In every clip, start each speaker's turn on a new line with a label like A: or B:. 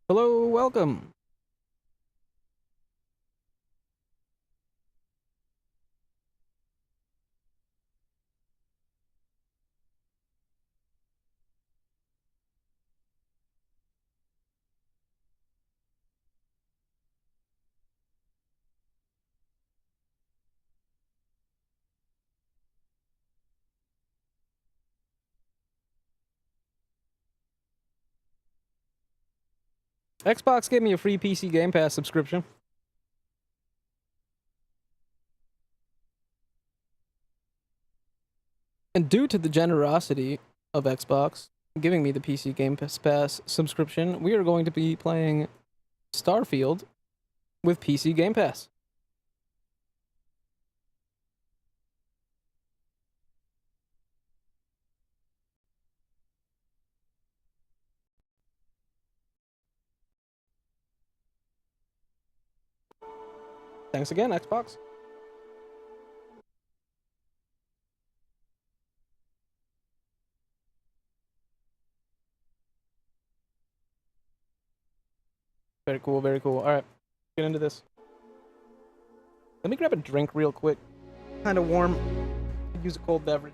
A: Hello, welcome. Xbox gave me a free PC Game Pass subscription. And due to the generosity of Xbox giving me the PC Game Pass subscription, we are going to be playing Starfield with PC Game Pass. Thanks again, Xbox. Very cool, very cool. All right, get into this. Let me grab a drink real quick. Kind of warm. Could use a cold beverage.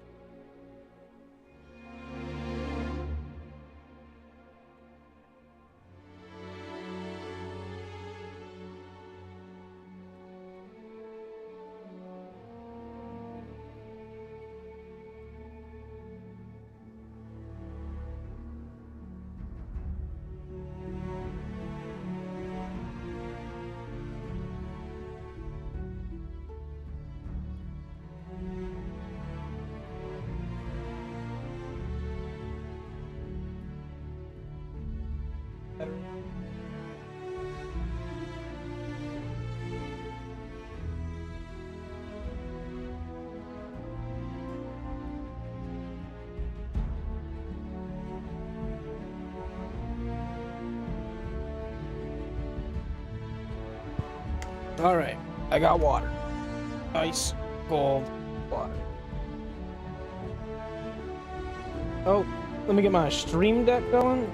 A: All right, I got water. Ice cold water. Oh, let me get my stream deck going.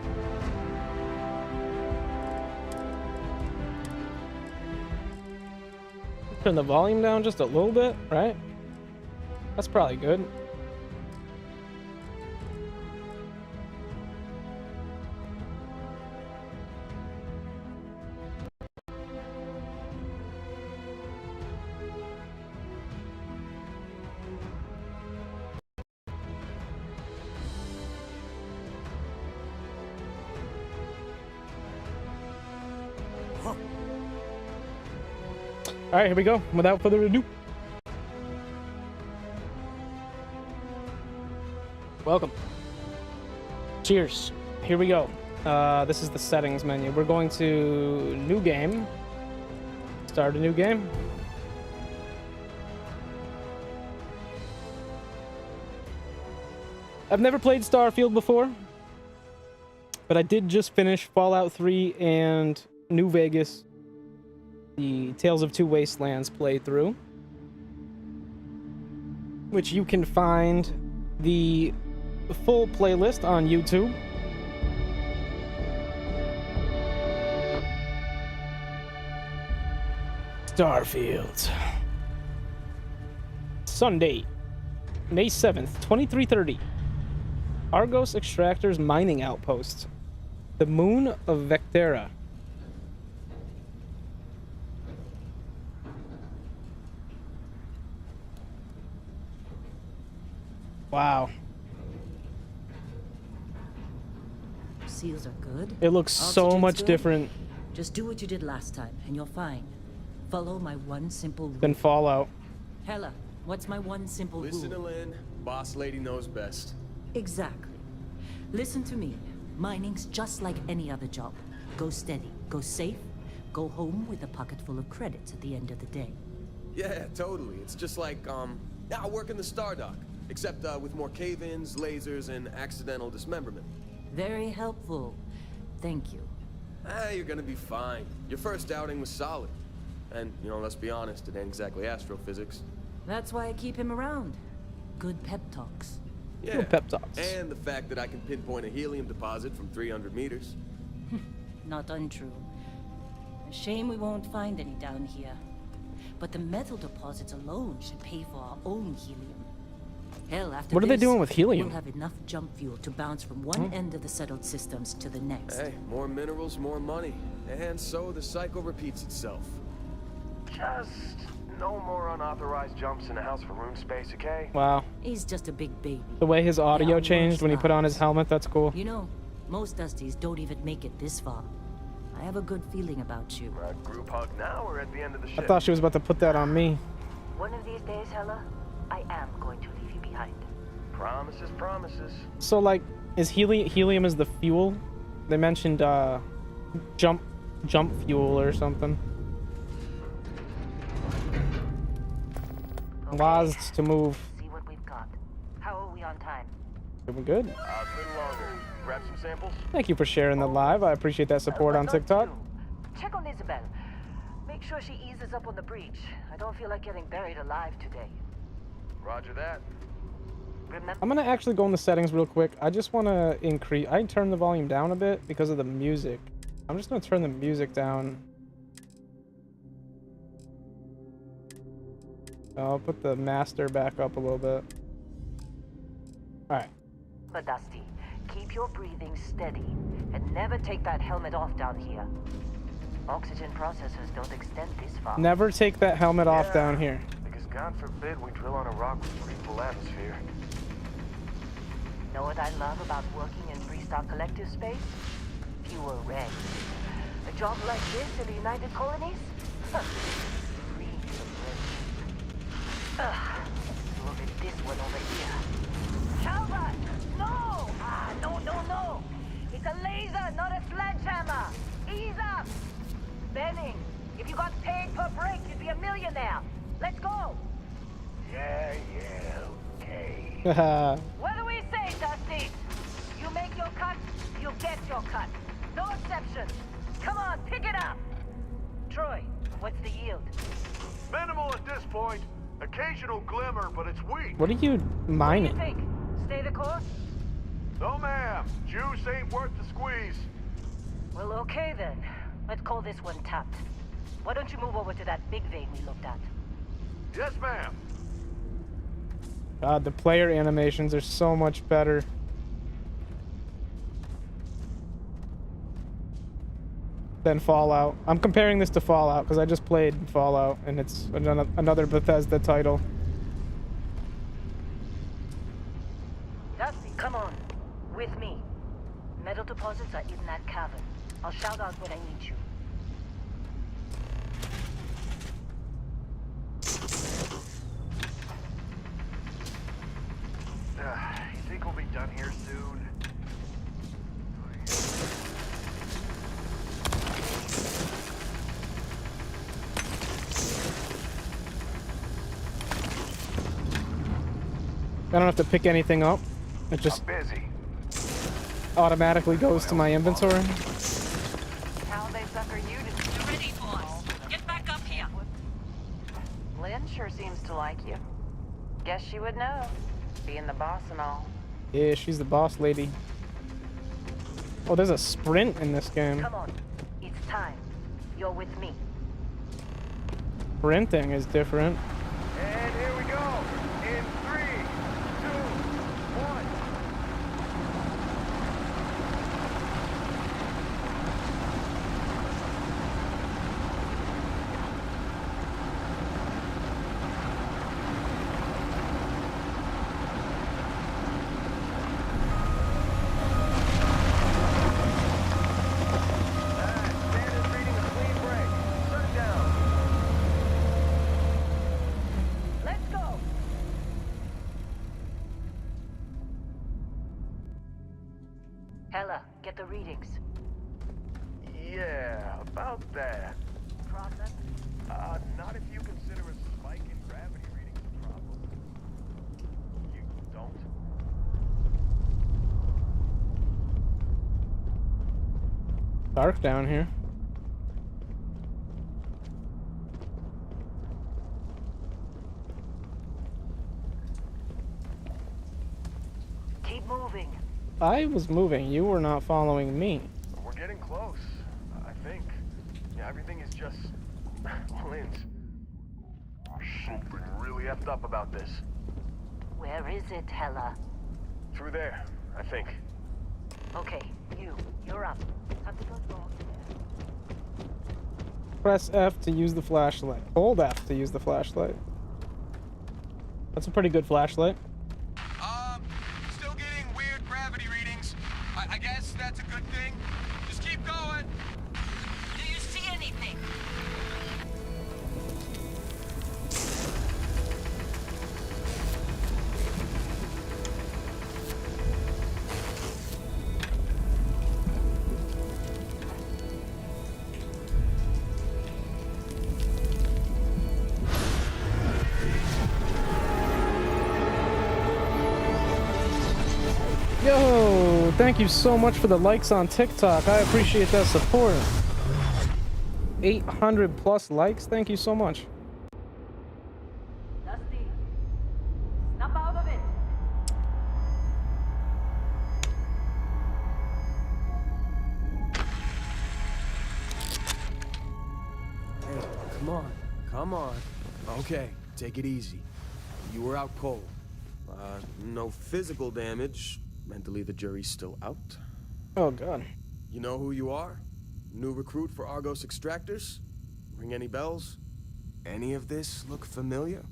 A: Turn the volume down just a little bit, right? That's probably good. All right, here we go. Without further ado. Welcome. Cheers. Here we go. This is the settings menu. We're going to new game. Start a new game. I've never played Starfield before, but I did just finish Fallout 3 and New Vegas, the Tales of Two Wastelands playthrough, which you can find the full playlist on YouTube. Starfield. Sunday, May 7th, 2330. Argos Extractors Mining Outpost. The Moon of Vectera. Wow.
B: Seals are good.
A: It looks so much
B: good.
A: different
B: Just do what you did last time, and you're fine. Follow my one simple rule.
A: than Fallout.
B: Hella, what's my one simple
C: Listen to
B: rule?
C: Lynn. Boss lady knows best.
B: Exactly. Listen to me. Mining's just like any other job. Go steady, go safe, go home with a pocket full of credits at the end of the day.
C: Yeah, totally. It's just like, I work in the Stardock. Except, with more cave-ins, lasers, and accidental dismemberment.
B: Very helpful. Thank you.
C: You're gonna be fine. Your first outing was solid. And, let's be honest, it ain't exactly astrophysics.
B: That's why I keep him around. Good pep talks.
C: Yeah,
A: Pep talks.
C: and the fact that I can pinpoint a helium deposit from 300 meters.
B: not untrue. A shame we won't find any down here. But the metal deposits alone should pay for our own helium. Hell, after
A: What are they
B: this,
A: doing with helium?
B: We'll have enough jump fuel to bounce from one end of the settled systems to the next.
C: Hey, more minerals, more money. And so the cycle repeats itself.
D: Just no more unauthorized jumps in the house for room space, okay?
A: Wow.
B: He's just a big baby.
A: The way his audio
B: Yeah,
A: changed when he put on his helmet, that's cool.
B: You know, most Dusties don't even make it this far. I have a good feeling about you.
D: Group hug now or at the end of the
A: I
D: ship?
A: thought she was about to put that on me.
E: One of these days, Hella, I am going to leave you behind.
D: Promises, promises.
A: So, like, is helium is the fuel? They mentioned jump fuel or something.
E: Okay,
A: Laws to move.
E: see what we've got. How are we on time?
A: Doing good.
D: A little longer. Grab some samples.
A: Thank you for sharing the live. I appreciate that support on
E: Not
A: TikTok.
E: you. Check on Isabel. Make sure she eases up on the breach. I don't feel like getting buried alive today.
D: Roger that.
E: Remember?
A: I'm gonna actually go in the settings real quick. I just want to increase. I turned the volume down a bit because of the music. I'm just gonna turn the music down. I'll put the master back up a little bit. All right.
E: But Dusty, keep your breathing steady and never take that helmet off down here. Oxygen processors don't extend this far.
A: Never take that helmet off
D: Yeah.
A: down here.
D: Because God forbid we drill on a rock with breathable atmosphere.
E: Know what I love about working in Freestar Collective space? Pure red. A job like this in the United Colonies? Free to breathe. Look at this one over here. Calvert! No! No! It's a laser, not a sledgehammer! Ease up! Benning, if you got paid per break, you'd be a millionaire. Let's go!
D: Yeah, okay.
E: What do we say, Dusty? You make your cut, you get your cut. No exceptions. Come on, pick it up. Troy, what's the yield?
D: Minimal at this point. Occasional glimmer, but it's weak.
A: What are you
E: What do you
A: mining?
E: think? Stay the course?
D: No, ma'am. Juice ain't worth the squeeze.
E: Well, okay then. Let's call this one tapped. Why don't you move over to that big vein we looked at?
D: Yes, ma'am.
A: God, the player animations are so much better. Than Fallout. I'm comparing this to Fallout because I just played Fallout and it's another Bethesda title.
E: Dusty, come on. With me. Metal deposits are in that cavern. I'll shout out when I need you.
D: You think we'll be done here soon?
A: I don't have to pick anything up. It just
D: I'm busy.
A: automatically goes to my inventory.
E: How they sucker you to...
B: You're ready, boys. Get back up here.
E: Lynn sure seems to like you. Guess she would know. Being the boss and all.
A: Yeah, she's the boss lady. Oh, there's a sprint in this game.
E: Come on. It's time. You're with me.
A: Sprinting is different.
D: And here we go. In 3, 2, 1. Standard reading a clean break. Shut it down.
E: Let's go. Hella, get the readings.
D: Yeah, about that.
E: Process.
D: Not if you consider a spike in gravity readings a problem. You don't?
A: Dark down here.
E: Keep moving.
A: I was moving. You were not following me.
D: We're getting close. everything is just Lynn's. Something really effed up about this.
E: Where is it, Hella?
D: Through there, I think.
E: Okay, you're up. Something goes wrong there.
A: Press F to use the flashlight. Hold F to use the flashlight. That's a pretty good flashlight.
C: Still getting weird gravity readings. I guess that's a good thing. Just keep going.
E: Do you see anything?
A: Yo, thank you so much for the likes on TikTok. I appreciate that support. 800 plus likes. Thank you so much.
E: Dusty, snap out of it.
C: Hey, come on. Okay, take it easy. You were out cold. No physical damage. Mentally, the jury's still out.
A: Oh, God.
C: You know who you are? New recruit for Argos Extractors? Ring any bells? Any of this look familiar?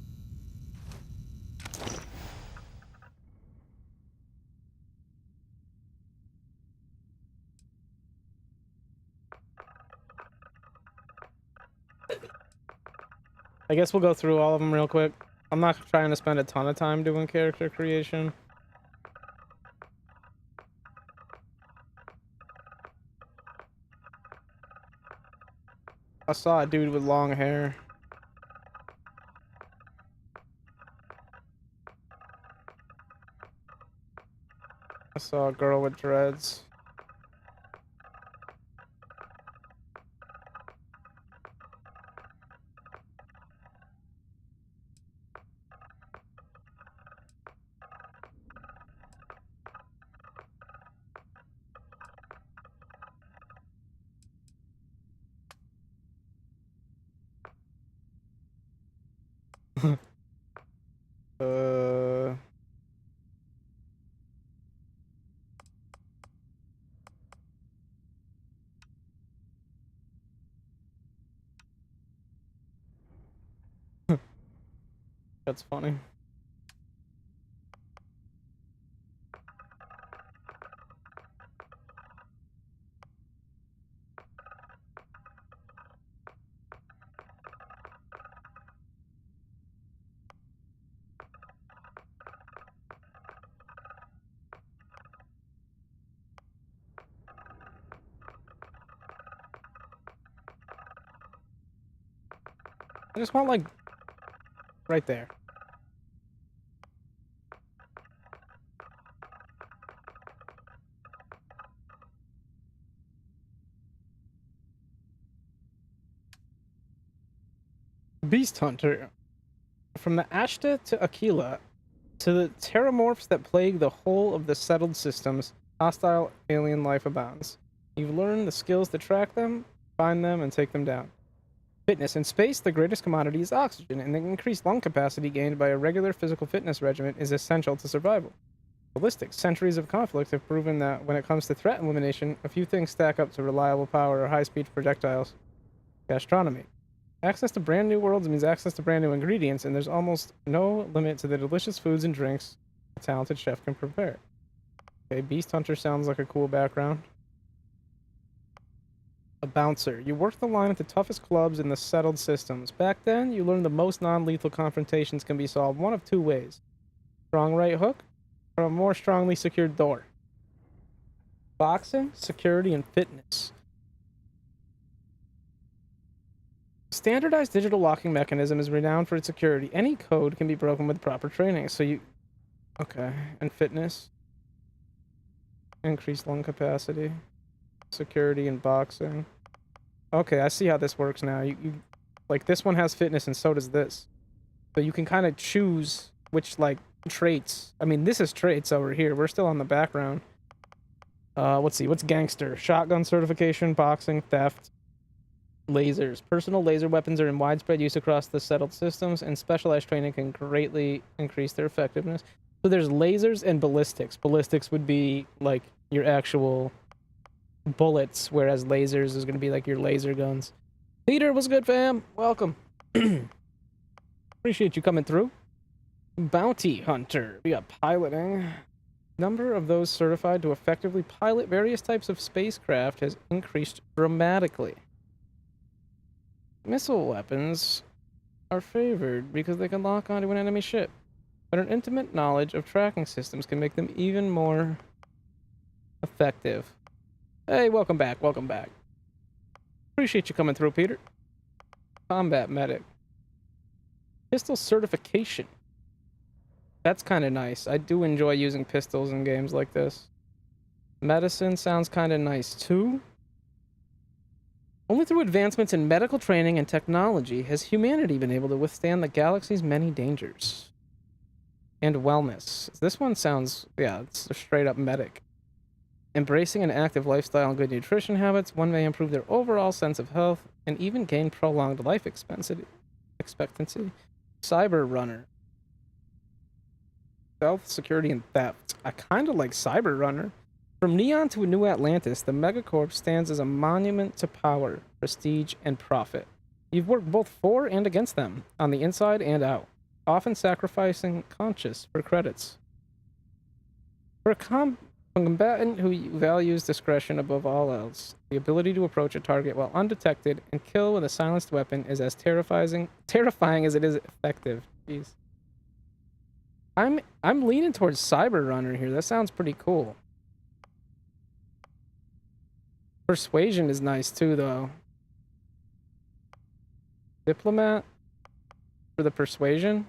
A: I guess we'll go through all of them real quick. I'm not trying to spend a ton of time doing character creation. I saw a dude with long hair. I saw a girl with dreads. uh... That's funny. I just want, like, right there. Beast Hunter. From the Ashta to Aquila, to the terramorphs that plague the whole of the settled systems, hostile alien life abounds. You've learned the skills to track them, find them, and take them down. Fitness. In space, the greatest commodity is oxygen, and the increased lung capacity gained by a regular physical fitness regimen is essential to survival. Ballistics. Centuries of conflict have proven that when it comes to threat elimination, a few things stack up to reliable power or high-speed projectiles. Gastronomy. Access to brand new worlds means access to brand new ingredients, and there's almost no limit to the delicious foods and drinks a talented chef can prepare. Okay, Beast Hunter sounds like a cool background. A bouncer. You work the line at the toughest clubs in the settled systems. Back then, you learned the most non-lethal confrontations can be solved one of two ways. Strong right hook, or a more strongly secured door. Boxing, security, and fitness. Standardized digital locking mechanism is renowned for its security. Any code can be broken with proper training, so you... Okay, and fitness. Increased lung capacity. Security and boxing. Okay, I see how this works now. You like, this one has fitness and so does this. So you can kind of choose which, like, traits. I mean, this is traits over here. We're still on the background. Let's see. What's gangster? Shotgun certification, boxing, theft. Lasers. Personal laser weapons are in widespread use across the settled systems, and specialized training can greatly increase their effectiveness. So there's lasers and ballistics. Ballistics would be like your actual bullets, whereas lasers is going to be like your laser guns. Peter, what's good, fam? Welcome. Appreciate you coming through. Bounty Hunter. We got piloting. Number of those certified to effectively pilot various types of spacecraft has increased dramatically. Missile weapons are favored because they can lock onto an enemy ship, but an intimate knowledge of tracking systems can make them even more effective. Hey, welcome back, welcome back. Appreciate you coming through, Peter. Combat medic. Pistol certification. That's kind of nice. I do enjoy using pistols in games like this. Medicine sounds kind of nice too. Only through advancements in medical training and technology has humanity been able to withstand the galaxy's many dangers. And wellness. This one sounds, yeah, it's a straight up medic. Embracing an active lifestyle and good nutrition habits, one may improve their overall sense of health and even gain prolonged life expectancy. Cyber runner. Stealth, security, and theft. I kind of like Cyber Runner. From Neon to a New Atlantis, the Megacorp stands as a monument to power, prestige, and profit. You've worked both for and against them, on the inside and out, often sacrificing conscience for credits. For a combatant who values discretion above all else, the ability to approach a target while undetected and kill with a silenced weapon is as terrifying as it is effective. Jeez. I'm leaning towards Cyber Runner here. That sounds pretty cool. Persuasion is nice too, though. Diplomat for the persuasion.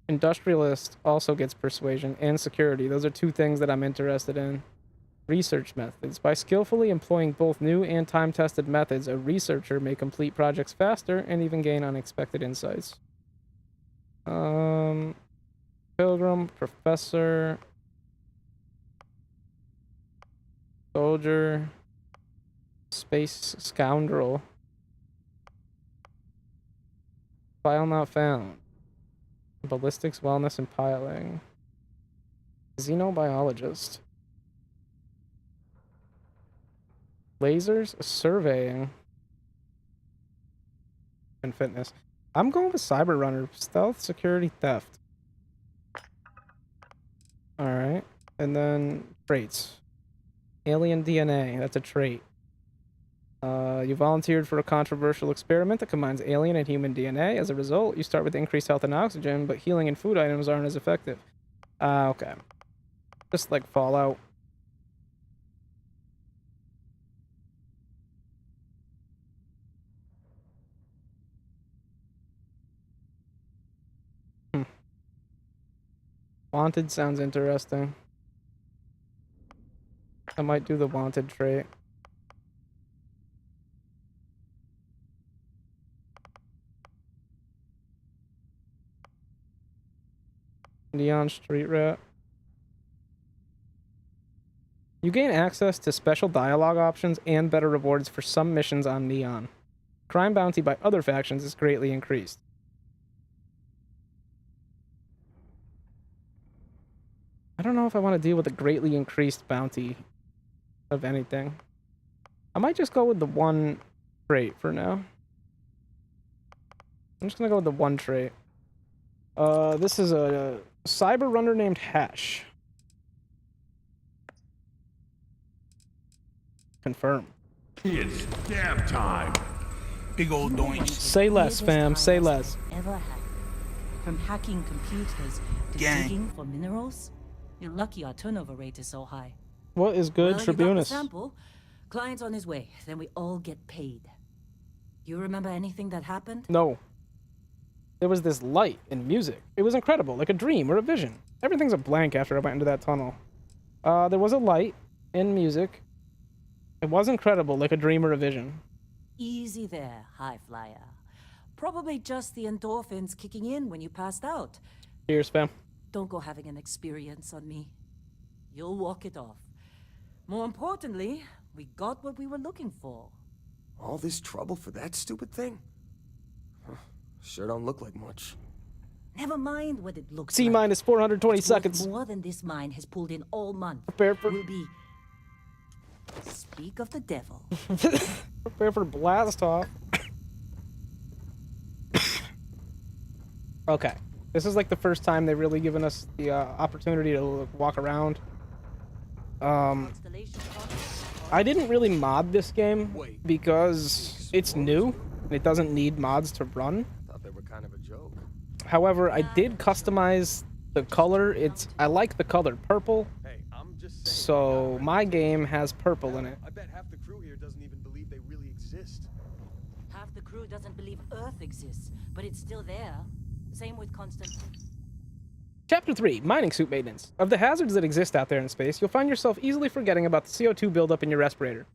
A: Industrialist also gets persuasion and security. Those are two things that I'm interested in. Research methods. By skillfully employing both new and time-tested methods, a researcher may complete projects faster and even gain unexpected insights. Pilgrim, Professor, Soldier, Space Scoundrel. File not found. Ballistics, wellness, and piloting. Xenobiologist. Lasers, surveying, and fitness. I'm going with Cyber Runner. Stealth, security, theft. Alright. And then traits. Alien DNA. That's a trait. You volunteered for a controversial experiment that combines alien and human DNA. As a result, you start with increased health and oxygen, but healing and food items aren't as effective. Okay. Just like Fallout. Wanted sounds interesting. I might do the wanted trait. Neon Street Rat. You gain access to special dialogue options and better rewards for some missions on Neon. Crime bounty by other factions is greatly increased. I don't know if I want to deal with a greatly increased bounty of anything. I might just go with the one trait for now. I'm just gonna go with the one trait. This is a Cyber Runner named Hash. Confirm.
F: It's damn time. Big old doink.
A: Say less, fam. Say less.
B: Ever had. From hacking computers to
F: Gang.
B: digging for minerals, you're lucky our turnover rate is so high.
A: What is good,
B: Well, you got the
A: Tribunus?
B: sample. Client's on his way. Then we all get paid. You remember anything that happened?
A: No. There was this light in music. It was incredible, like a dream or a vision. Everything's a blank after I went into that tunnel. There was a light in music. It was incredible, like a dream or a vision.
B: Easy there, high flyer. Probably just the endorphins kicking in when you passed out.
A: Cheers, fam.
B: Don't go having an experience on me. You'll walk it off. More importantly, we got what we were looking for.
C: All this trouble for that stupid thing? Huh, sure don't look like much.
B: Never mind what it looks
A: C
B: like.
A: minus 420
B: It's worth
A: seconds.
B: more than this mine has pulled in all month.
A: Prepare for
B: Will be. Speak of the devil.
A: prepare for blast off. Okay, this is like the first time they've really given us the opportunity to walk around.
B: Constellation Conference.
A: I didn't really mod this game because it's new and it doesn't need mods to run.
C: Thought they were kind of a joke.
A: However, I did customize the color. I like the color purple,
C: Hey, I'm just saying.
A: so my game has purple in it.
C: I bet half the crew here doesn't even believe they really exist.
B: Half the crew doesn't believe Earth exists, but it's still there. Same with Constant.
A: Chapter 3, Mining Suit Maintenance. Of the hazards that exist out there in space, you'll find yourself easily forgetting about the CO2 buildup in your respirator.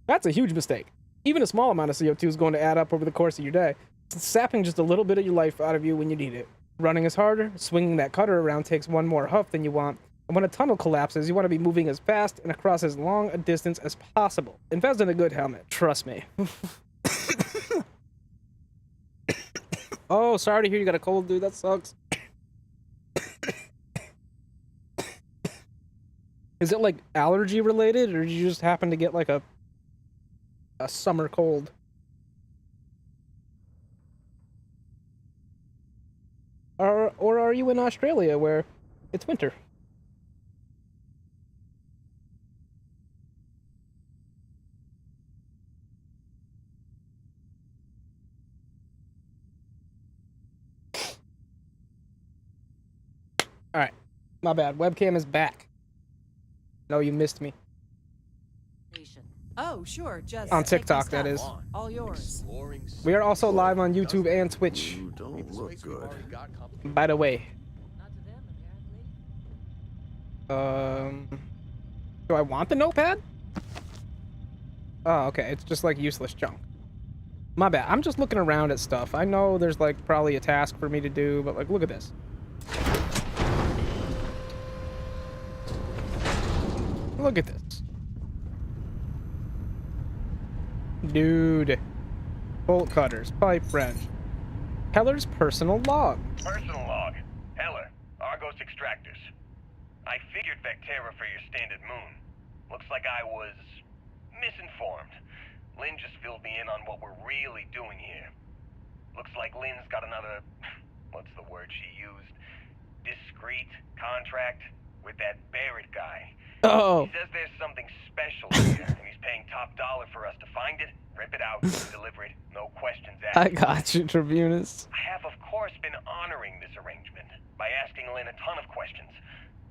A: That's a huge mistake. Even a small amount of CO2 is going to add up over the course of your day, sapping just a little bit of your life out of you when you need it. Running is harder, swinging that cutter around takes one more huff than you want, and when a tunnel collapses, you want to be moving as fast and across as long a distance as possible. Invest in a good helmet, trust me. Oh, sorry to hear you got a cold, dude. That sucks. Is it like allergy related, or did you just happen to get like a summer cold? Or are you in Australia where it's winter? Alright. My bad. Webcam is back. No, you missed me.
G: Oh, sure, just
A: On
G: take my
A: TikTok, that
G: stuff.
A: is.
G: All yours.
A: We are also live on YouTube and Twitch,
H: You don't look good.
A: by the way.
B: Not to them, apparently.
A: Do I want the notepad? Oh, okay. It's just like useless junk. My bad. I'm just looking around at stuff. I know there's like probably a task for me to do, but like, look at this. Look at this. Dude. Bolt cutters, pipe wrench. Heller's personal log.
D: Personal log. Heller, Argos extractors. I figured Vectera for your standard moon. Looks like I was misinformed. Lynn just filled me in on what we're really doing here. Looks like Lynn's got another, what's the word she used? Discreet contract with that Barrett guy.
A: Oh.
D: He says there's something special here, and he's paying top dollar for us to find it, rip it out, and deliver it, no questions asked.
A: I got you, Tribunus.
D: I have, of course, been honoring this arrangement by asking Lynn a ton of questions.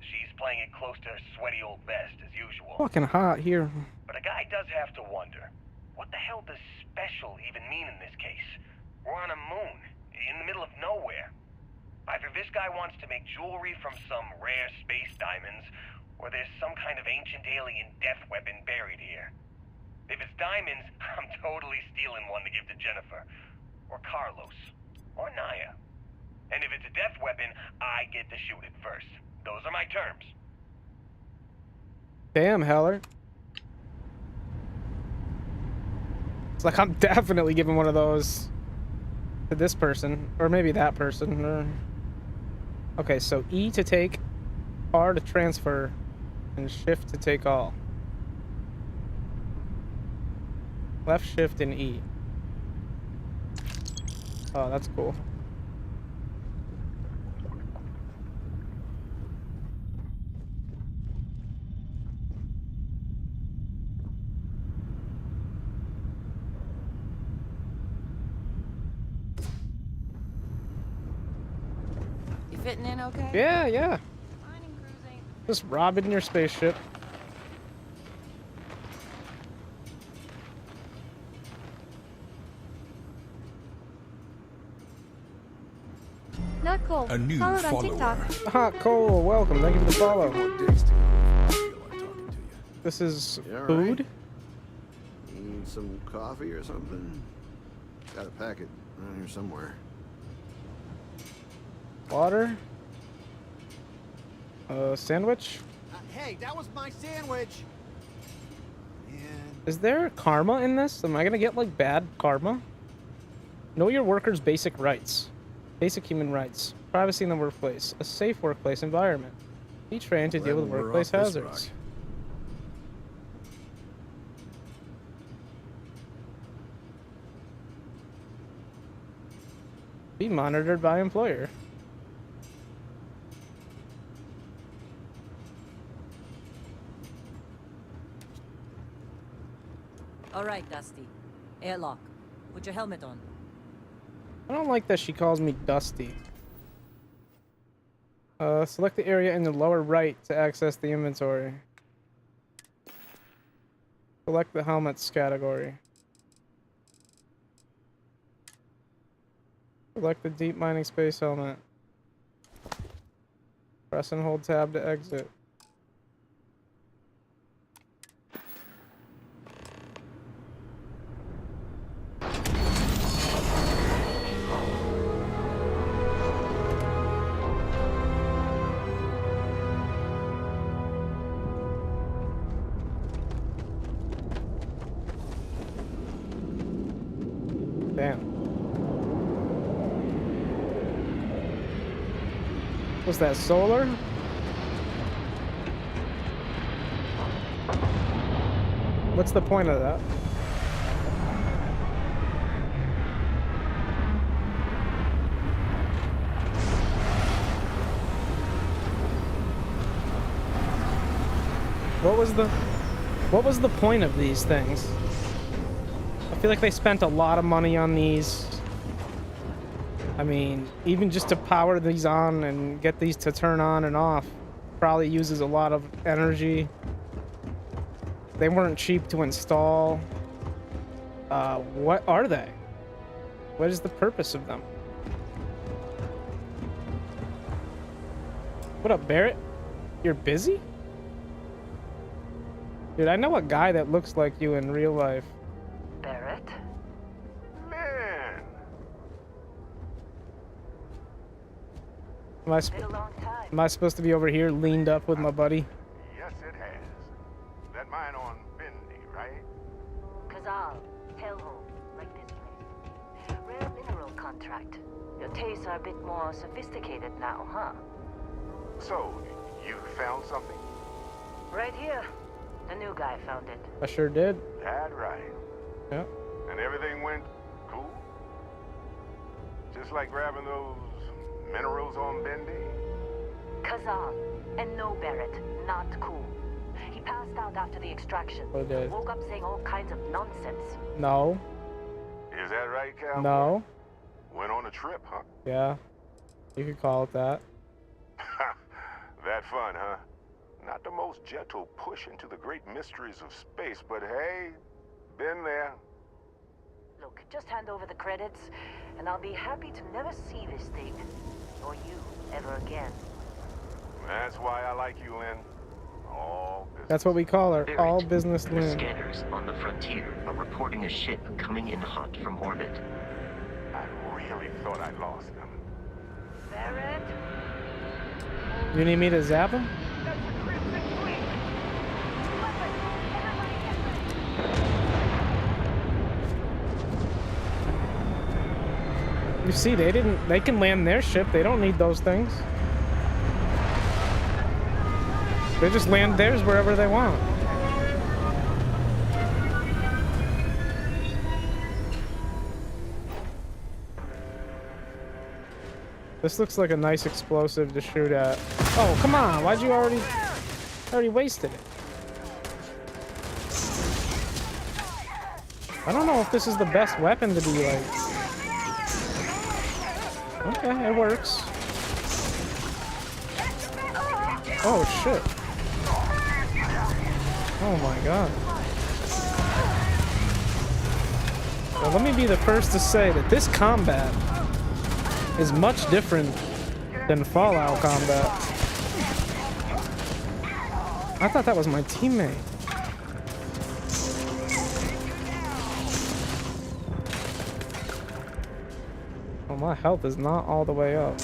D: She's playing it close to her sweaty old vest, as usual.
A: Fucking hot here.
D: But a guy does have to wonder, what the hell does special even mean in this case? We're on a moon, in the middle of nowhere. Either this guy wants to make jewelry from some rare space diamonds, or there's some kind of ancient alien death weapon buried here. If it's diamonds, I'm totally stealing one to give to Jennifer, or Carlos, or Naya. And if it's a death weapon, I get to shoot it first. Those are my terms.
A: Damn, Heller. It's like I'm definitely giving one of those to this person, or maybe that person. Or... Okay, so E to take, R to transfer, and shift to take all. Left shift and E. Oh, that's cool.
G: You fitting in okay?
A: Yeah, yeah.
G: Mining crews ain't
A: Just robbing your spaceship.
I: Not cool.
F: A new
I: Followed on
F: follower.
I: TikTok.
A: Ah, Cole, welcome. Thank you for the follow.
H: More days to go before I feel like talking to you.
A: This is
H: You all right?
A: food?
H: Need some coffee or something? Got a packet around here somewhere.
A: Water? Sandwich?
H: Hey, that was my sandwich. Man.
A: Is there karma in this? Am I gonna get like bad karma? Know your workers' basic rights. Basic human rights. Privacy in the workplace. A safe workplace environment. Be trained to deal with
H: We're
A: workplace
H: off this
A: hazards.
H: rock.
A: Be monitored by employer.
B: All right, Dusty. Airlock. Put your helmet on.
A: I don't like that she calls me Dusty. Select the area in the lower right to access the inventory. Select the helmets category. Select the deep mining space helmet. Press and hold tab to exit. Damn. Was that solar? What's the point of that? What was the point of these things? I feel like they spent a lot of money on these. I mean, even just to power these on and get these to turn on and off probably uses a lot of energy. They weren't cheap to install. What are they? What is the purpose of them? What up, Barrett? You're busy? Dude, I know a guy that looks like you in real life.
E: Barrett?
F: Man,
A: Am I,
E: Been a long time.
A: am I supposed to be over here leaned up with my buddy?
F: yes it has. That mine on Bendy, right?
E: Kazal, hellhole, like this place. Rare mineral contract. Your tastes are a bit more sophisticated now, huh?
F: So, you found something?
E: Right here. The new guy found it.
A: I sure did.
F: That right.
A: Yeah.
F: And everything went cool? Just like grabbing those minerals on Bendy?
E: Kazal. And no, Barrett. Not cool. He passed out after the extraction.
A: Oh, did.
E: Woke up saying all kinds of nonsense.
A: No.
F: Is that right, Cal?
A: No.
F: Went on a trip, huh?
A: Yeah. You could call it that.
F: That fun, huh? Not the most gentle push into the great mysteries of space, but hey, been there.
E: Look, just hand over the credits, and I'll be happy to never see this thing, or you, ever again.
F: That's why I like you, Lynn. All business.
A: That's what we call her. All
J: Barrett,
A: business
J: the
A: Lynn.
J: scanners on the frontier are reporting a ship coming in hot from orbit.
F: I really thought I lost them.
E: Barrett?
A: You need me to zap him? You see, they can land their ship. They don't need those things. They just land theirs wherever they want. This looks like a nice explosive to shoot at. Oh, come on. Why'd you already wasted it? I don't know if this is the best weapon to be like. Okay, it works. Oh shit. Oh my god. Well, let me be the first to say that this combat is much different than Fallout combat. I thought that was my teammate. Well, my health is not all the way up.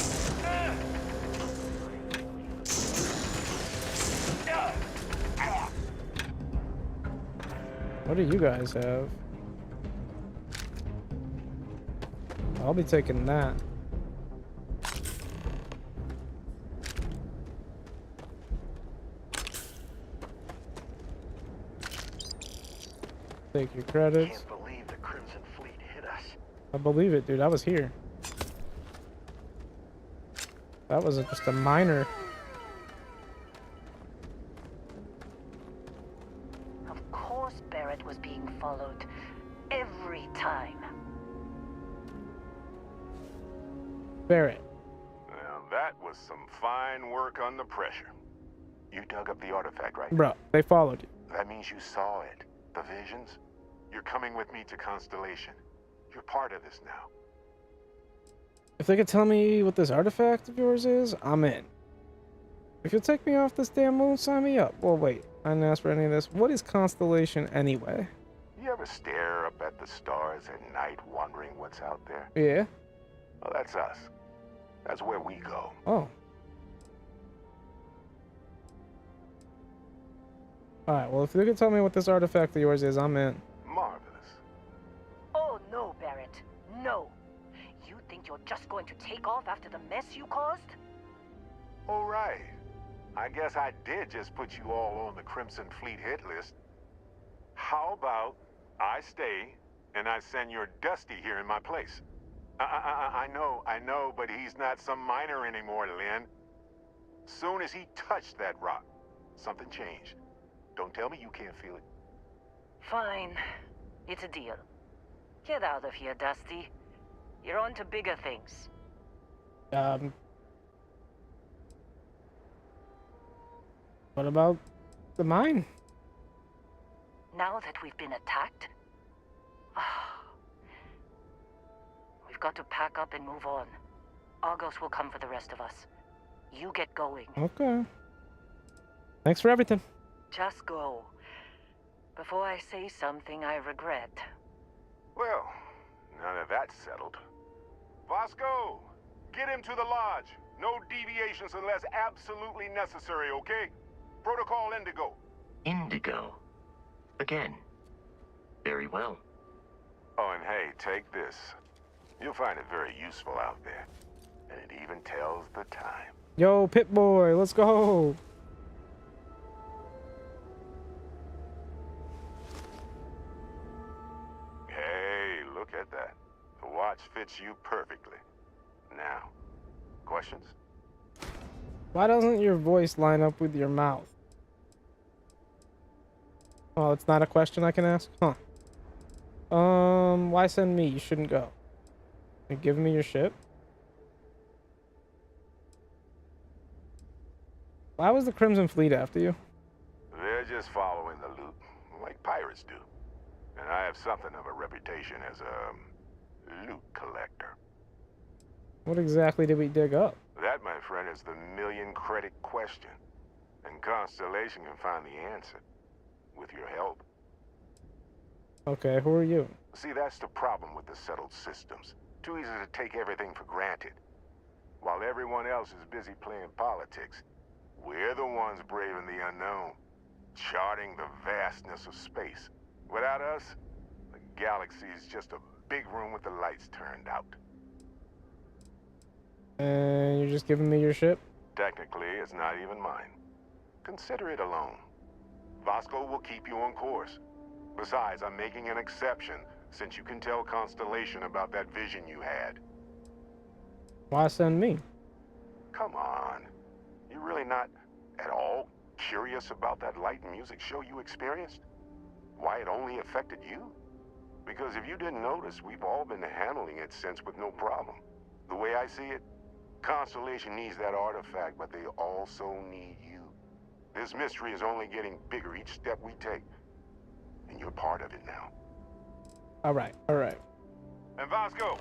A: What do you guys have? I'll be taking that. Take your credits.
D: Can't believe the Crimson Fleet hit us.
A: I believe it, dude. I was here. That was just a minor.
E: Of course Barrett was being followed. Every time.
A: Barrett.
F: Now, that was some fine work under pressure. You dug up the artifact, right?
A: Bro, they followed you.
F: That means you saw it. The visions? You're coming with me to Constellation. You're part of this now.
A: If they could tell me what this artifact of yours is, I'm in. If you'll take me off this damn moon, sign me up. Well, wait. I didn't ask for any of this. What is Constellation anyway?
F: You ever stare up at the stars at night wondering what's out there?
A: Yeah.
F: Well, that's us. That's where we go.
A: Oh. Alright, well, if you could tell me what this artifact of yours is, I'm in.
F: Marvelous.
E: Oh no, Barrett. No. You think you're just going to take off after the mess you caused?
F: All right. I guess I did just put you all on the Crimson Fleet hit list. How about I stay and I send your Dusty here in my place? I know, but he's not some miner anymore, Lynn. Soon as he touched that rock, something changed. Don't tell me you can't feel it.
E: Fine. It's a deal. Get out of here, Dusty. You're on to bigger things.
A: What about the mine?
E: Now that we've been attacked, we've got to pack up and move on. Argos will come for the rest of us. You get going.
A: Okay. Thanks for everything.
E: Just go. Before I say something I regret.
F: Well, now that that's settled. Vasco, get him to the lodge. No deviations unless absolutely necessary, okay? Protocol Indigo.
J: Indigo. Again. Very well.
F: Oh, and hey, take this. You'll find it very useful out there. And it even tells the time.
A: Yo, Pit Boy, let's go.
F: Hey, look at that. The watch fits you perfectly. Now, questions?
A: Why doesn't your voice line up with your mouth? Oh, it's not a question I can ask? Huh. Why send me? You shouldn't go. You giving me your ship? Why was the Crimson Fleet after you?
F: They're just following the loot, like pirates do. And I have something of a reputation as a loot collector.
A: What exactly did we dig up?
F: That, my friend, is the million-credit question. And Constellation can find the answer. With your help.
A: Okay, who are you?
F: See, that's the problem with the settled systems. Too easy to take everything for granted. While everyone else is busy playing politics, we're the ones braving the unknown, charting the vastness of space. Without us, the galaxy is just a big room with the lights turned out.
A: And you're just giving me your ship?
F: Technically, it's not even mine. Consider it a loan. Vasco will keep you on course. Besides, I'm making an exception, since you can tell Constellation about that vision you had.
A: Why send me?
F: Come on. You're really not at all curious about that light and music show you experienced? Why it only affected you? Because if you didn't notice, we've all been handling it since with no problem. The way I see it, Constellation needs that artifact, but they also need you. This mystery is only getting bigger each step we take. And you're part of it now.
A: Alright, alright.
F: And Vasco,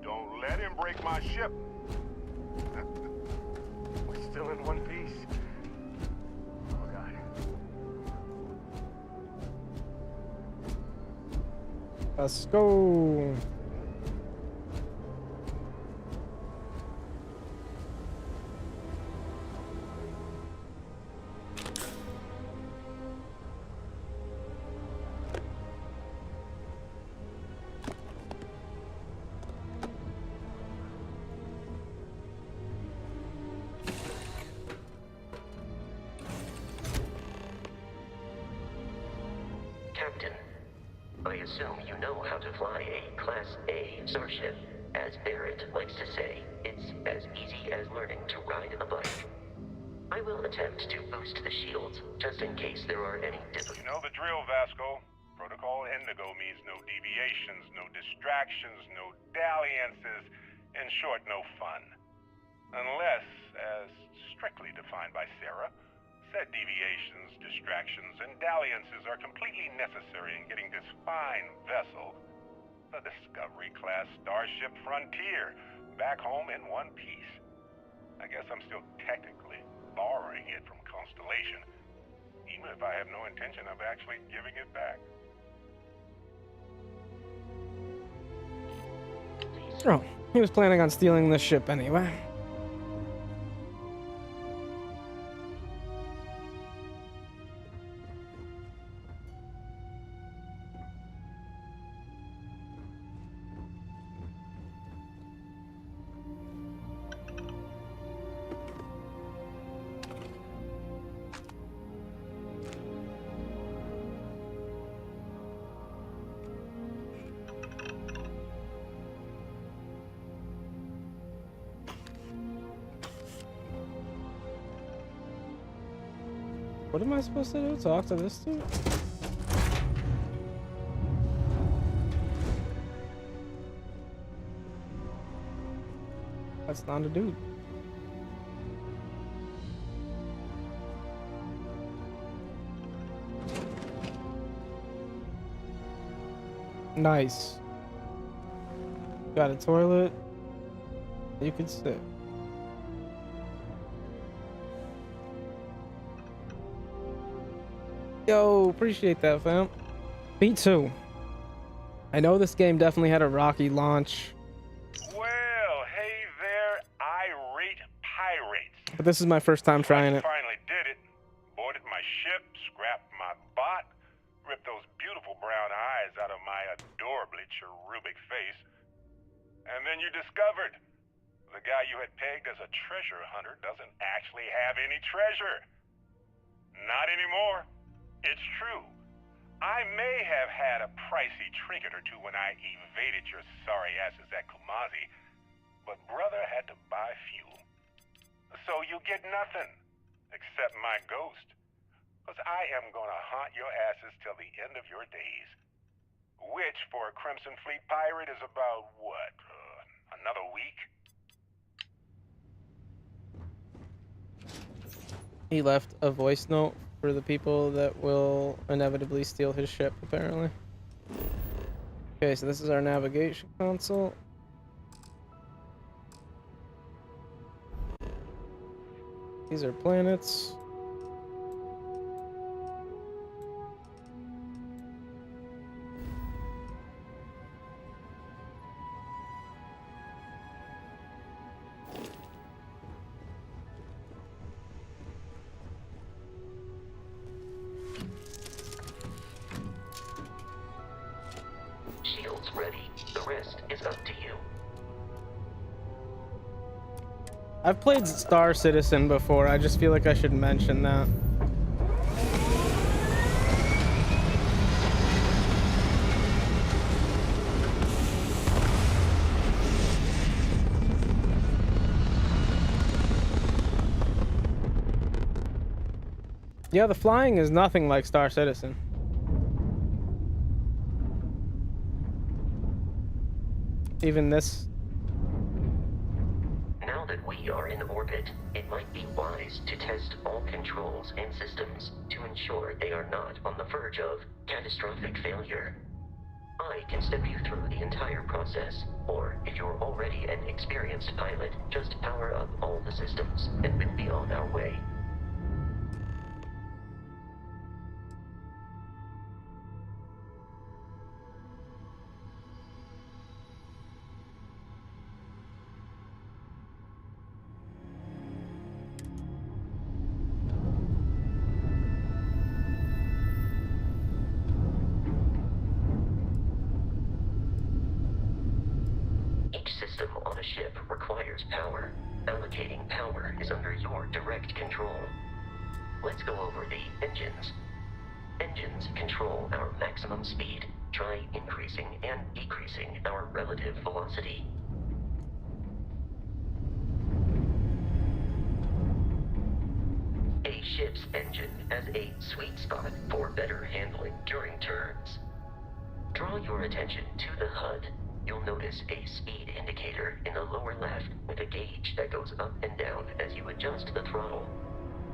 F: don't let him break my ship.
D: We're still in one piece. Oh, God.
A: Let's go.
J: Captain. I assume you know how to fly a Class A starship. As Barrett likes to say, it's as easy as learning to ride a bike. I will attempt to boost the shields, just in case there are any
F: You know the drill, Vasco. Protocol Indigo means no deviations, no distractions, no dalliances. In short, no fun. Unless, as strictly defined by Sarah, said deviations, distractions, and dalliances are completely necessary in getting this fine vessel, the Discovery-class Starship Frontier, back home in one piece. I guess I'm still technically borrowing it from Constellation, even if I have no intention of actually giving it back.
A: Oh, he was planning on stealing this ship anyway. What am I supposed to do? Talk to this dude? That's not a dude. Nice. Got a toilet. You can sit. Yo, appreciate that, fam. Me too. I know this game definitely had a rocky launch,
F: Well, hey there, irate pirates.
A: but this is my first time trying it.
F: Finally did it. Boarded my ship, scrapped my bot, ripped those beautiful brown eyes out of my adorably cherubic face. And then you discovered the guy you had pegged as a treasure hunter doesn't actually have any treasure. Not anymore. It's true. I may have had a pricey trinket or two when I evaded your sorry asses at Kumazi, but brother had to buy fuel. So you get nothing, except my ghost. Because I am gonna haunt your asses till the end of your days. Which, for a Crimson Fleet pirate, is about, what, another week?
A: He left a voice note for the people that will inevitably steal his ship, apparently. Okay, so this is our navigation console. These are planets.
J: shields ready. The rest is up to you.
A: I've played Star Citizen before. I just feel like I should mention that. Yeah, the flying is nothing like Star Citizen. Even this.
J: Now that we are in orbit, it might be wise to test all controls and systems to ensure they are not on the verge of catastrophic failure. I can step you through the entire process, or if you're already an experienced pilot, just power up all the systems and we'll be on our way. Each system on a ship requires power. Allocating power is under your direct control. Let's go over the engines. Engines control our maximum maximum speed, try increasing and decreasing our relative velocity. A ship's engine has a sweet spot for better handling during turns. Draw your attention to the HUD. You'll notice a speed indicator in the lower left with a gauge that goes up and down as you adjust the throttle.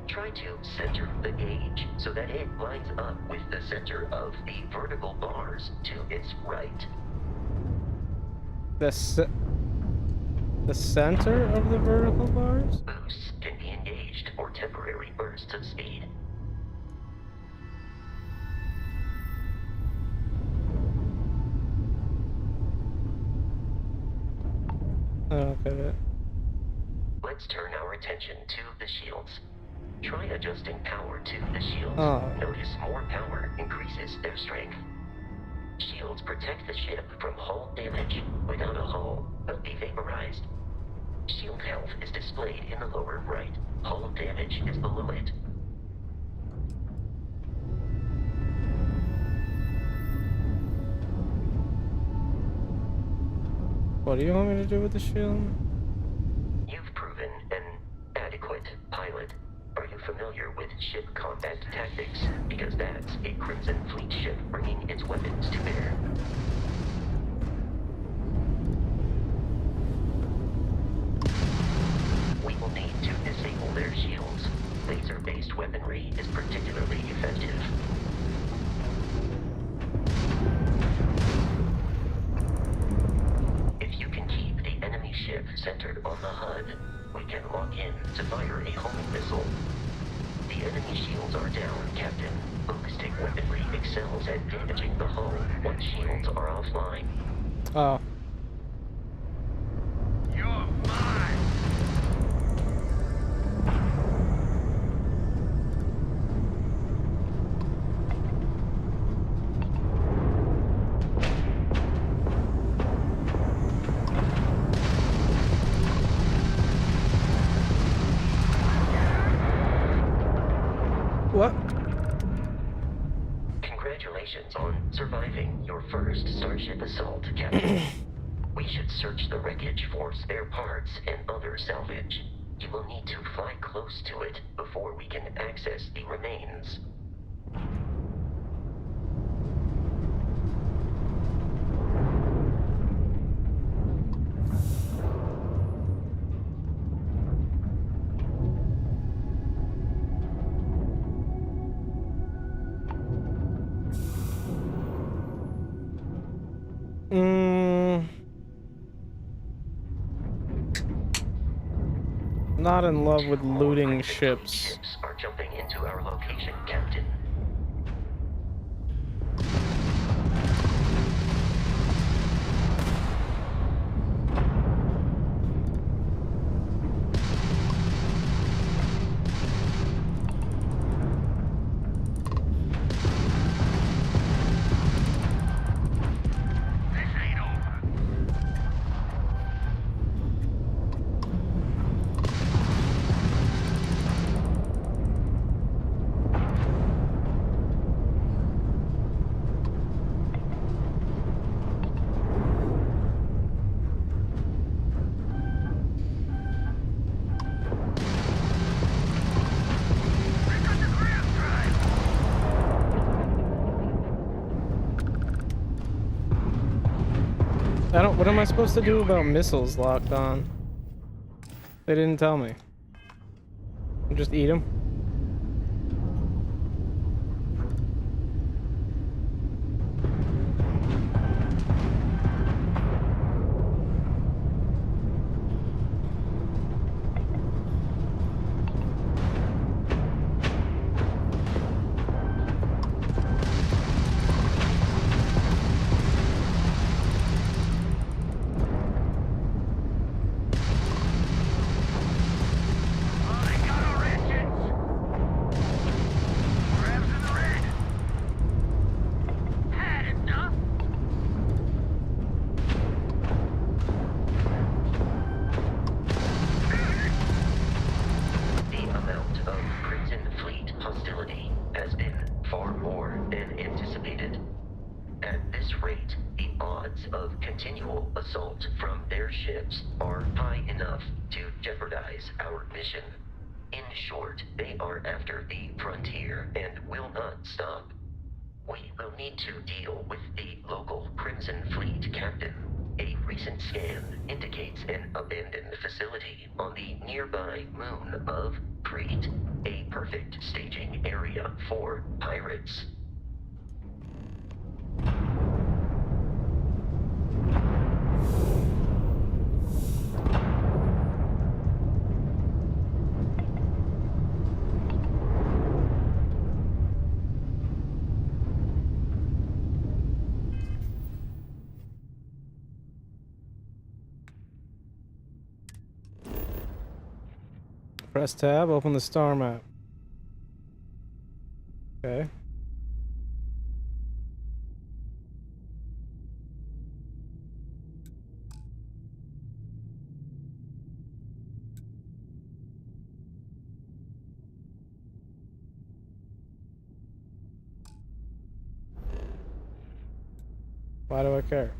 J: Try to center the gauge so that it lines up with the center of the vertical bars to its right.
A: The center of the vertical bars?
J: Boosts can be engaged for temporary bursts of speed.
A: Okay.
J: Let's turn our attention to the shields. Try adjusting power to the shields.
A: Oh.
J: Notice more power increases their strength. Shields protect the ship from hull damage. Without a hull, they'll be vaporized. Shield health is displayed in the lower right. Hull damage is below it.
A: What do you want me to do with the shield?
J: You've proven an adequate pilot. Are you familiar with ship combat tactics? Because that's a Crimson Fleet ship bringing its weapons to bear. We will need to disable their shields. Laser-based weaponry is particularly effective. If you can keep the enemy ship centered on the HUD, we can lock in to fire a homing missile. The enemy shields are down, Captain. Ballistic weaponry excels at damaging the hull once shields are offline.
A: Oh.
D: You're mine!
A: What?
J: Congratulations on surviving your first Starship assault, Captain. We should search the wreckage for spare parts and other salvage. You will need to fly close to it before we can access the remains.
A: Not in love with
J: More
A: looting
J: Crimson Fleet
A: ships.
J: ships are jumping into our location, Captain.
D: This ain't over.
A: What am I supposed to do about missiles locked on? They didn't tell me. Just eat them?
D: Oh, they got our engines!
J: rate, the odds of continual assault from their ships are high enough to jeopardize our mission. In short, they are after the frontier and will not stop. We will need to deal with the local Crimson Fleet captain. A recent scan indicates an abandoned facility on the nearby moon of Crete, a perfect staging area for pirates.
A: Press tab, open the star map. Okay. Why do I care?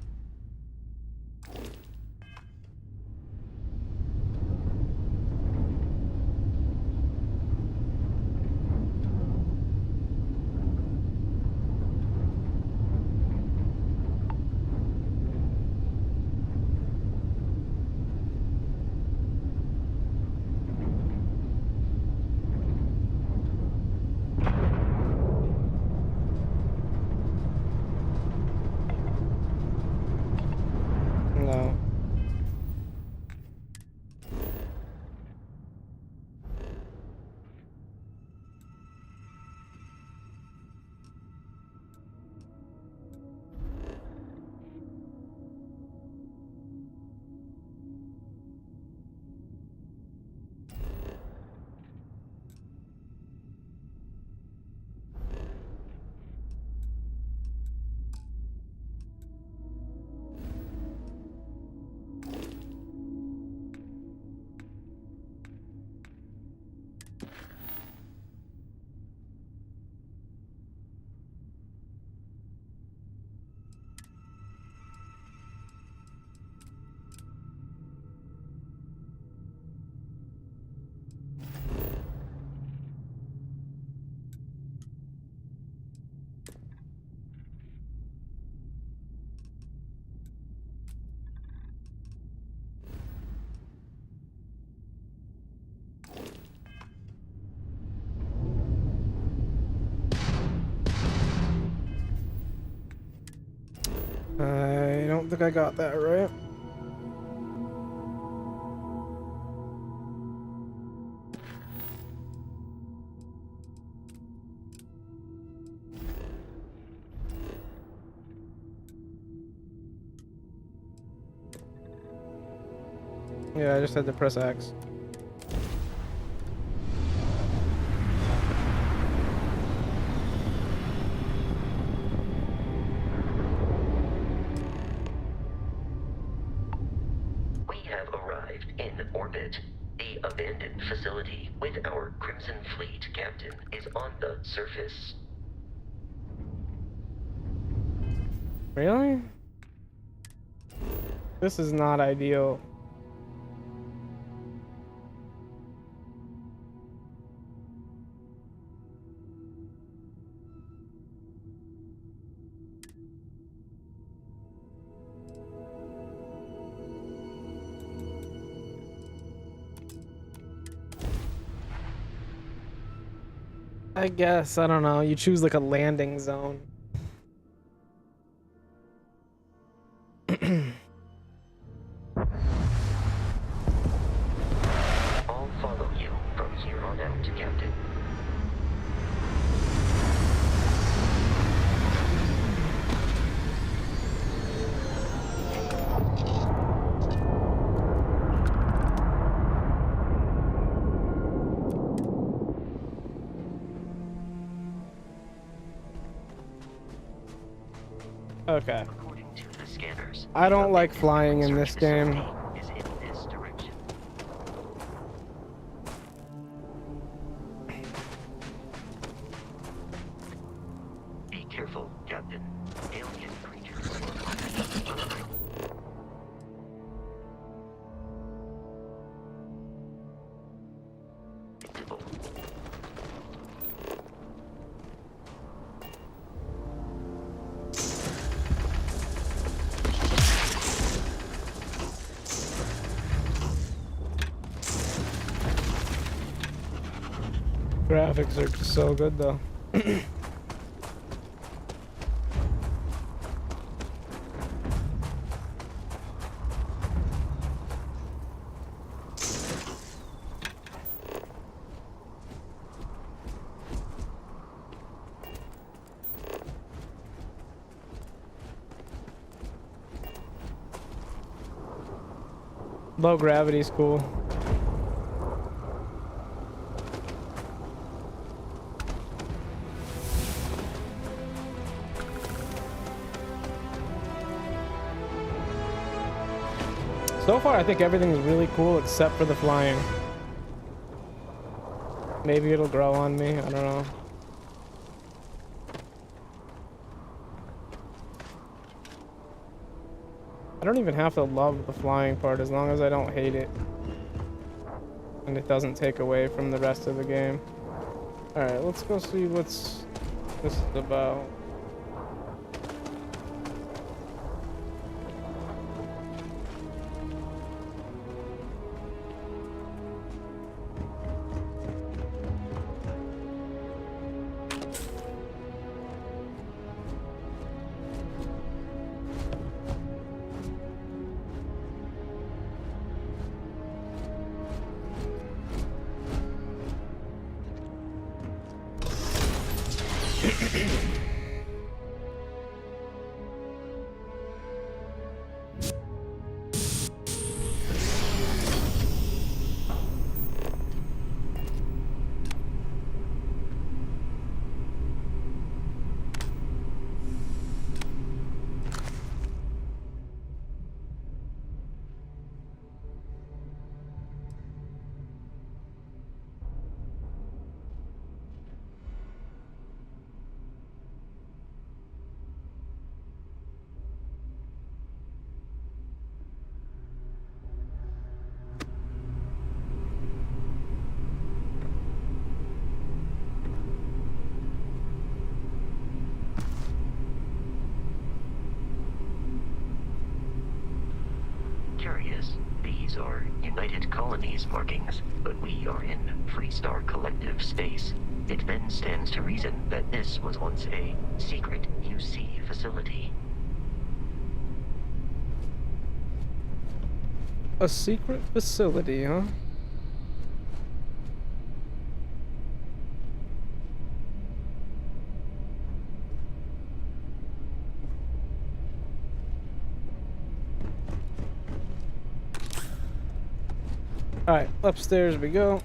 A: No. I don't think I got that right. Yeah, I just had to press X.
J: We have arrived in orbit. The abandoned facility with our Crimson Fleet captain is on the surface.
A: Really? This is not ideal. I guess, I don't know, you choose like a landing zone.
J: I'll follow you from here on out, Captain.
A: Okay.
J: According to the scanners,
A: I don't like
J: the
A: flying in this
J: research
A: game.
J: facility is in this direction. Be careful, Captain. Alien creatures
A: Graphics are just so good though. Low gravity's cool. So far, I think everything's really cool except for the flying. Maybe it'll grow on me, I don't know. I don't even have to love the flying part as long as I don't hate it. And it doesn't take away from the rest of the game. Alright, let's go see what's this is about.
J: Curious. These are United Colonies markings, but we are in Freestar Collective space. It then stands to reason that this was once a secret UC facility.
A: A secret facility, huh? Alright, upstairs we go.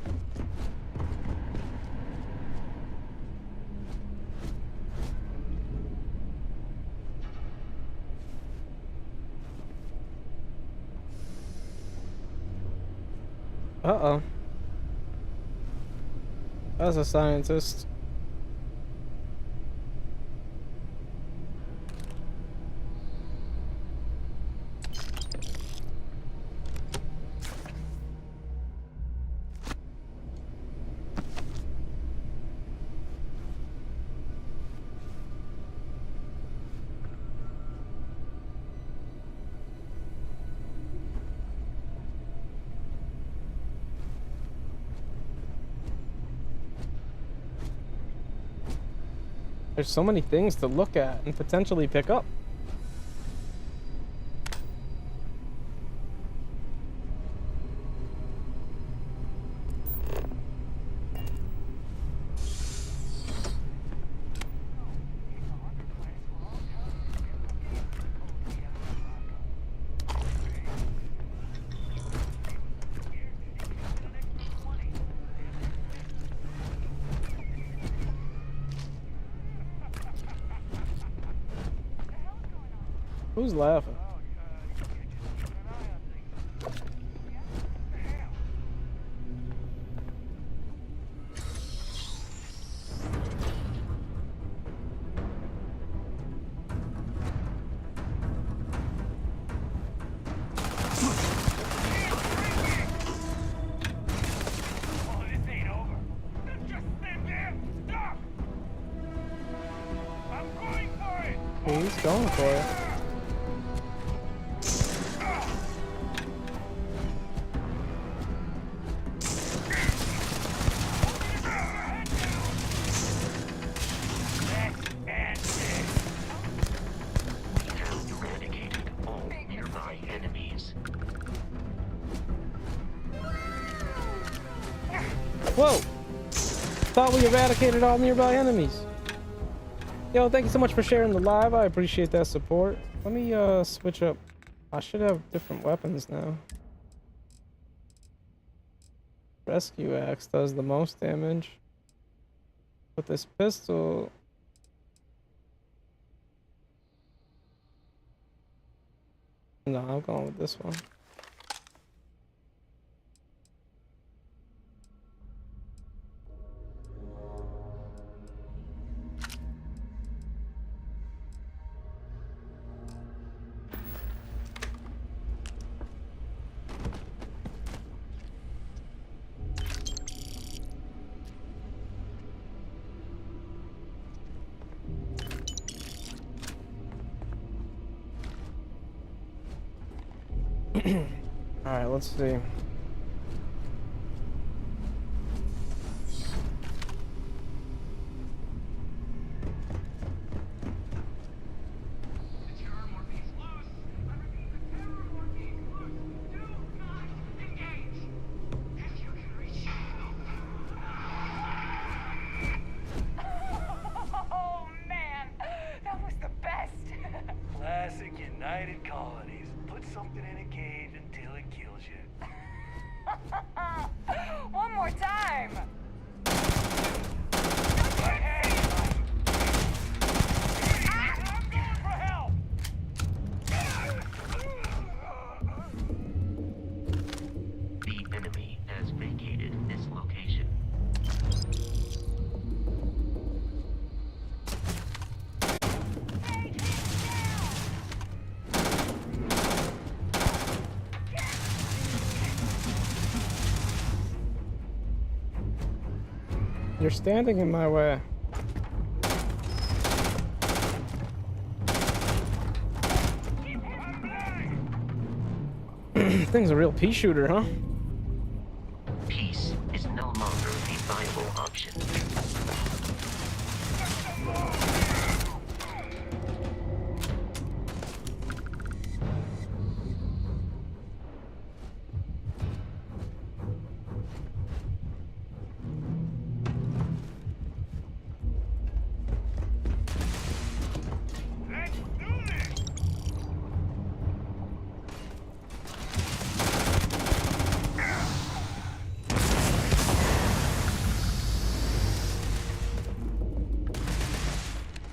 A: Uh-oh. That's a scientist. There's so many things to look at and potentially pick up. Who's laughing? He's going for it. Whoa! Thought we eradicated all nearby enemies. Yo, thank you so much for sharing the live. I appreciate that support. Let me switch up. I should have different weapons now. Rescue axe does the most damage. But this pistol... No, I'm going with this one. Alright, let's see.
K: Oh man, that was the best.
D: Classic United Colonies. Put something in a cage until it kills you.
K: One more time.
D: I'm going for help!
J: The enemy has vacated this location.
A: You're standing in my way. Thing's a real pea shooter, huh?
J: Peace is no longer a viable option.
D: Let's do this!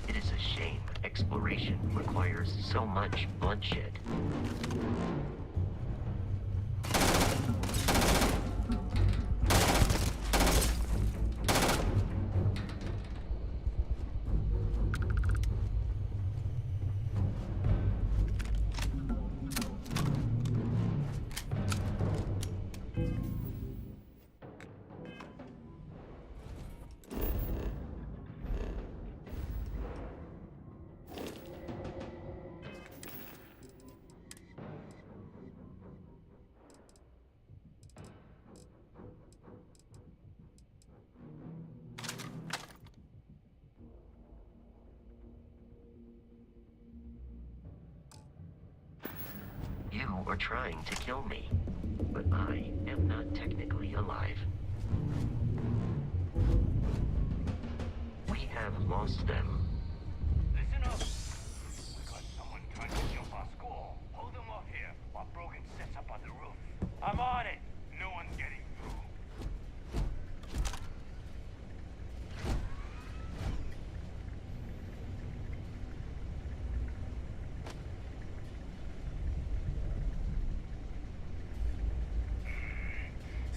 J: It is a shame exploration requires so much bloodshed. You are trying to kill me, but I am not technically alive. We have lost them.
D: Listen up! We got someone trying to jump our school. Hold them off here while Brogan sets up on the roof. I'm on it! No one's getting through.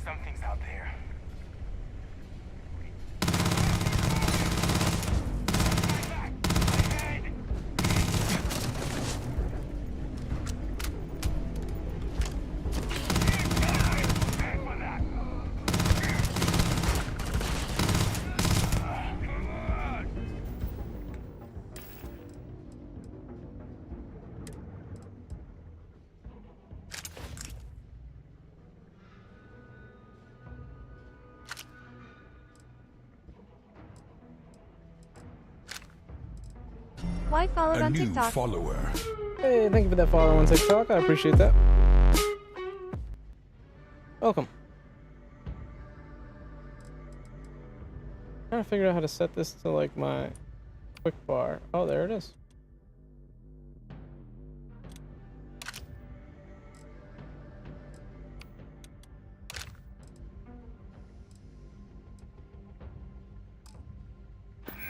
D: Something's out there.
I: Why followed
L: A
I: on
L: new
I: TikTok?
L: follower.
A: Hey, thank you for that follow on TikTok. I appreciate that. Welcome. trying to figure out how to set this to like my quick bar. Oh, there it is.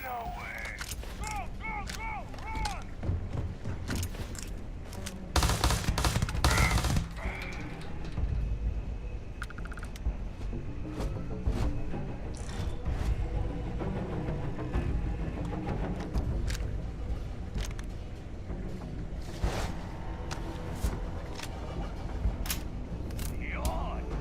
D: No way. Go, go, go, run! You're done.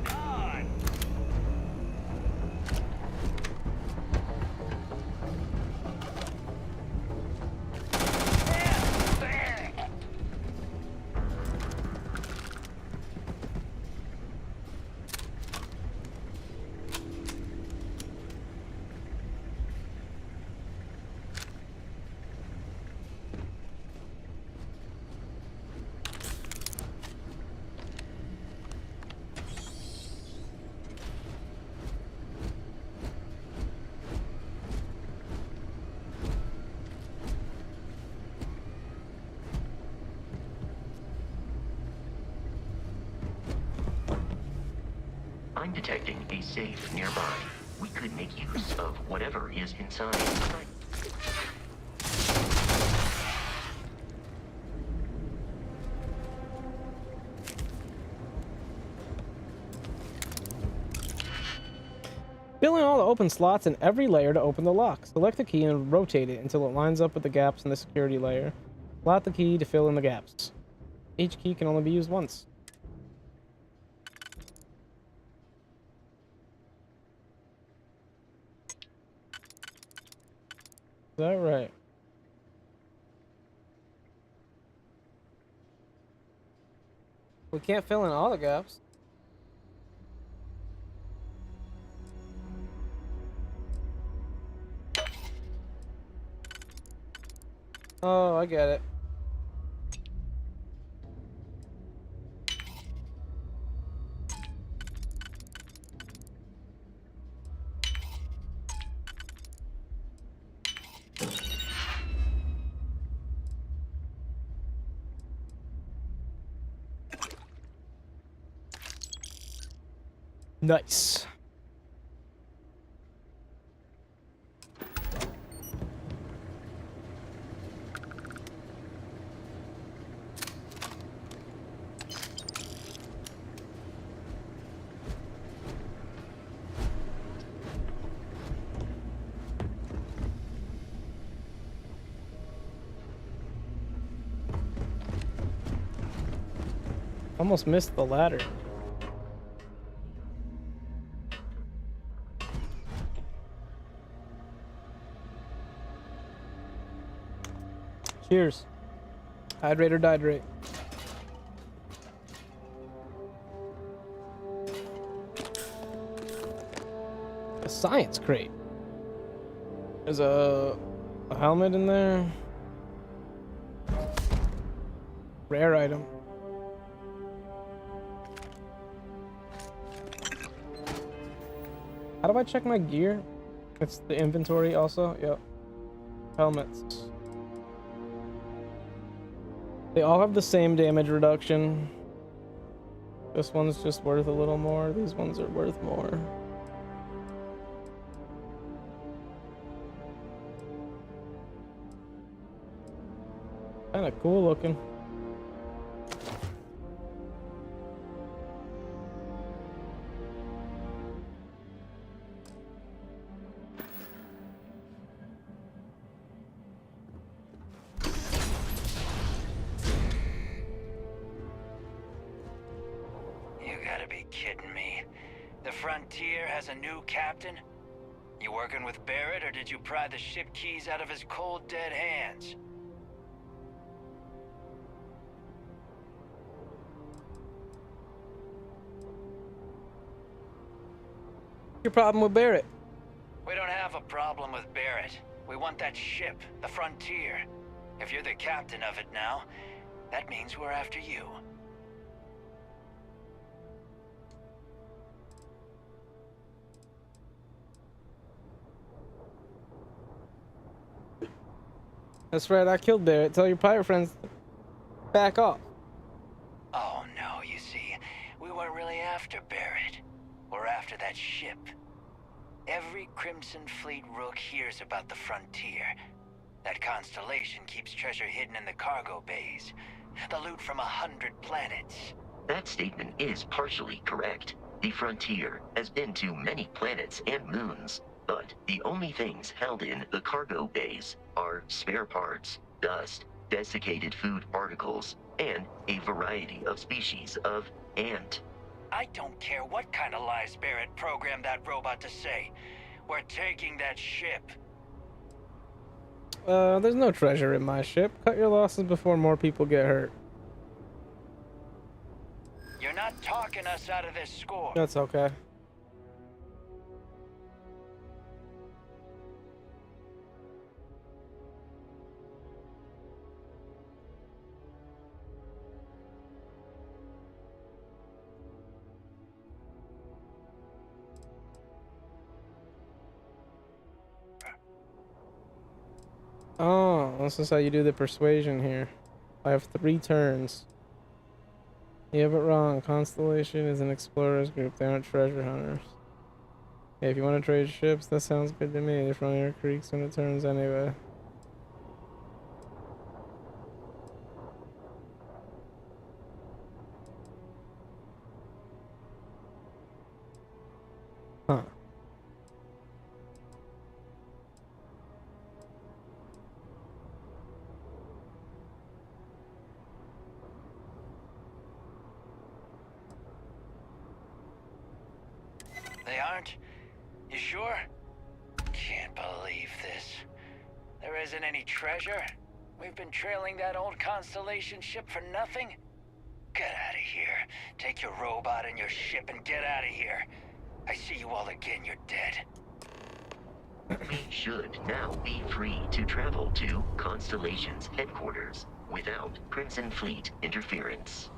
J: I'm detecting a safe nearby. We could make use of whatever is inside.
A: Fill in all the open slots in every layer to open the lock. Select the key and rotate it until it lines up with the gaps in the security layer. Slot the key to fill in the gaps. Each key can only be used once. Is that right? We can't fill in all the gaps. Oh, I get it. Nice. Almost missed the ladder. Cheers. Hydrate or dihydrate. A science crate. There's a helmet in there. Rare item. How do I check my gear? It's the inventory also? Yep. Helmets. They all have the same damage reduction. This one's just worth a little more. These ones are worth more. Kinda cool looking.
L: You gotta be kidding me. The Frontier has a new captain? You working with Barrett, or did you pry the ship keys out of his cold, dead hands?
A: Your problem with Barrett?
L: We don't have a problem with Barrett. We want that ship, the Frontier. If you're the captain of it now, that means we're after you.
A: That's right, I killed Barrett. Tell your pirate friends to back off.
L: Oh no, you see, we weren't really after Barrett. We're after that ship. Every Crimson Fleet rook hears about the frontier. That constellation keeps treasure hidden in the cargo bays. The loot from 100 planets.
J: That statement is partially correct. The frontier has been to many planets and moons, but the only things held in the cargo bays are spare parts, dust, desiccated food particles, and a variety of species of ant.
L: I don't care what kind of lies Barrett programmed that robot to say. We're taking that ship.
A: There's no treasure in my ship. Cut your losses before more people get hurt.
L: You're not talking us out of this score.
A: That's okay. Oh, this is how you do the persuasion here. I have 3 turns. You have it wrong. Constellation is an explorers group. They aren't treasure hunters. Yeah, if you want to trade ships, that sounds good to me. They're from your creeks when it turns anyway. Huh.
L: They aren't? You sure? Can't believe this. There isn't any treasure? We've been trailing that old Constellation ship for nothing? Get out of here. Take your robot and your ship and get out of here. I see you all again, you're dead.
J: We should now be free to travel to Constellation's headquarters without Crimson Fleet interference.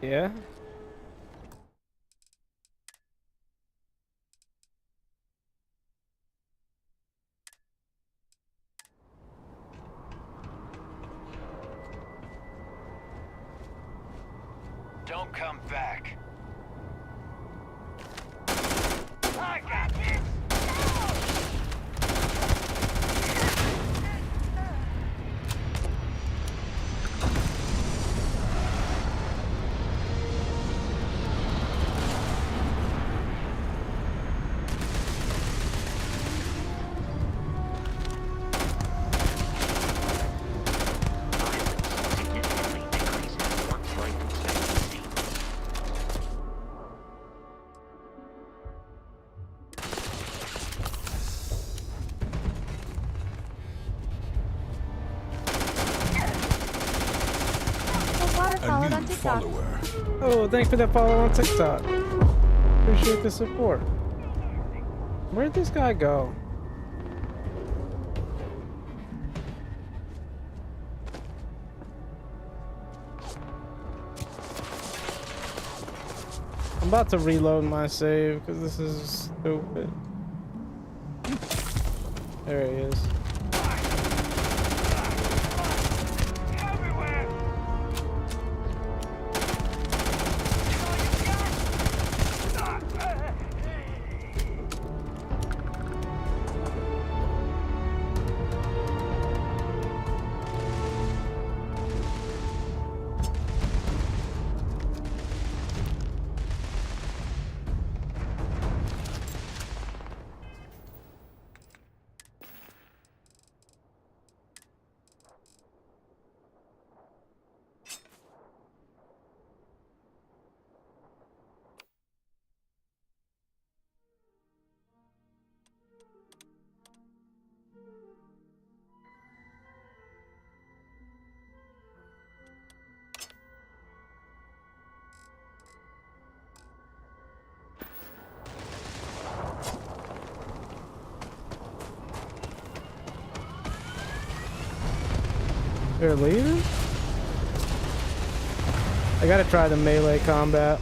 A: Yeah?
L: Don't come back. I got this!
J: Significantly decreases one's life expectancy.
I: Water followed on TikTok.
A: Oh, thanks for that follow on TikTok. Appreciate the support. Where'd this guy go? I'm about to reload my save because this is stupid. There he is. They're leaving? I gotta try the melee combat.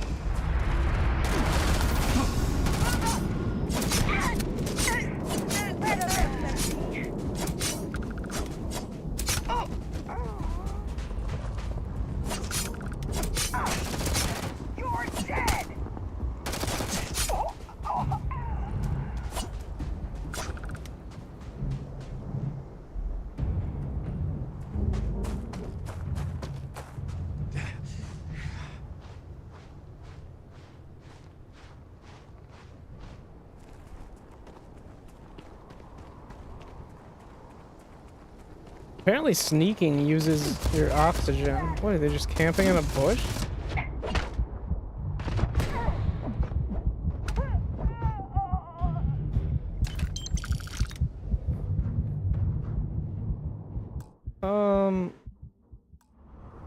A: Apparently sneaking uses your oxygen. What, are they just camping in a bush?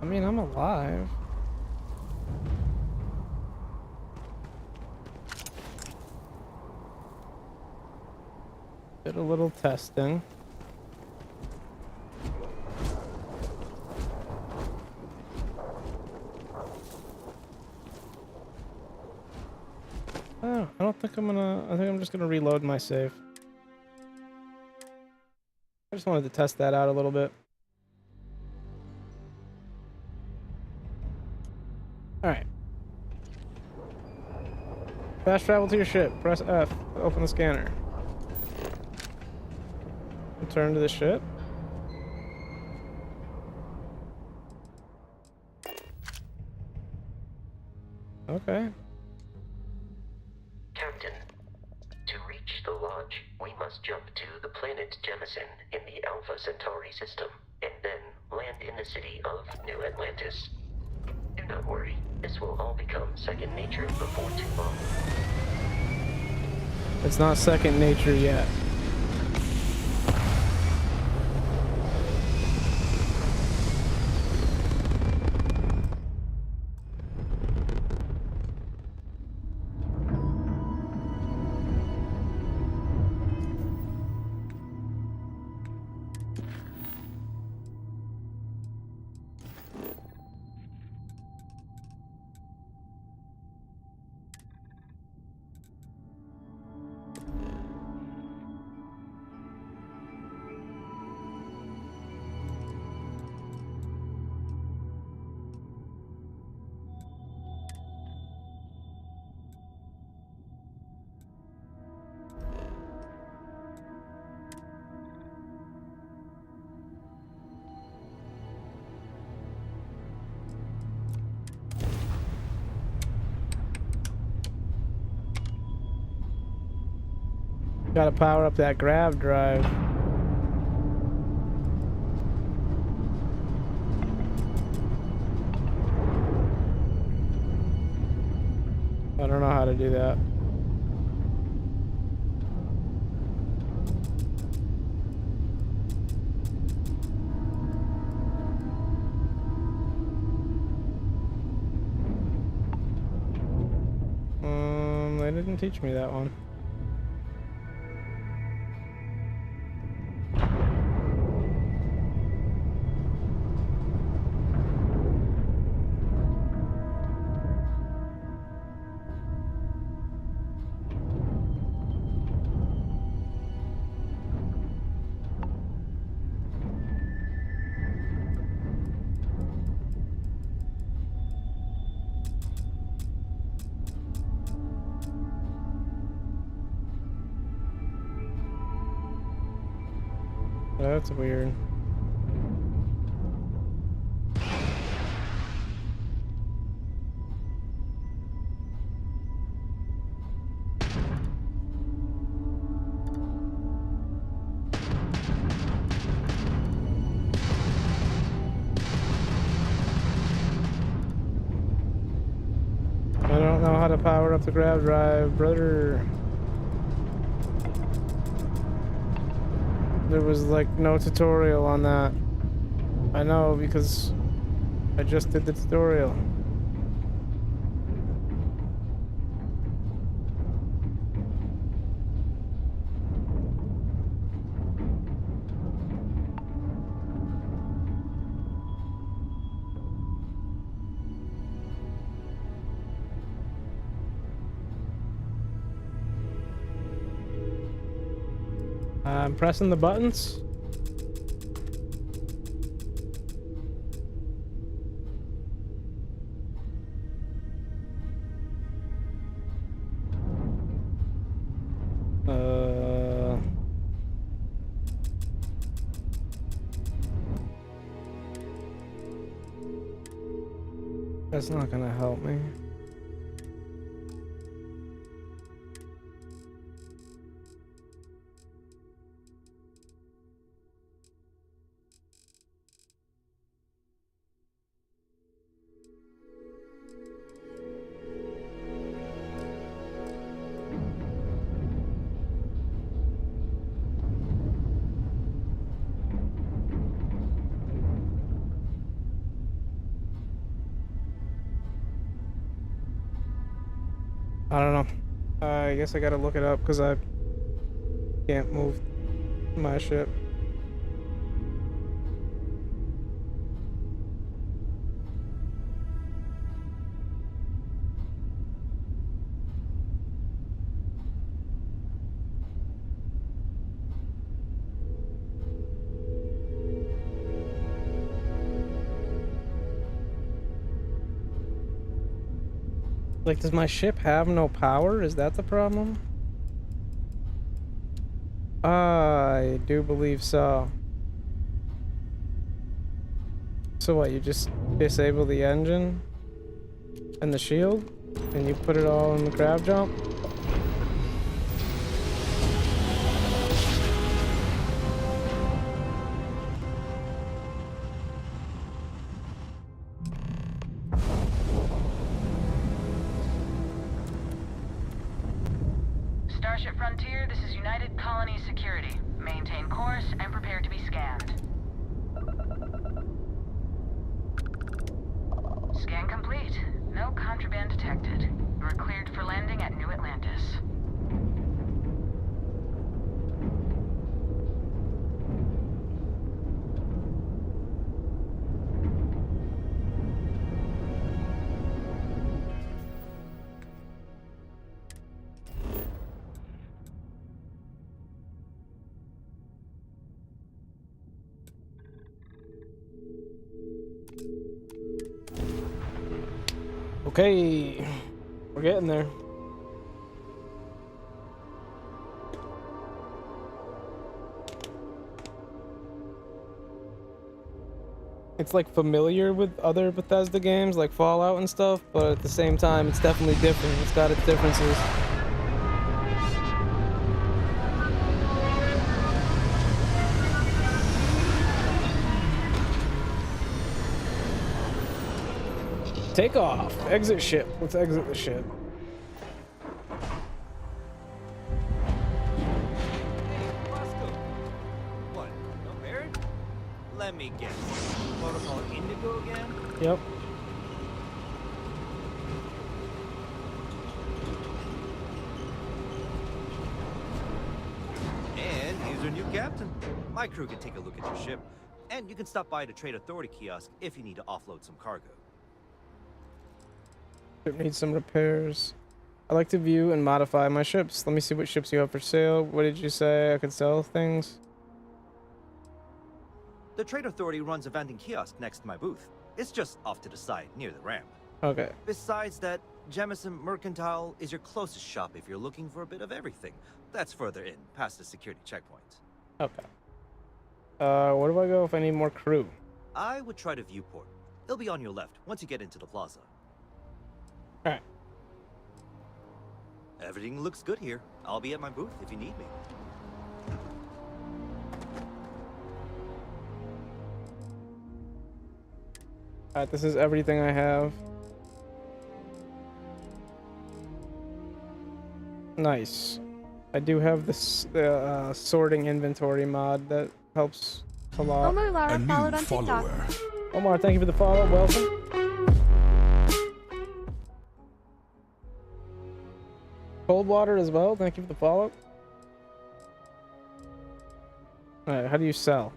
A: I mean, I'm alive. Did a little testing. Oh, I don't think I'm gonna... I think I'm just gonna reload my save. I just wanted to test that out a little bit. Alright. Fast travel to your ship. Press F to open the scanner. Return to the ship. Okay.
J: Captain, to reach the lodge, we must jump to the planet Jemison in the Alpha Centauri system, and then land in the city of New Atlantis. Do not worry, this will all become second nature before too long.
A: It's not second nature yet. Gotta power up that grab drive. I don't know how to do that. They didn't teach me that one. That's weird. I don't know how to power up the grab drive, brother. There was like no tutorial on that. I know because I just did the tutorial. I'm pressing the buttons. That's not gonna help me. I don't know. I guess I gotta look it up because I can't move my ship. Like, does my ship have no power? Is that the problem? I do believe so. So what, you just disable the engine and the shield and you put it all in the crab jump?
E: Starship Frontier, this is United Colony Security. Maintain course and prepare to be scanned. Scan complete. No contraband detected. You are cleared for landing at New Atlantis.
A: Okay, we're getting there. It's like familiar with other Bethesda games like Fallout and stuff, but at the same time it's definitely different. It's got its differences. Take off. Exit ship. Let's exit the ship.
M: What? No married? Let me guess. Protocol Indigo again?
A: Yep.
M: And here's our new captain. My crew can take a look at your ship, and you can stop by the Trade Authority kiosk if you need to offload some cargo.
A: Ship needs some repairs. I like to view and modify my ships. Let me see what ships you have for sale. What did you say? I could sell things?
M: The Trade Authority runs a vending kiosk next to my booth. It's just off to the side, near the ramp.
A: Okay.
M: Besides that, Jemison Mercantile is your closest shop if you're looking for a bit of everything. That's further in, past the security checkpoint.
A: Okay. Where do I go if I need more crew?
M: I would try to Viewport. It'll be on your left, once you get into the plaza.
A: Alright.
M: Everything looks good here. I'll be at my booth if you need me.
A: Alright, this is everything I have. Nice. I do have this sorting inventory mod that helps a lot.
I: Omar Lara followed on TikTok.
A: Omar, thank you for the follow. Welcome. Cold water as well. Thank you for the follow. Alright, how do you sell?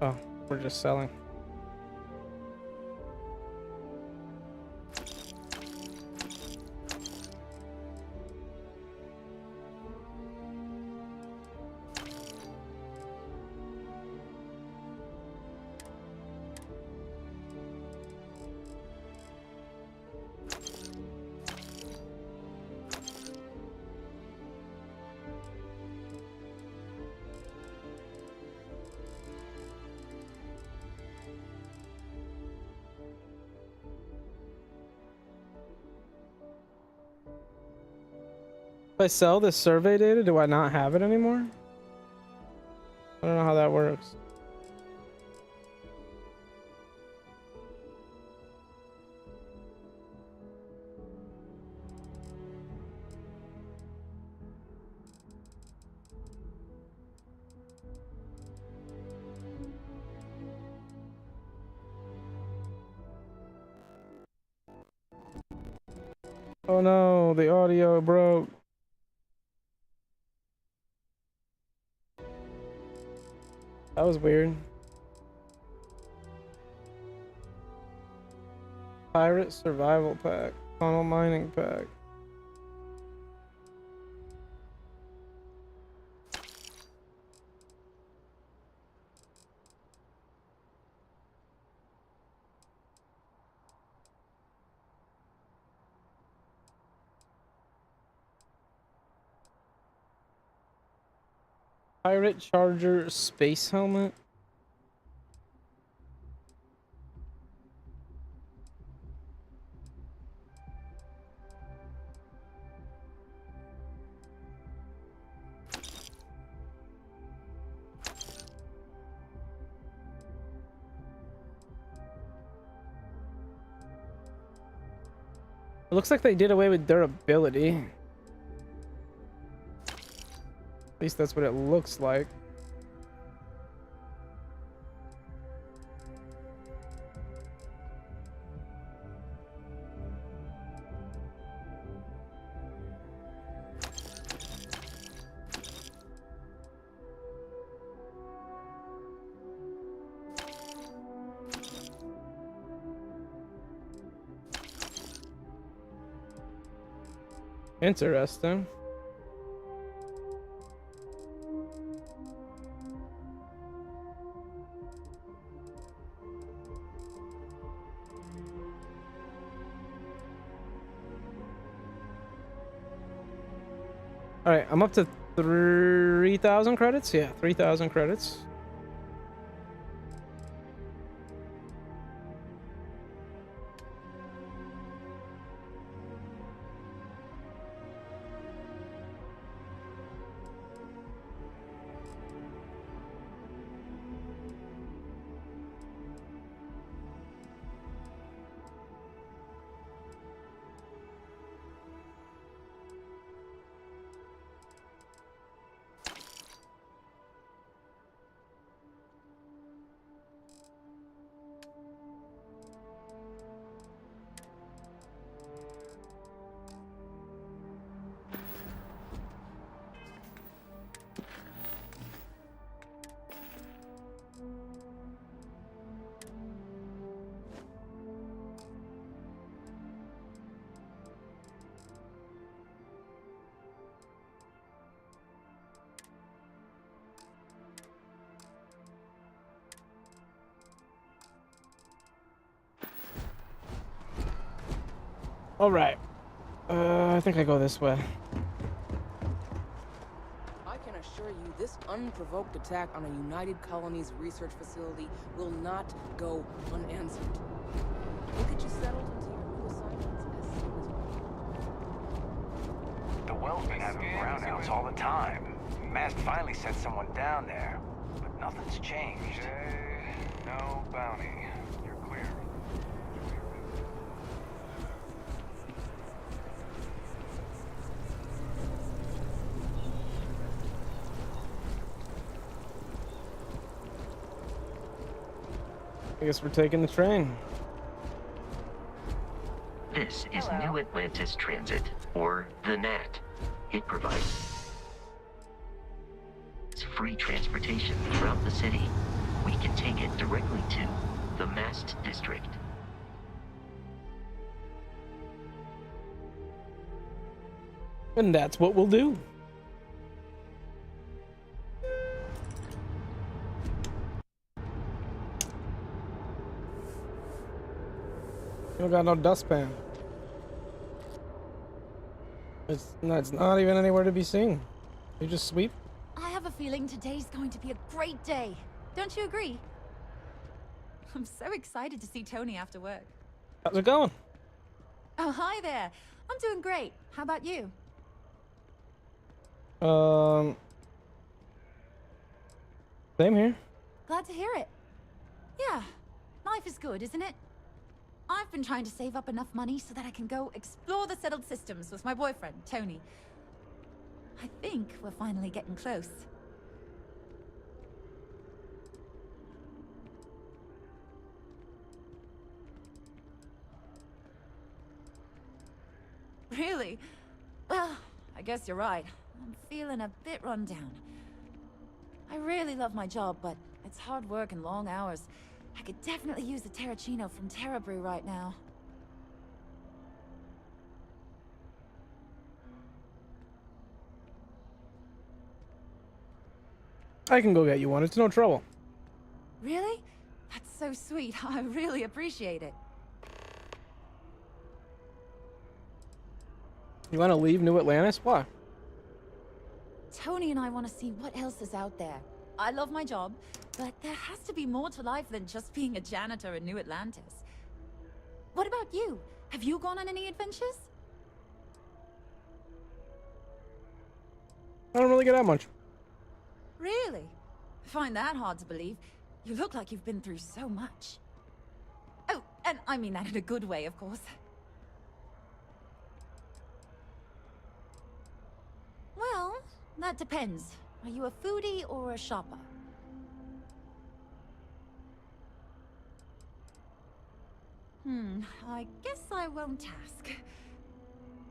A: Oh, we're just selling. If I sell this survey data, do I not have it anymore? I don't know how that works. Oh no, the audio broke. That was weird. Pirate Survival Pack. Tunnel Mining Pack. Pirate Charger Space Helmet. It looks like they did away with durability. At least that's what it looks like. Interesting. All right, I'm up to 3,000 credits. Yeah, 3,000 credits. All right. I think I go this way.
N: I can assure you this unprovoked attack on a United Colonies research facility will not go unanswered. We'll get you settled into your new assignments as soon as
L: The well's been having brownouts all the time. Mast finally sent someone down there, but nothing's changed. No bounty. You're clear.
A: I guess we're taking the train.
J: This is New Atlantis Transit, or the NAT. It provides free transportation throughout the city. We can take it directly to the Mast District.
A: And that's what we'll do. You don't got no dustpan. It's not even anywhere to be seen. You just sweep.
O: I have a feeling today's going to be a great day. Don't you agree? I'm so excited to see Tony after work.
A: How's it going?
O: Oh, hi there. I'm doing great. How about you?
A: Same here.
O: Glad to hear it. Yeah, life is good, isn't it? I've been trying to save up enough money so that I can go explore the settled systems with my boyfriend, Tony. I think we're finally getting close. guess you're right. I'm feeling a bit run down. I really love my job, but it's hard work and long hours. I could definitely use a Terracino from Terra Brew right now.
A: I can go get you one. It's no trouble.
O: Really? That's so sweet. I really appreciate it.
A: You want to leave New Atlantis? Why?
O: Tony and I want to see what else is out there. I love my job, but there has to be more to life than just being a janitor in New Atlantis. What about you? Have you gone on any adventures?
A: I don't really get out much.
O: Really? I find that hard to believe. You look like you've been through so much. Oh, and I mean that in a good way, of course. Well, that depends. Are you a foodie or a shopper? I guess I won't ask.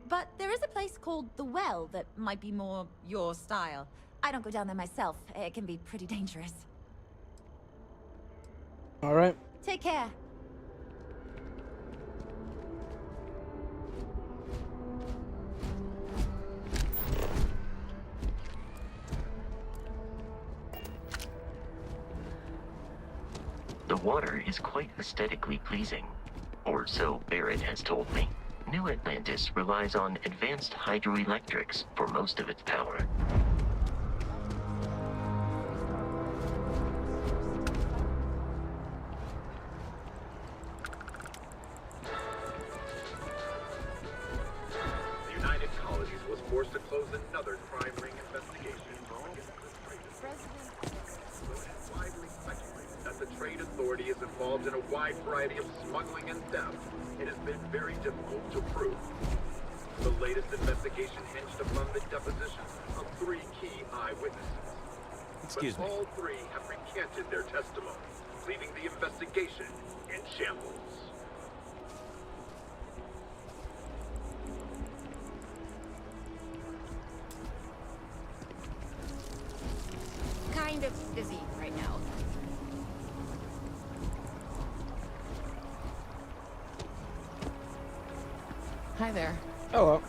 O: But there is a place called The Well that might be more your style. I don't go down there myself. It can be pretty dangerous.
A: All right.
O: Take care.
J: The water is quite aesthetically pleasing, or so Barrett has told me. New Atlantis relies on advanced hydroelectrics for most of its power.
P: The United Colonies was forced to close another crime ring investigation. Widely speculated that the trade authority is involved in a wide variety of smuggling and theft. It has been very difficult to prove. The latest investigation hinged upon the depositions of 3 key eyewitnesses.
M: Excuse me.
P: But all 3 have recanted their testimony, leaving the investigation in shambles.
G: Kind of busy right now.
N: Hi there.
A: Hello.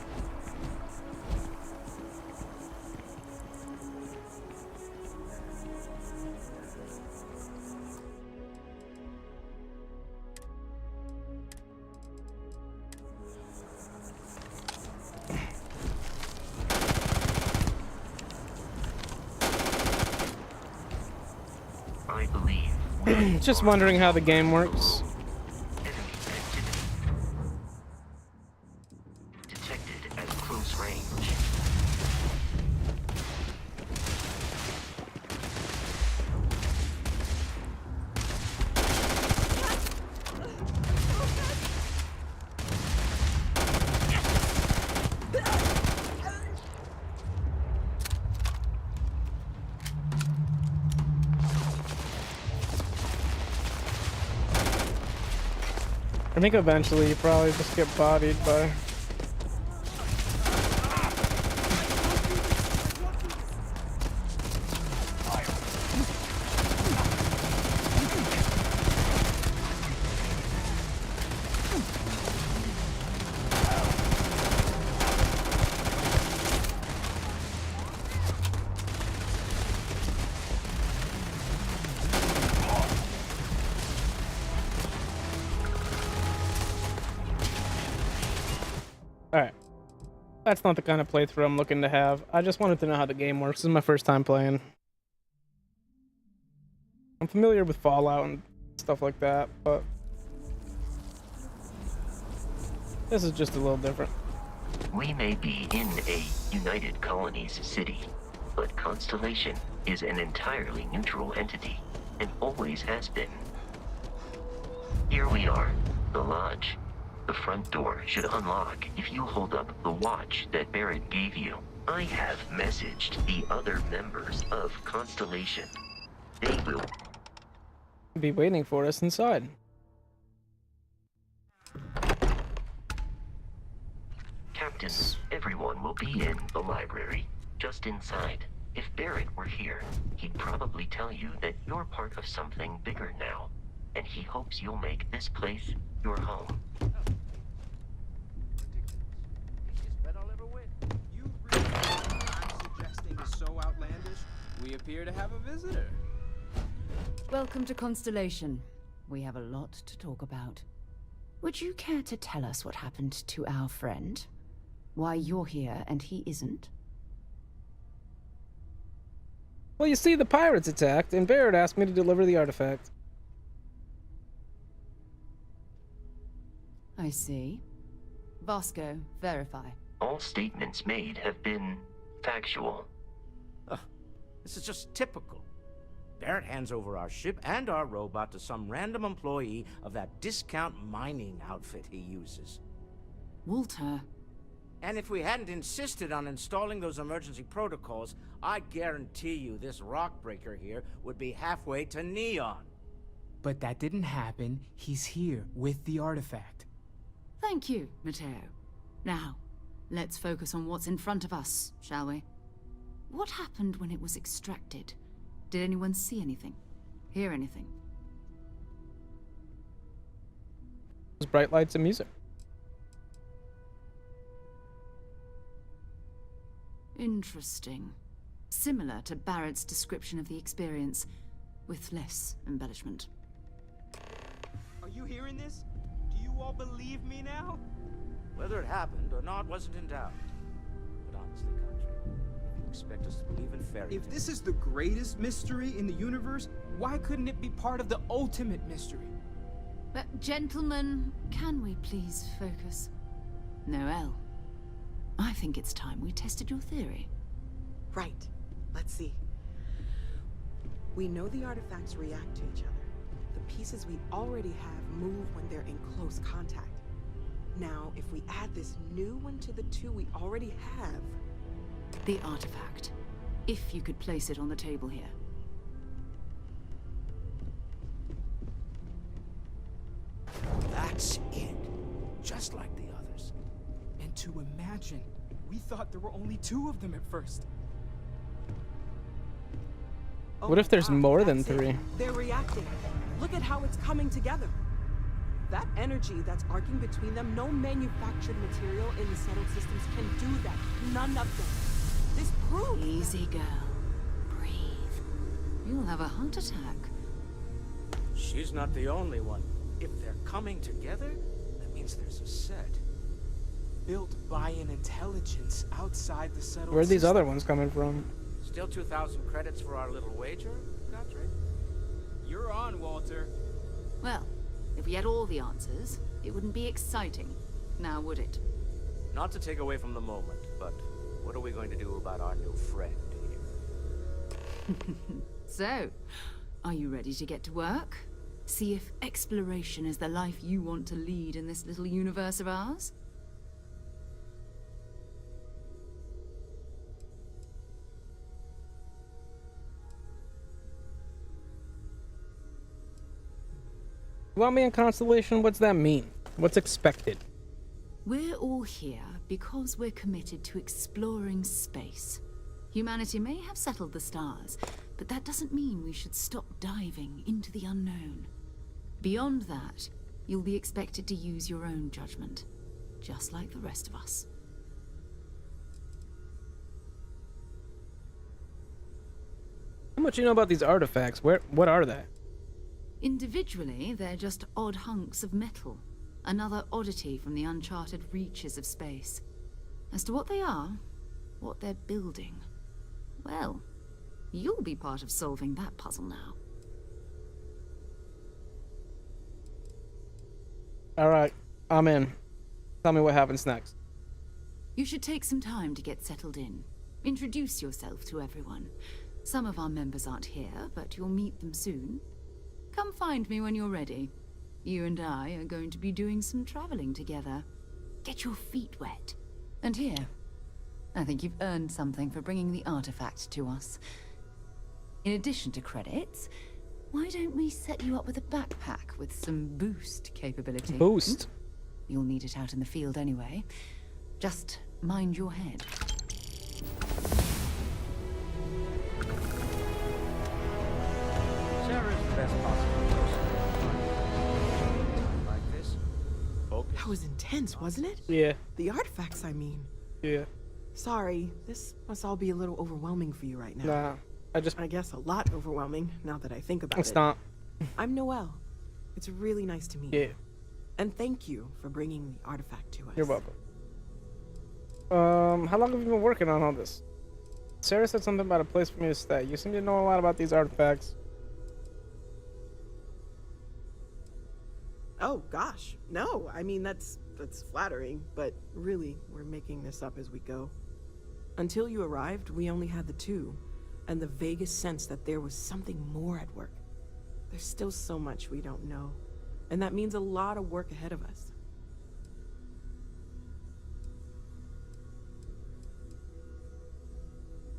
J: I believe.
A: Just wondering how the game works.
J: Detected at close range.
A: I think eventually you probably just get bodied by... Alright. That's not the kind of playthrough I'm looking to have. I just wanted to know how the game works. This is my first time playing. I'm familiar with Fallout and stuff like that, but this is just a little different.
J: We may be in a United Colonies city, but Constellation is an entirely neutral entity, and always has been. Here we are, the Lodge. The front door should unlock if you hold up the watch that Barrett gave you. I have messaged the other members of Constellation. They will
A: Be waiting for us inside.
J: Captain, everyone will be in the library, just inside. If Barrett were here, he'd probably tell you that you're part of something bigger now, and he hopes you'll make this place your home.
Q: Suggesting is so outlandish, we appear to have a visitor.
B: Welcome to Constellation. We have a lot to talk about. Would you care to tell us what happened to our friend? Why you're here and he isn't?
A: Well, you see, the pirates attacked, and Barrett asked me to deliver the artifact.
B: I see. Vasco, verify.
J: All statements made have been factual.
R: This is just typical. Barrett hands over our ship and our robot to some random employee of that discount mining outfit he uses.
B: Walter.
R: And if we hadn't insisted on installing those emergency protocols, I guarantee you this rock breaker here would be halfway to Neon.
Q: But that didn't happen. He's here with the artifact.
B: Thank you, Matteo. Now, let's focus on what's in front of us, shall we? What happened when it was extracted? Did anyone see anything? Hear anything?
A: There's bright lights and music.
B: Interesting. Similar to Barrett's description of the experience, with less embellishment.
Q: Are you hearing this? Do you all believe me now?
R: Whether it happened or not wasn't in doubt. But honestly, Country, if you expect us to believe in fairy tales...
Q: If this is the greatest mystery in the universe, why couldn't it be part of the ultimate mystery?
B: But gentlemen, can we please focus? Noelle, I think it's time we tested your theory.
S: Right. Let's see. We know the artifacts react to each other. The pieces we already have move when they're in close contact. Now, if we add this new one to the two we already have...
B: The artifact. If you could place it on the table here.
R: That's it. Just like the others.
Q: And to imagine, we thought there were only 2 of them at first.
A: What if there's more than 3?
S: They're reacting. Look at how it's coming together. That energy that's arcing between them, no manufactured material in the settled systems can do that. None of them. This proves...
B: Easy, girl. Breathe. You'll have a heart attack.
R: She's not the only one. If they're coming together, that means there's a set.
Q: Built by an intelligence outside the settled
A: Where are these
Q: system.
A: other ones coming from?
R: Still 2,000 credits for our little wager, Godfrey?
Q: You're on, Walter.
B: Well, if we had all the answers, it wouldn't be exciting. Now, would it?
R: Not to take away from the moment, but what are we going to do about our new friend here?
B: So, are you ready to get to work? See if exploration is the life you want to lead in this little universe of ours?
A: You want me in Constellation? What's that mean? What's expected?
B: We're all here because we're committed to exploring space. Humanity may have settled the stars, but that doesn't mean we should stop diving into the unknown. Beyond that, you'll be expected to use your own judgment, just like the rest of us.
A: How much do you know about these artifacts? What are they?
B: Individually, they're just odd hunks of metal. Another oddity from the uncharted reaches of space. As to what they are, what they're building, well, you'll be part of solving that puzzle now.
A: Alright, I'm in. Tell me what happens next.
B: You should take some time to get settled in. Introduce yourself to everyone. Some of our members aren't here, but you'll meet them soon. Come find me when you're ready. You and I are going to be doing some traveling together. Get your feet wet. And here, I think you've earned something for bringing the artifact to us. In addition to credits, why don't we set you up with a backpack with some boost capability?
A: Boost?
B: You'll need it out in the field anyway. Just Mind your head.
R: Sarah's the best possible person. Like this? Focus.
S: That was intense, wasn't it?
A: Yeah.
S: The artifacts, I mean.
A: Yeah.
S: Sorry, this must all be a little overwhelming for you right now.
A: Nah.
S: I guess a lot overwhelming, now that I think about it.
A: It's not.
S: I'm Noelle. It's really nice to meet
A: Yeah.
S: you. And thank you for bringing the artifact to us.
A: You're welcome. How long have you been working on all this? Sarah said something about a place for me to stay. You seem to know a lot about these artifacts.
S: Oh, gosh. No, I mean, that's flattering, but really, we're making this up as we go. Until you arrived, we only had the two, and the vaguest sense that there was something more at work. There's still so much we don't know, and that means a lot of work ahead of us.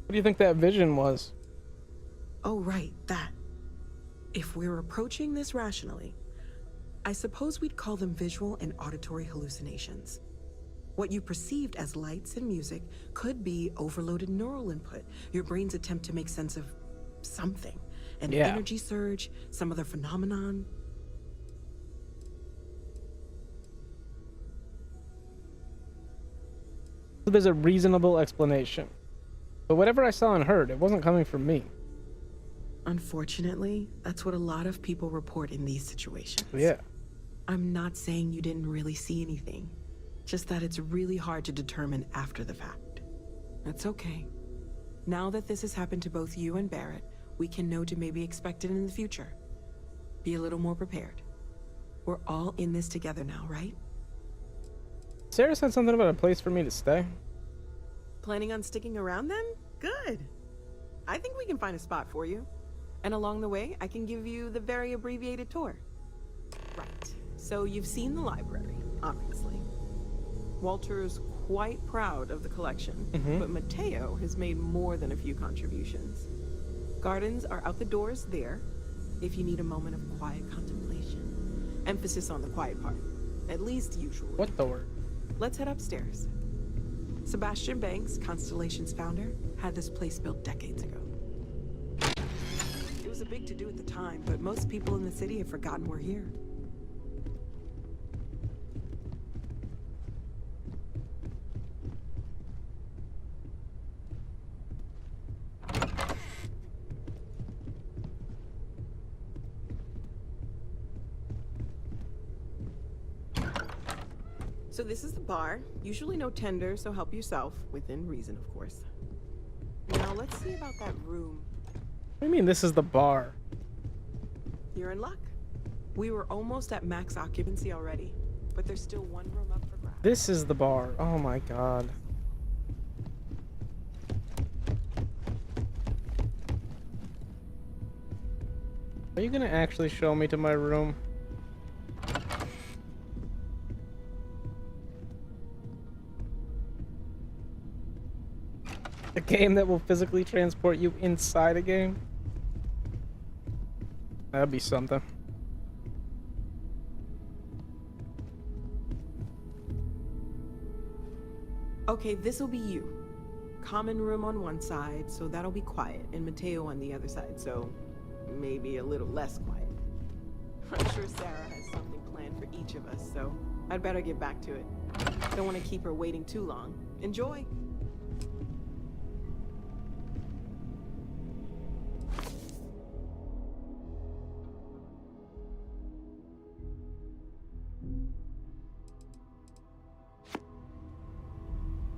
A: What do you think that vision was?
S: Oh, right, that. If we're approaching this rationally, I suppose we'd call them visual and auditory hallucinations. What you perceived as lights and music could be overloaded neural input, your brain's attempt to make sense of something. An energy surge, some other phenomenon.
A: There's a reasonable explanation. But whatever I saw and heard, it wasn't coming from me.
S: Unfortunately, that's what a lot of people report in these situations.
A: Yeah.
S: I'm not saying you didn't really see anything, just that it's really hard to determine after the fact. That's okay. Now that this has happened to both you and Barrett, we can know to maybe expect it in the future. Be a little more prepared. We're all in this together now, right?
A: Sarah said something about a place for me to stay.
S: Planning on sticking around then? Good. I think we can find a spot for you. And along the way, I can give you the very abbreviated tour. Right. So you've seen the library, obviously. Walter is quite proud of the collection, but Mateo has made more than a few contributions. Gardens are out the doors there, if you need a moment of quiet contemplation. Emphasis on the quiet part, at least usually.
A: What door?
S: Let's head upstairs. Sebastian Banks, Constellation's founder, had this place built decades ago. It was a big to-do at the time, but most people in the city have forgotten we're here. So this is the bar. Usually no tender, so help yourself. Within reason, of course. Now let's see about that room.
A: What do you mean this is the bar?
S: You're in luck. We were almost at max occupancy already, but there's still one room up for grabs.
A: This is the bar. Oh my god. Are you gonna actually show me to my room? A game that will physically transport you inside a game? That'd be something.
S: Okay, this'll be you. Common room on one side, so that'll be quiet, and Mateo on the other side, so maybe a little less quiet. I'm sure Sarah has something planned for each of us, so I'd better get back to it. Don't want to keep her waiting too long. Enjoy!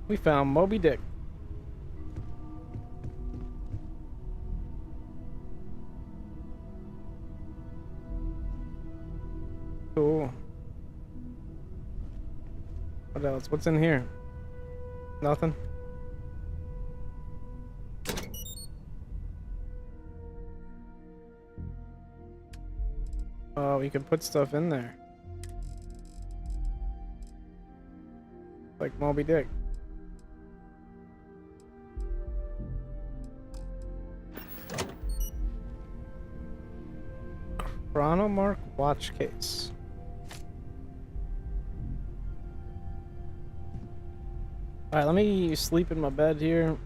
A: We found Moby Dick. Cool. What else? What's in here? Nothing. Oh, we can put stuff in there. Like Moby Dick. Chronomark watch case. Alright, let me sleep in my bed here.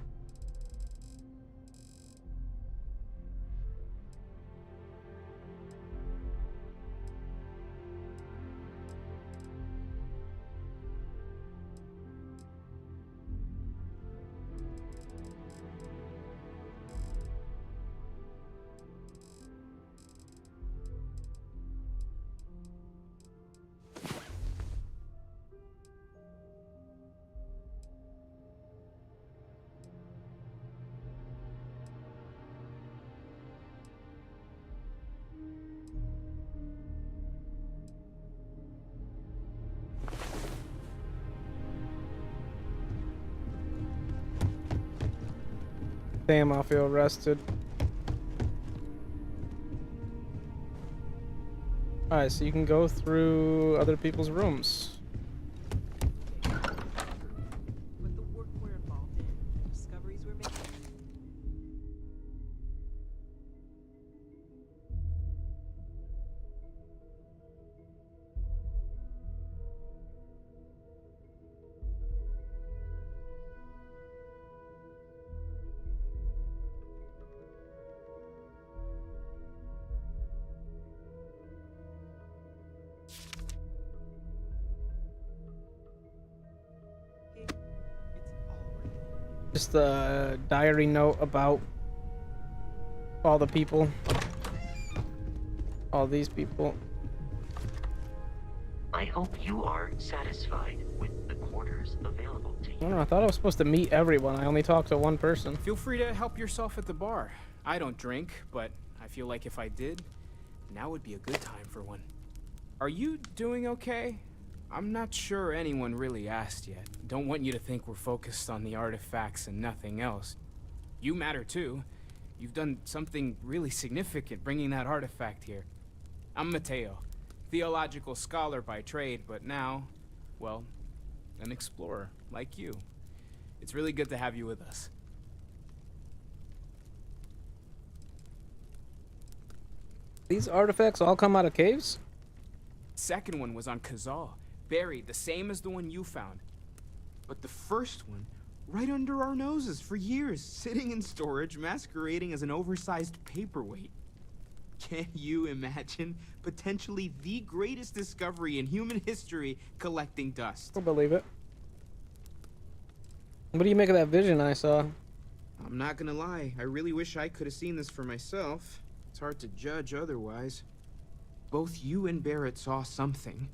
A: Damn, I feel rested. Alright, so you can go through other people's rooms.
S: But the work we're involved in, the discoveries we're making.
A: Just a diary note about all the people. All these people.
J: I hope you are satisfied with the quarters available to you.
A: I don't know, I thought I was supposed to meet everyone. I only talked to one person.
Q: Feel free to help yourself at the bar. I don't drink, but I feel like if I did, now would be a good time for one. Are you doing okay? I'm not sure anyone really asked yet. Don't want you to think we're focused on the artifacts and nothing else. You matter too. You've done something really significant bringing that artifact here. I'm Mateo, theological scholar by trade, but now, well, an explorer like you. It's really good to have you with us.
A: These artifacts all come out of caves?
Q: Second one was on Kazal, buried the same as the one you found. But the first one, right under our noses for years, sitting in storage, masquerading as an oversized paperweight. Can you imagine potentially the greatest discovery in human history collecting dust?
A: I'll believe it. What do you make of that vision I saw?
Q: I'm not gonna lie, I really wish I could have seen this for myself. It's hard to judge otherwise. Both you and Barrett saw something.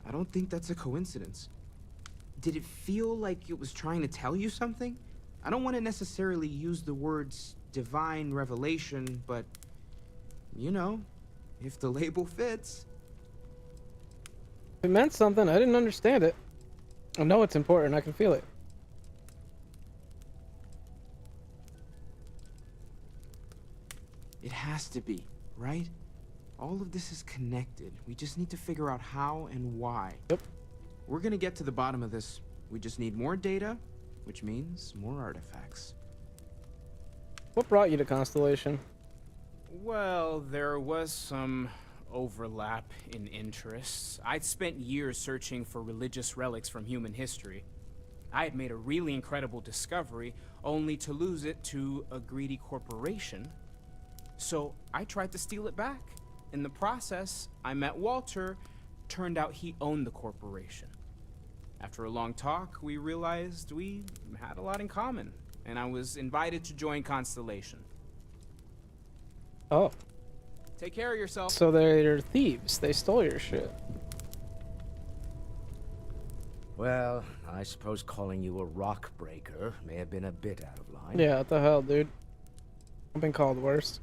Q: I don't think that's a coincidence. Did it feel like it was trying to tell you something? I don't want to necessarily use the words divine revelation, but you know, if the label fits.
A: It meant something. I didn't understand it. I know it's important. I can feel it.
Q: It has to be, right? All of this is connected. We just need to figure out how and why.
A: Yep.
Q: We're gonna get to the bottom of this. We just need more data, which means more artifacts.
A: What brought you to Constellation?
Q: Well, there was some overlap in interests. I'd spent years searching for religious relics from human history. I had made a really incredible discovery, only to lose it to a greedy corporation. So I tried to steal it back. In the process, I met Walter. Turned out he owned the corporation. After a long talk, we realized we had a lot in common, and I was invited to join Constellation.
A: Oh.
Q: Take care of yourself.
A: So they're thieves. They stole your shit.
R: Well, I suppose calling you a rock breaker may have been a bit out of line.
A: Yeah, what the hell, dude? I've been called worse.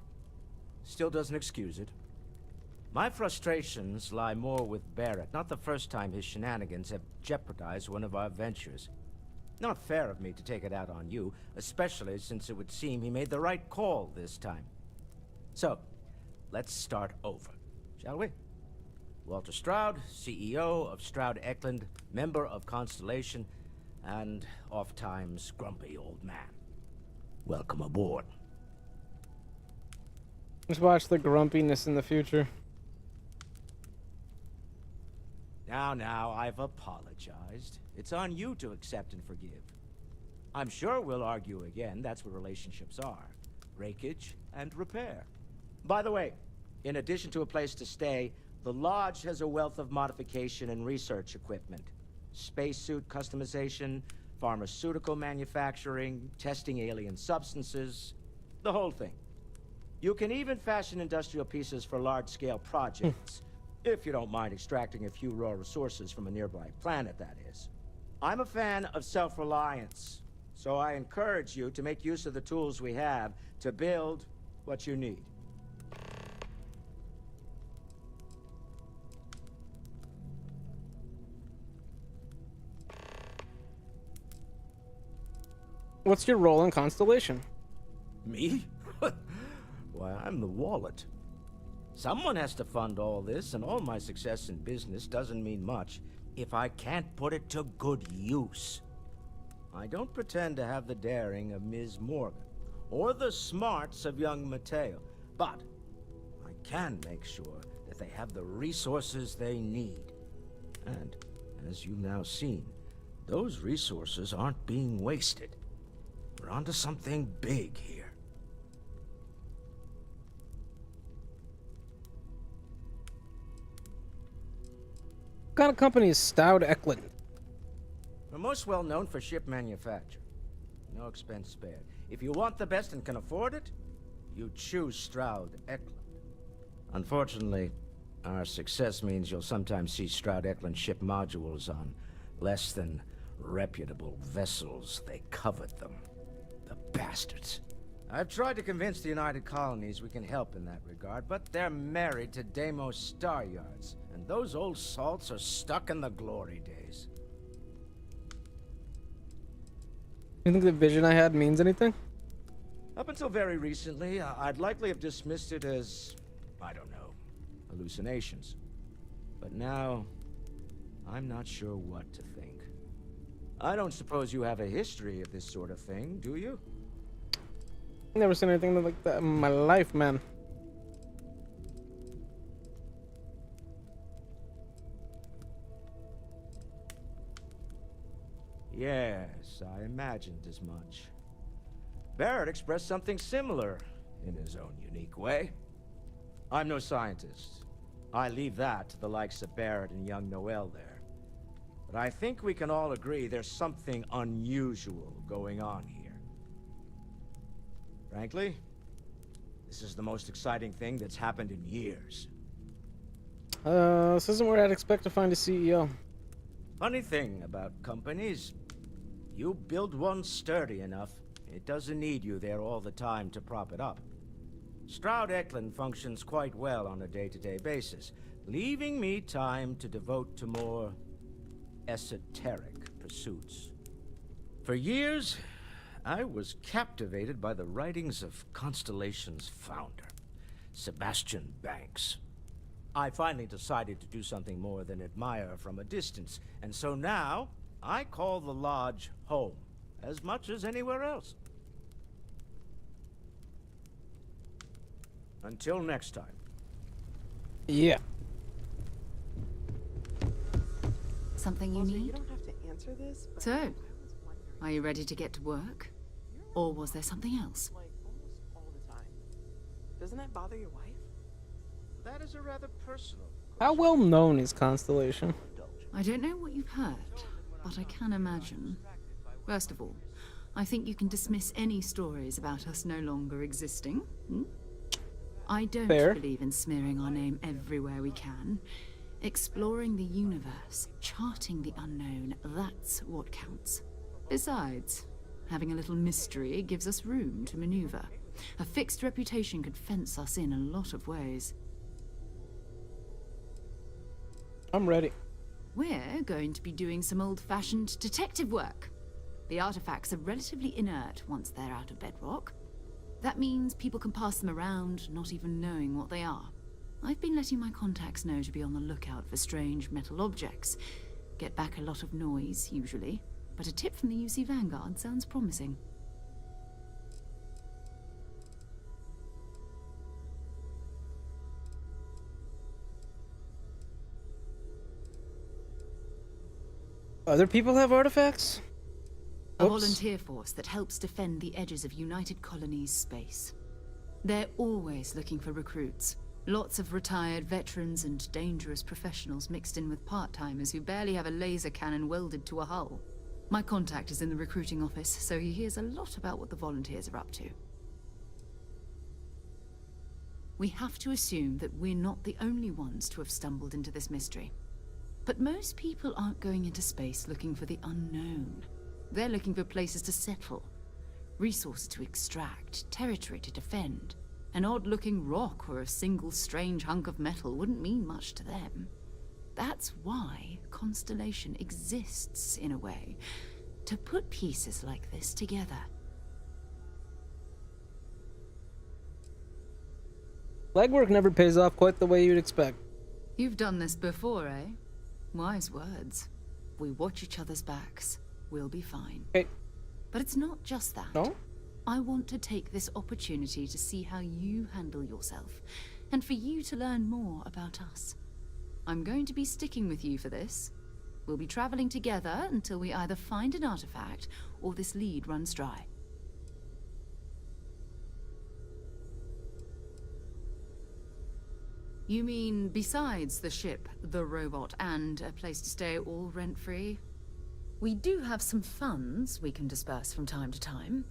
R: Still doesn't excuse it. My frustrations lie more with Barrett. Not the first time his shenanigans have jeopardized one of our ventures. Not fair of me to take it out on you, especially since it would seem he made the right call this time. So, let's start over, shall we? Walter Stroud, CEO of Stroud Eklund, member of Constellation, and oft-times grumpy old man. Welcome aboard.
A: Just watch the grumpiness in the future.
R: Now, I've apologized. It's on you to accept and forgive. I'm sure we'll argue again. That's what relationships are. Breakage and repair. By the way, in addition to a place to stay, the Lodge has a wealth of modification and research equipment. Spacesuit customization, pharmaceutical manufacturing, testing alien substances, the whole thing. You can even fashion industrial pieces for large-scale projects, if you don't mind extracting a few raw resources from a nearby planet, that is. I'm a fan of self-reliance, so I encourage you to make use of the tools we have to build what you need.
A: What's your role in Constellation?
R: Me? Why, I'm the wallet. Someone has to fund all this, and all my success in business doesn't mean much if I can't put it to good use. I don't pretend to have the daring of Ms. Morgan, or the smarts of young Mateo, but I can make sure that they have the resources they need. And, as you've now seen, those resources aren't being wasted. We're onto something big here.
A: What kind of company is Stout Eklund?
R: We're most well known for ship manufacture. No expense spared. If you want the best and can afford it, you choose Stroud Eklund. Unfortunately, our success means you'll sometimes see Stroud Eklund ship modules on less than reputable vessels. They covet them. The bastards. I've tried to convince the United Colonies we can help in that regard, but they're married to Deimos Star Yards, and those old salts are stuck in the glory days.
A: You think the vision I had means anything?
R: Up until very recently, I'd likely have dismissed it as, I don't know, hallucinations. But now, I'm not sure what to think. I don't suppose you have a history of this sort of thing, do you?
A: Never seen anything like that in my life, man.
R: Yes, I imagined as much. Barrett expressed something similar, in his own unique way. I'm no scientist. I leave that to the likes of Barrett and young Noel there. But I think we can all agree there's something unusual going on here. Frankly, this is the most exciting thing that's happened in years.
A: This isn't where I'd expect to find a CEO.
R: Funny thing about companies, you build one sturdy enough, it doesn't need you there all the time to prop it up. Stroud Eklund functions quite well on a day-to-day basis, leaving me time to devote to more esoteric pursuits. For years, I was captivated by the writings of Constellation's founder, Sebastian Banks. I finally decided to do something more than admire from a distance, and so now I call the Lodge home, as much as anywhere else. Until next time.
A: Yeah.
B: Something you
S: Also,
B: need?
S: you don't have to answer this, but
B: So, are you ready to get to work? Or was there something else?
S: like almost all the time. Doesn't that bother your wife?
R: That is a rather personal.
A: How well known is Constellation?
B: I don't know what you've heard, but I can imagine. First of all, I think you can dismiss any stories about us no longer existing. I don't believe in smearing our name everywhere we can. Exploring the universe, charting the unknown, that's what counts. Besides, having a little mystery gives us room to maneuver. A fixed reputation could fence us in a lot of ways.
A: I'm ready.
B: We're going to be doing some old-fashioned detective work. The artifacts are relatively inert once they're out of bedrock. That means people can pass them around, not even knowing what they are. I've been letting my contacts know to be on the lookout for strange metal objects. Get back a lot of noise, usually, but a tip from the UC Vanguard sounds promising.
A: Other people have artifacts?
B: A volunteer force that helps defend the edges of United Colonies space. They're always looking for recruits. Lots of retired veterans and dangerous professionals mixed in with part-timers who barely have a laser cannon welded to a hull. My contact is in the recruiting office, so he hears a lot about what the volunteers are up to. We have to assume that we're not the only ones to have stumbled into this mystery. But most people aren't going into space looking for the unknown. They're looking for places to settle, resources to extract, territory to defend. An odd-looking rock or a single strange hunk of metal wouldn't mean much to them. That's why Constellation exists, in a way, to put pieces like this together.
A: Legwork never pays off quite the way you'd expect.
B: You've done this before, eh? Wise words. We watch each other's backs. We'll be fine.
A: Okay.
B: But it's not just that.
A: No?
B: I want to take this opportunity to see how you handle yourself, and for you to learn more about us. I'm going to be sticking with you for this. We'll be traveling together until we either find an artifact or this lead runs dry. You mean besides the ship, the robot, and a place to stay all rent-free? We do have some funds we can disperse from time to time.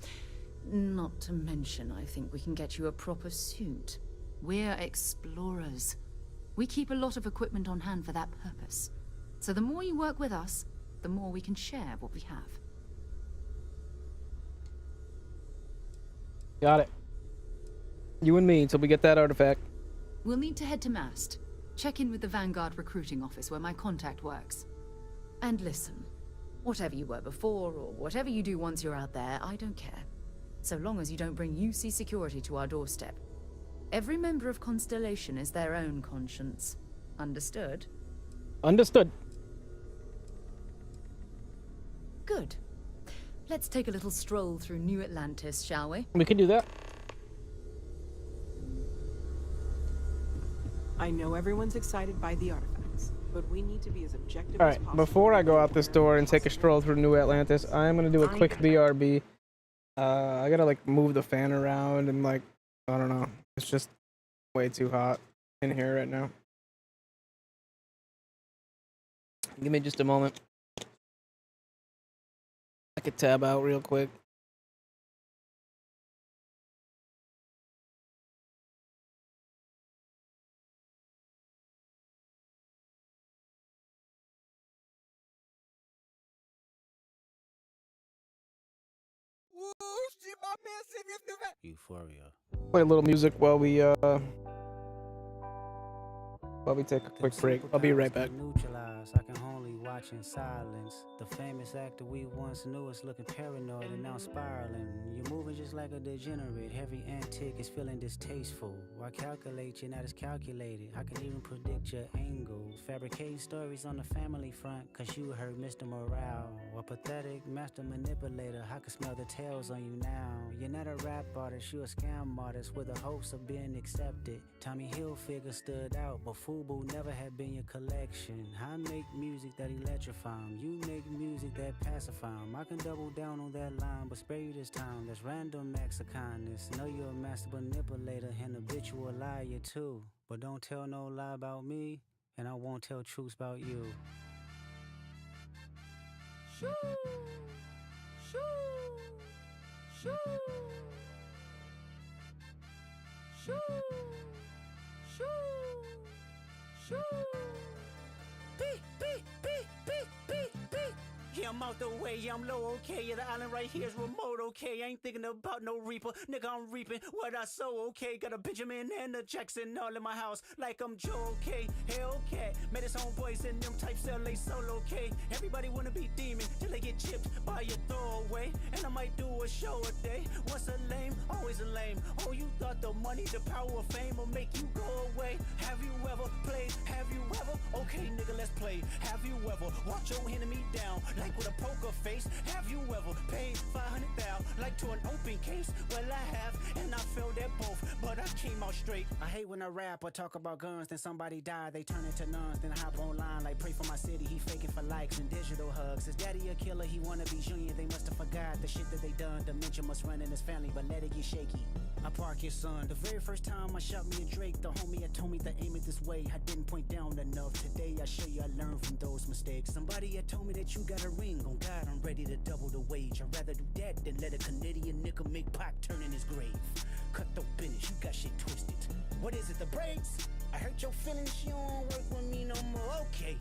B: Not to mention, I think we can get you a proper suit. We're explorers. We keep a lot of equipment on hand for that purpose. So the more you work with us, the more we can share what we have.
A: Got it. You and me until we get that artifact.
B: We'll need to head to Mast. Check in with the Vanguard recruiting office where my contact works. And listen, whatever you were before or whatever you do once you're out there, I don't care. So long as you don't bring UC security to our doorstep. Every member of Constellation is their own conscience. Understood?
A: Understood.
B: Good. Let's take a little stroll through New Atlantis, shall we?
A: We can do that.
S: I know everyone's excited by the artifacts, but we need to be as objective as
A: Alright,
S: possible.
A: before I go out this door and take a stroll through New Atlantis, I'm gonna do a quick BRB. I gotta like move the fan around and like, I don't know. It's just way too hot in here right now. Give me just a moment. I could tab out real quick.
T: Euphoria.
A: Play a little music while we take a quick break. I'll be right back.
T: Neutralized, I can only watch in silence. The famous actor we once knew is looking paranoid and now spiraling. You're moving just like a degenerate. Heavy antic is feeling distasteful. Why calculate? You're not as calculated. I can even predict your angles. Fabricating stories on the family front, cause you heard Mr. Morale. A pathetic master manipulator. I can smell the tails on you now. You're not a rap artist, you're a scam artist with the hopes of being accepted. Tommy Hilfiger stood out, but FUBU never had been your collection. I make music that electrify 'em. You make music that pacify 'em. I can double down on that line, but spare you this time. That's random acts of kindness. Know you're a master manipulator and habitual liar too. But don't tell no lie about me, and I won't tell truths about you.
N: Shoo! Shoo! Shoo! Shoo! Shoo! Shoo!
T: Beep, beep, beep, beep, beep, beep. Yeah, I'm out the way, yeah, I'm low, okay. Yeah, the island right here is remote, okay. I ain't thinking about no reaper, nigga, I'm reaping what I sow, okay. Got a Benjamin and a Jackson all in my house, like I'm Joe, okay. Hellcat, made his own boys in them types LA solo, okay. Everybody wanna be demon till they get chipped by your throwaway. And I might do a show a day. Once a lame, always a lame. Oh, you thought the money, the power of fame will make you go away. Have you ever played? Have you ever? Okay, nigga, let's play. Have you ever watch your enemy down like with a poker face? Have you ever paid 500,000 like to an open case? Well, I have, and I failed at both, but I came out straight. I hate when I rap or talk about guns, then somebody die, they turn into nuns, then I hop online like pray for my city. He faking for likes and digital hugs. His daddy a killer, he wanna be Junior. They must have forgot the shit that they done. Dementia must run in his family, but let it get shaky. I park his son. The very first time I shot me a Drake, the homie had told me to aim it this way. I didn't point down enough. Today I show you I learned from those mistakes. Somebody had told me that you got a ring. On God, I'm ready to double the wage. I'd rather do that than let a Canadian nigga make Pac turn in his grave. Cut the business, you got shit twisted. What is it, the braids? I hurt your feelings, you don't work with me no more. Okay.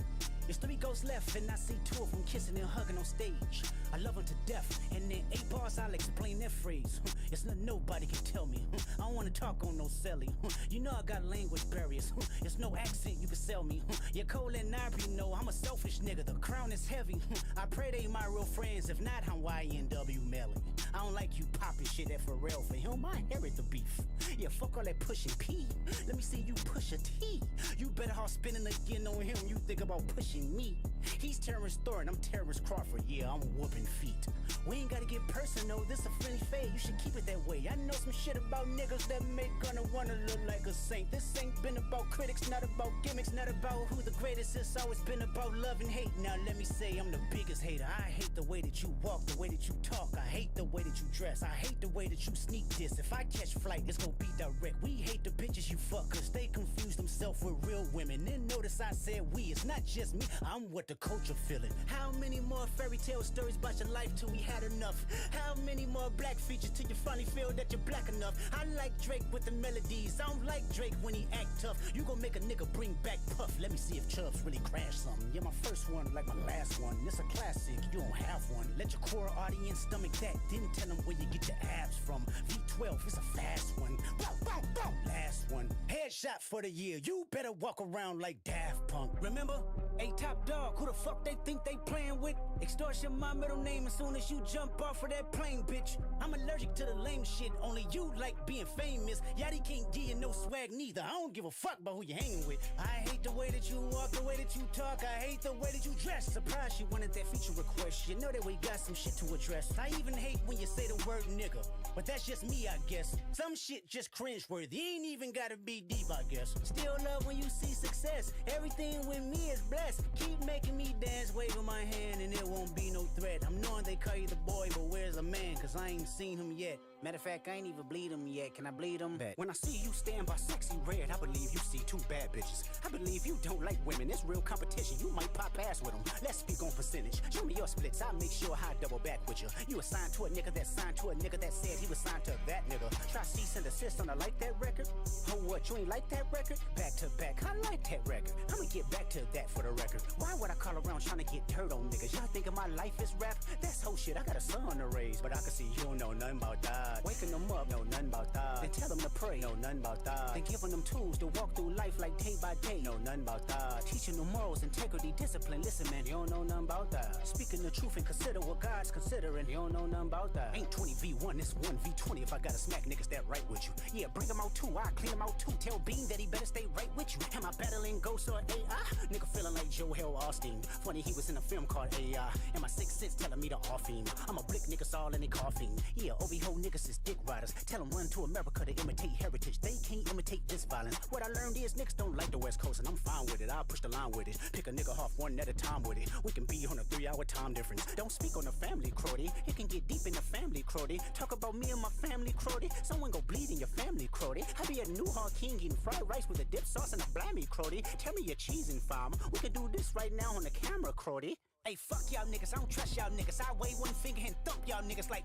T: There's 3 ghosts left, and I see 2 of them kissing and hugging on stage. I love them to death, and in 8 bars I'll explain that phrase. It's nothing nobody can tell me. I don't wanna talk on no celly. You know I got language barriers. It's no accent you can sell me. You're cold and ivory, know I'm a selfish nigga. The crown is heavy. I pray they my real friends. If not, I'm YNW Melly. I don't like you popping shit at Pharrell. For him, I inherit the beef. Yeah, fuck all that pushing P. Let me see you push a T. You better off spinning again on him. You think about pushing me. He's Terrence Thornton, I'm Terrence Crawford. Yeah, I'm whooping feet. We ain't gotta get personal, this a friendly fade. You should keep it that way. I know some shit about niggas that make gonna wanna look like a saint. This ain't been about critics, not about gimmicks, not about who the greatest. It's always been about love and hate. Now let me say I'm the biggest hater. I hate the way that you walk, the way that you talk. I hate the way that you dress. I hate the way that you sneak this. If I catch flight, it's gonna be direct. We hate the bitches you fuck, cause they confuse themselves with real women. Then notice I said we, it's not just me. I'm what the culture feeling. How many more fairy tale stories about your life till we had enough? How many more black features till you finally feel that you're black enough? I like Drake with the melodies. I don't like Drake when he act tough. You gon' make a nigga bring back Puff. Let me see if Chubbs really crashed something. Yeah, my first one like my last one. It's a classic, you don't have one. Let your core audience stomach that. Then tell them where you get your abs from. V12, it's a fast one. Bow, bow, bow. Last one. Headshot for the year. You better walk around like Daft Punk. Remember? Hey, Top Dog, who the fuck they think they playing with? Extortion my middle name as soon as you jump off of that plane, bitch. I'm allergic to the lame shit, only you like being famous. Yachty can't give you no swag neither. I don't give a fuck about who you hanging with. I hate the way that you walk, the way that you talk. I hate the way that you dress. Surprised you wanted that feature request. You know that we got some shit to address. I even hate when you say the word nigga, but that's just me, I guess. Some shit just cringeworthy. Ain't even gotta be deep, I guess. Still love when you see success. Everything with me is blessed. Keep making me dance, waving my hand, and it won't be no threat. I'm knowing they call you the boy, but where's the man? Cause I ain't seen him yet. Matter of fact, I ain't even bleed him yet. Can I bleed him? Bet. When I see you stand by sexy red, I believe you see 2 bad bitches. I believe you don't like women. It's real competition. You might pop ass with them. Let's speak on percentage. Show me your splits. I'll make sure I double back with you. You assigned to a nigga that signed to a nigga that said he was signed to that nigga. Try cease and desist on a like that record. Oh, what? You ain't like that record? Back to back. I like that record. I'ma get back to that for the record. Why would I call around trying to get dirt on niggas? Y'all thinking my life is rap? That's whole shit. I got a son to raise, but I can see you don't know nothing about that. Waking them up, know nothing about that. Then tell them to pray, know nothing about that. Then giving them tools to walk through life like day by day, know nothing about that. Teaching them morals, integrity, discipline. Listen, man, you don't know nothing about that. Speaking the truth and consider what God's considering. You don't know nothing about that. Ain't 20v1, it's 1v20 if I gotta smack niggas that right with you. Yeah, bring them out too, I clean them out too. Tell Bean that he better stay right with you. Am I battling ghosts or AI? Nigga feeling like Joel Austin. Funny he was in a film called AI. And my 6th sense telling me to off him. I'm a blick niggas all in they coughing. Yeah, OB-ho niggas is dick riders. Tell them run to America to imitate heritage. They can't imitate this violence. What I learned is niggas don't like the West Coast, and I'm fine with it. I'll push the line with it. Pick a nigga off one at a time with it. We can be on a 3-hour time difference. Don't speak on the family, Crody. It can get deep in the family, Crody. Talk about me and my family, Crody. Someone go bleed in your family, Crody. I be a New Hog King eating fried rice with a dip sauce and a blammy, Crody. Tell me your cheesing farm. We can do this right now on the camera, Crody. Hey, fuck y'all niggas, I don't trust y'all niggas. I wave one finger and thump y'all niggas like,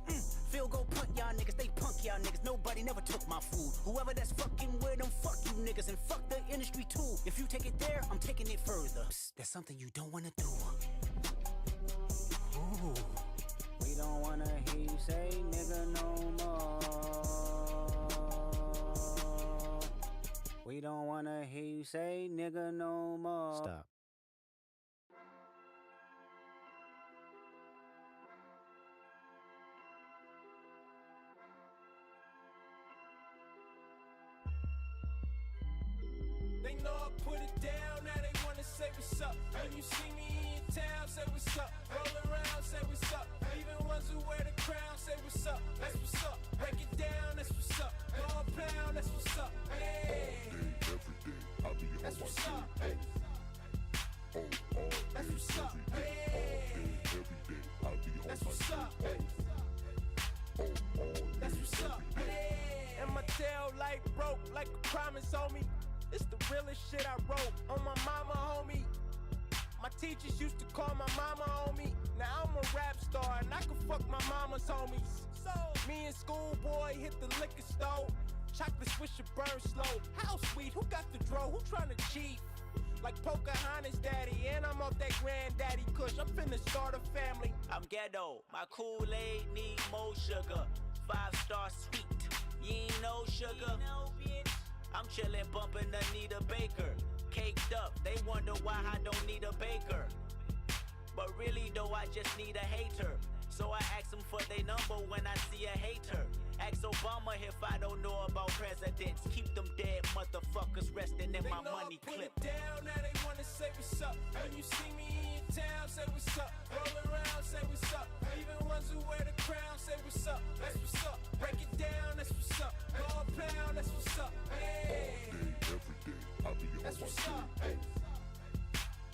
T: field goal punt y'all niggas, they punk y'all niggas. Nobody never took my food. Whoever that's fucking with them, fuck you niggas, and fuck the industry too. If you take it there, I'm taking it further. Psst, that's something you don't wanna do. Ooh. We don't wanna hear you say nigga no more. We don't wanna hear you say nigga no more. Stop.
U: They know I put it down, now they wanna say what's up. When you see me in town, say what's up. Roll around, say what's up. Even ones who wear the crown, say what's up. That's what's up. Break it down, that's what's up. Go pound, that's what's up. Yeah. promise, homie. It's the realest shit I wrote on my mama, homie. My teachers used to call my mama on me. Now I'm a rap star and I can fuck my mama's homies. So, me and schoolboy hit the liquor store. Chocolate swisher burn slow. How sweet, who got the dro? Who tryna cheat? Like Pocahontas daddy, and I'm off that granddaddy kush. I'm finna start a family.
C: I'm ghetto, my Kool-Aid need more sugar. 5-star sweet, you ain't no sugar. I'm chillin' bumpin' Anita Baker. Caked up, they wonder why I don't need a baker. But really though, I just need a hater. So I ask them for their number when I see a hater. Ask Obama if I don't know about presidents. Keep them dead motherfuckers resting in my money clip.
U: Put it down, now they wanna say what's up. When you see me in town, say what's up. Roll around, say what's up. Even ones who wear the crown, say what's up. That's what's up. Break it down, that's what's up. Go a pound, that's what's up. Hey.
V: All day, every day, I'll be on
U: That's
V: my
U: what's up.
V: shit.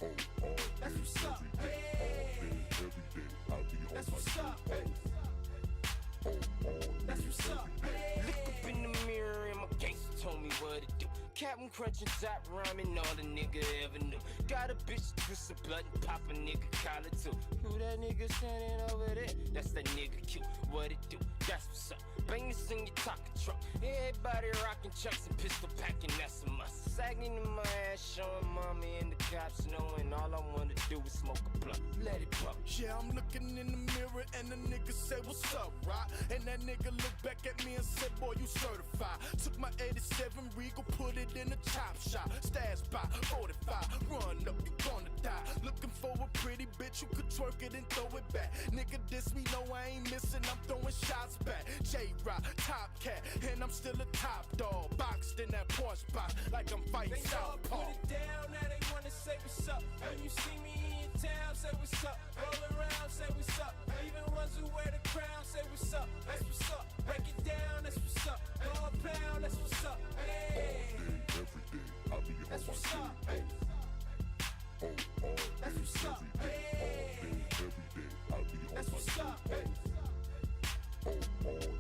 V: All day,
U: That's what's up.
V: every day, all day, every day, I'll be on
U: That's
V: my
U: what's
V: shit.
U: up.
V: That's what's up.
U: Look
W: up in the mirror and my gangster told me what to do. Captain crunching, top rhyming, all the nigga ever knew. Got a bitch twist a button, pop a nigga collar too. Who that nigga standing over there? That's that nigga cute. What it do? That's what's up. Bangers in your talking truck. Everybody rocking chucks and pistol packing, that's a must. Sagging in my ass, showing mommy and the cops knowing all I wanna do is smoke a blunt. Let it pop.
U: Yeah, I'm looking in the mirror and the nigga say, what's up, right? And that nigga looked back at me and said, boy, you certified. Took my 87 Regal, put it in a chop shop. Stash by 45, run up, you gonna die. Looking for a pretty bitch who could twerk it and throw it back. Nigga diss me, no I ain't missing, I'm throwing shots back. J-Rock, top cat, and I'm still a top dog. Boxed in that Porsche box like I'm fighting Southpaw. Put it down, now they wanna say what's up. When you see me in town, say what's up. Roll around, say what's up. Even ones who wear the crown, say what's up. That's what's up. Break it down, that's what's up. Go a pound, that's what's up. Hey.
V: Every day, I'll be on
U: That's
V: my
U: what's
V: shit.
U: up.
V: All day,
U: That's what's up.
V: every day, every day, I'll be on
U: That's
V: my
U: what's
V: shit.
U: up.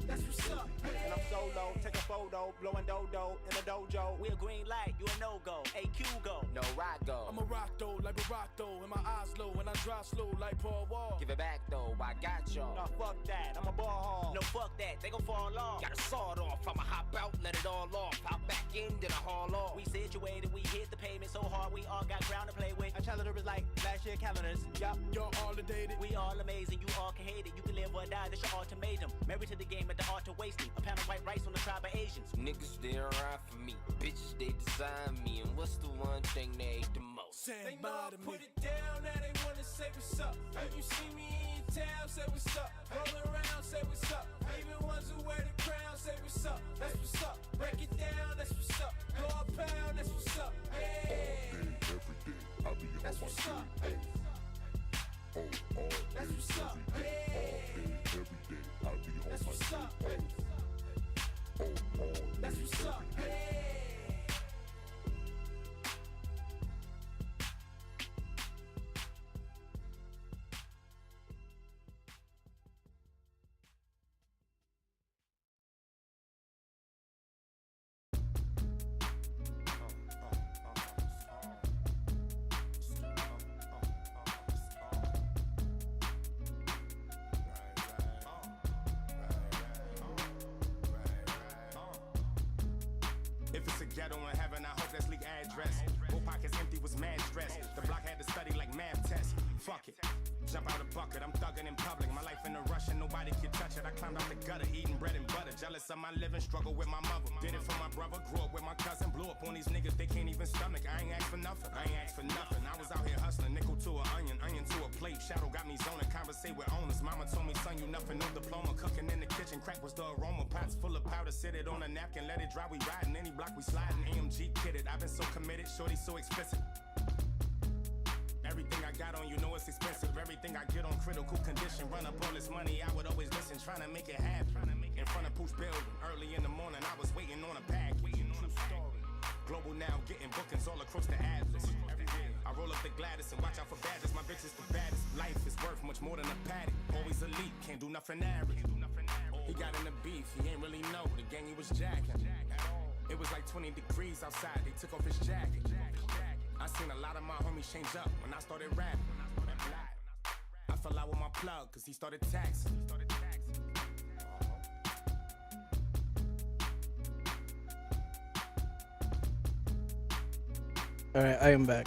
V: That's
U: what's up.
C: And I'm solo, take a photo, blowing dodo in a dojo. We a green light, you a no-go. AQ go.
W: No rock go.
U: I'm a rock though, like Barack though, and my eyes low, and I drive slow like Paul Wall.
W: Give it back though, I got y'all.
C: No, fuck that, I'm a ball hog. No, fuck that, they gon' fall off.
W: Got a sawed off, I'ma hop out, let it all off. Hop back in, then I haul off.
C: We situated, we hit the pavement so hard, we all got ground to play with. Our calendar is like last year calendars. Yup,
U: you're all dated.
C: We all amazing, you all can hate it. You can live or die, that's your ultimatum. Married to the game at the art of wasting. A pound of white rice on the tribe of Asians.
W: Niggas they ride for me, bitches they design me, and what's the one thing they hate the most?
U: They know I put it down, now they wanna say what's up. When you see me in town, say what's up. Roll around, say what's up. Even ones who wear the crown, say what's up. That's what's up. Break it down, that's what's up. Go a pound, that's what's up. Hey.
V: Every day, I'll be on
U: That's
V: my
U: what's
V: shit.
U: up.
V: That's
U: what's up.
V: every day, I'll be on
U: That's
V: my
U: what's
V: shit.
U: up. That's what's up.
X: If it's a ghetto in heaven, I hope that's leak address. Both pockets empty was mad stress. The block had to study like math tests. Fuck it. Jump out a bucket, I'm thugging in public. My life in a rush and nobody can touch it. I climbed out the gutter, eating bread and butter. Jealous of my living, struggle with my mother. Did it for my brother, grew up with my cousin. Blew up on these niggas, they can't even stomach. I ain't asked for nothing, I ain't asked for nothing. I was out here hustling, nickel to an onion, onion to a plate. Shadow got me zoning, conversate with owners. Mama told me, son, you nothing, no diploma. Cooking in the kitchen, crack was the aroma. Pots full of powder, sit it on a napkin, let it dry. We riding any block, we sliding. AMG kitted, I've been so committed, shorty so explicit. Everything I got on, you know it's expensive. Everything I get on critical condition. Run up all this money, I would always listen, trying to make it happen. In front of Pooh's building, early in the morning, I was waiting on a bag. True story. Global now, getting bookings all across the atlas. I roll up the Gladys and watch out for badges. My bitch is the baddest. Life is worth much more than a paddock. Always elite, can't do nothing average. He got in the beef, he ain't really know the gang he was jacking.
U: It was like 20 degrees outside, they took off his jacket. I seen a lot of my homies change up when I started rapping. I fell out with my plug, cause he started taxing.
A: Alright, I am back.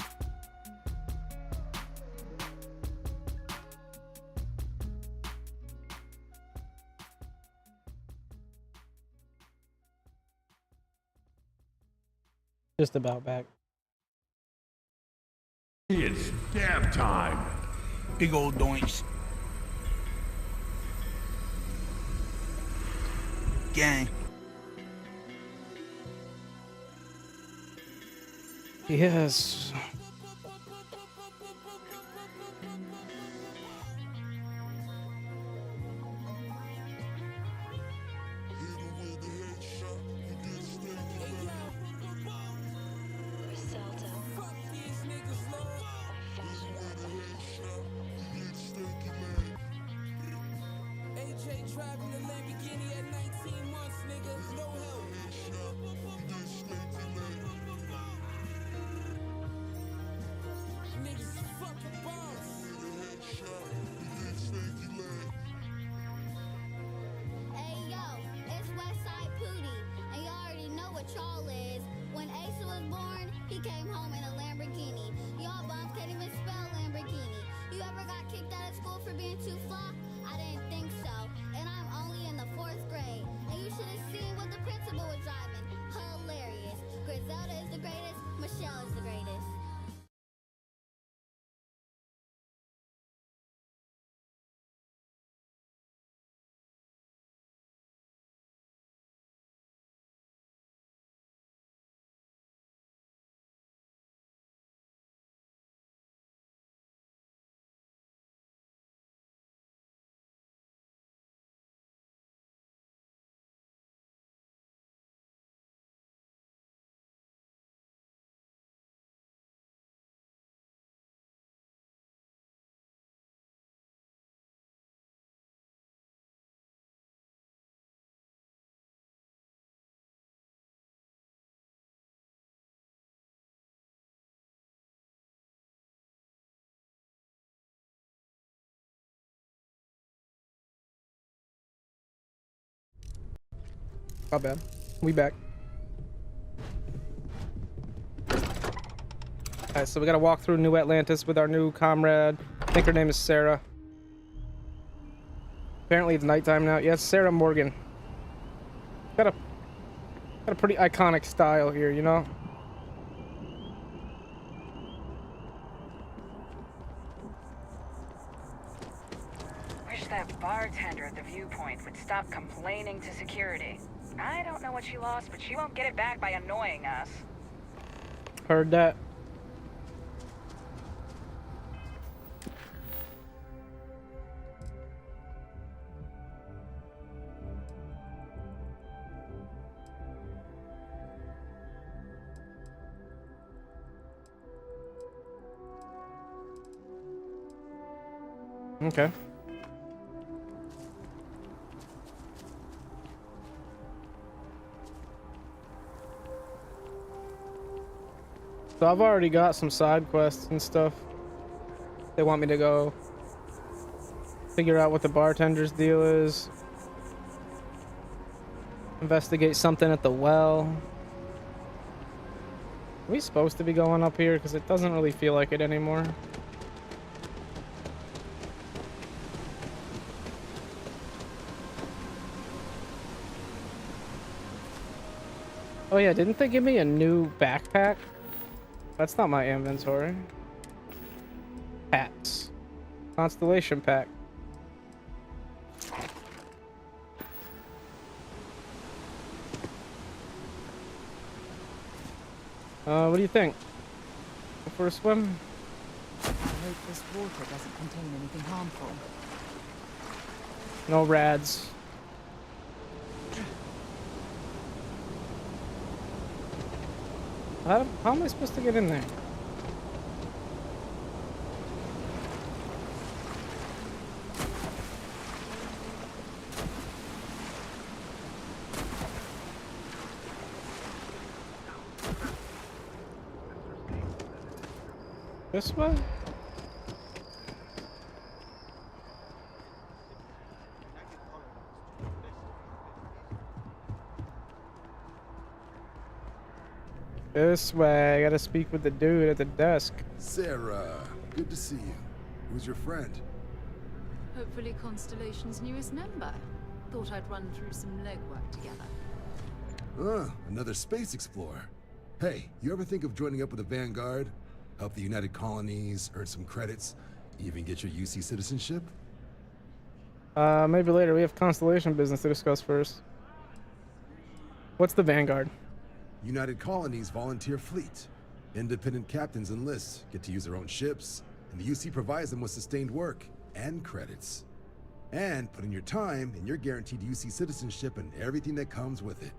A: Just about back.
D: It's dab time. Big old doinks. Gang.
A: Yes.
U: AJ driving a Lamborghini at 19 months, nigga. No help. Niggas fucking bombs.
F: Hey yo, it's Westside Pootie, and y'all already know what y'all is. When Asa was born, he came home in a Lamborghini. Y'all bums can't even spell Lamborghini. You ever got kicked out of school for being too fly? I didn't think so, and I'm only in the 4th grade. And you should have seen what the principal was driving. Hilarious. Griselda is the greatest, Michelle is the greatest.
A: My bad. We back. Alright, so we gotta walk through New Atlantis with our new comrade. I think her name is Sarah. Apparently it's nighttime now. Yes, Sarah Morgan. Got a pretty iconic style here, you know?
E: Wish that bartender at the viewpoint would stop complaining to security. I don't know what she lost, but she won't get it back by annoying us.
A: Heard that. Okay. So I've already got some side quests and stuff. They want me to go figure out what the bartender's deal is. Investigate something at the well. Are we supposed to be going up here? Because it doesn't really feel like it anymore. Oh yeah, didn't they give me a new backpack? That's not my inventory. Hats. Constellation pack. What do you think? Go for a swim?
B: I hope this water doesn't contain anything harmful.
A: No rads. How am I supposed to get in there? This way? This way. I gotta speak with the dude at the desk.
H: Sarah, good to see you. Who's your friend?
B: Hopefully Constellation's newest member. Thought I'd run through some legwork together.
H: Another space explorer. Hey, you ever think of joining up with the Vanguard? Help the United Colonies, earn some credits, even get your UC citizenship?
A: Maybe later. We have Constellation business to discuss first. What's the Vanguard?
H: United Colonies volunteer fleet. Independent captains enlist, get to use their own ships, and the UC provides them with sustained work and credits. And put in your time, and you're guaranteed UC citizenship and everything that comes with it.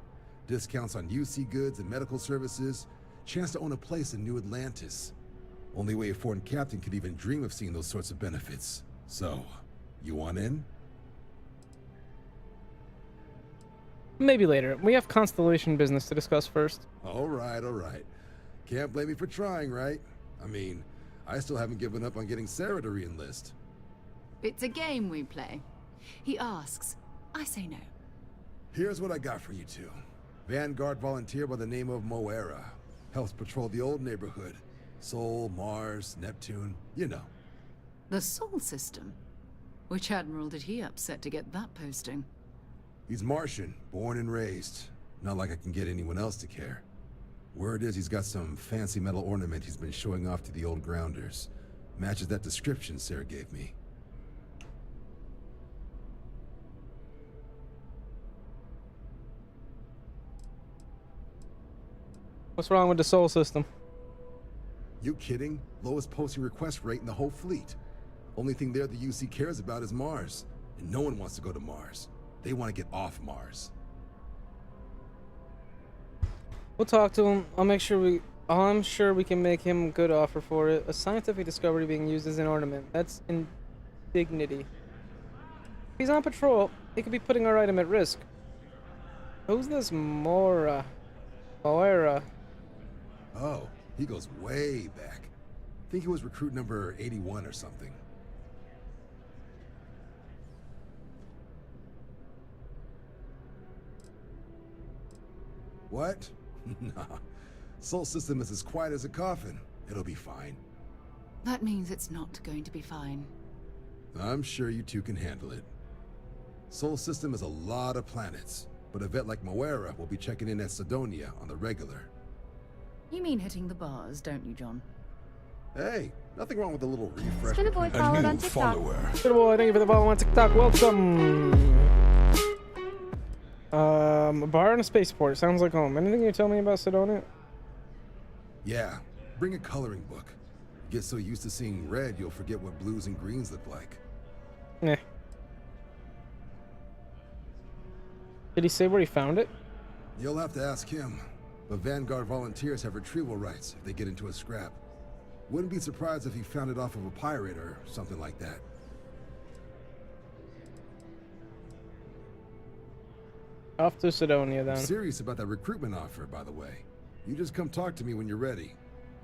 H: Discounts on UC goods and medical services, chance to own a place in New Atlantis. Only way a foreign captain could even dream of seeing those sorts of benefits. So, you want in?
A: Maybe later. We have Constellation business to discuss first.
H: All right, all right. Can't blame me for trying, right? I mean, I still haven't given up on getting Sarah to re-enlist.
B: It's a game we play. He asks, I say no.
H: Here's what I got for you two. Vanguard volunteer by the name of Moera. Helps patrol the old neighborhood. Sol, Mars, Neptune, you know.
B: The Sol system? Which admiral did he upset to get that posting?
H: He's Martian, born and raised. Not like I can get anyone else to care. Word is he's got some fancy metal ornament he's been showing off to the old grounders. Matches that description Sarah gave me.
A: What's wrong with the Sol system?
H: You kidding? Lowest posting request rate in the whole fleet. Only thing there the UC cares about is Mars. And no one wants to go to Mars. They want to get off Mars.
A: We'll talk to him. I'm sure we can make him a good offer for it. A scientific discovery being used as an ornament. That's indignity. If he's on patrol, he could be putting our item at risk. Who's this Moera?
H: Oh, he goes way back. Think he was recruit number 81 or something. What? Nah. Sol system is as quiet as a coffin. It'll be fine.
B: That means it's not going to be fine.
H: I'm sure you two can handle it. Sol system is a lot of planets, but a vet like Moera will be checking in at Sidonia on the regular.
B: You mean hitting the bars, don't you, John?
H: Hey, nothing wrong with a little refresh.
F: Spin a boy followed on TikTok.
A: Good boy, thank you for the follow on TikTok. Welcome. A bar and a spaceport. Sounds like home. Anything you tell me about Sidonia?
H: Yeah, bring a coloring book. Get so used to seeing red, you'll forget what blues and greens look like.
A: Nah. Did he say where he found it?
H: You'll have to ask him. But Vanguard volunteers have retrieval rights if they get into a scrap. Wouldn't be surprised if he found it off of a pirate or something like that.
A: Off to Sidonia, then.
H: I'm serious about that recruitment offer, by the way. You just come talk to me when you're ready.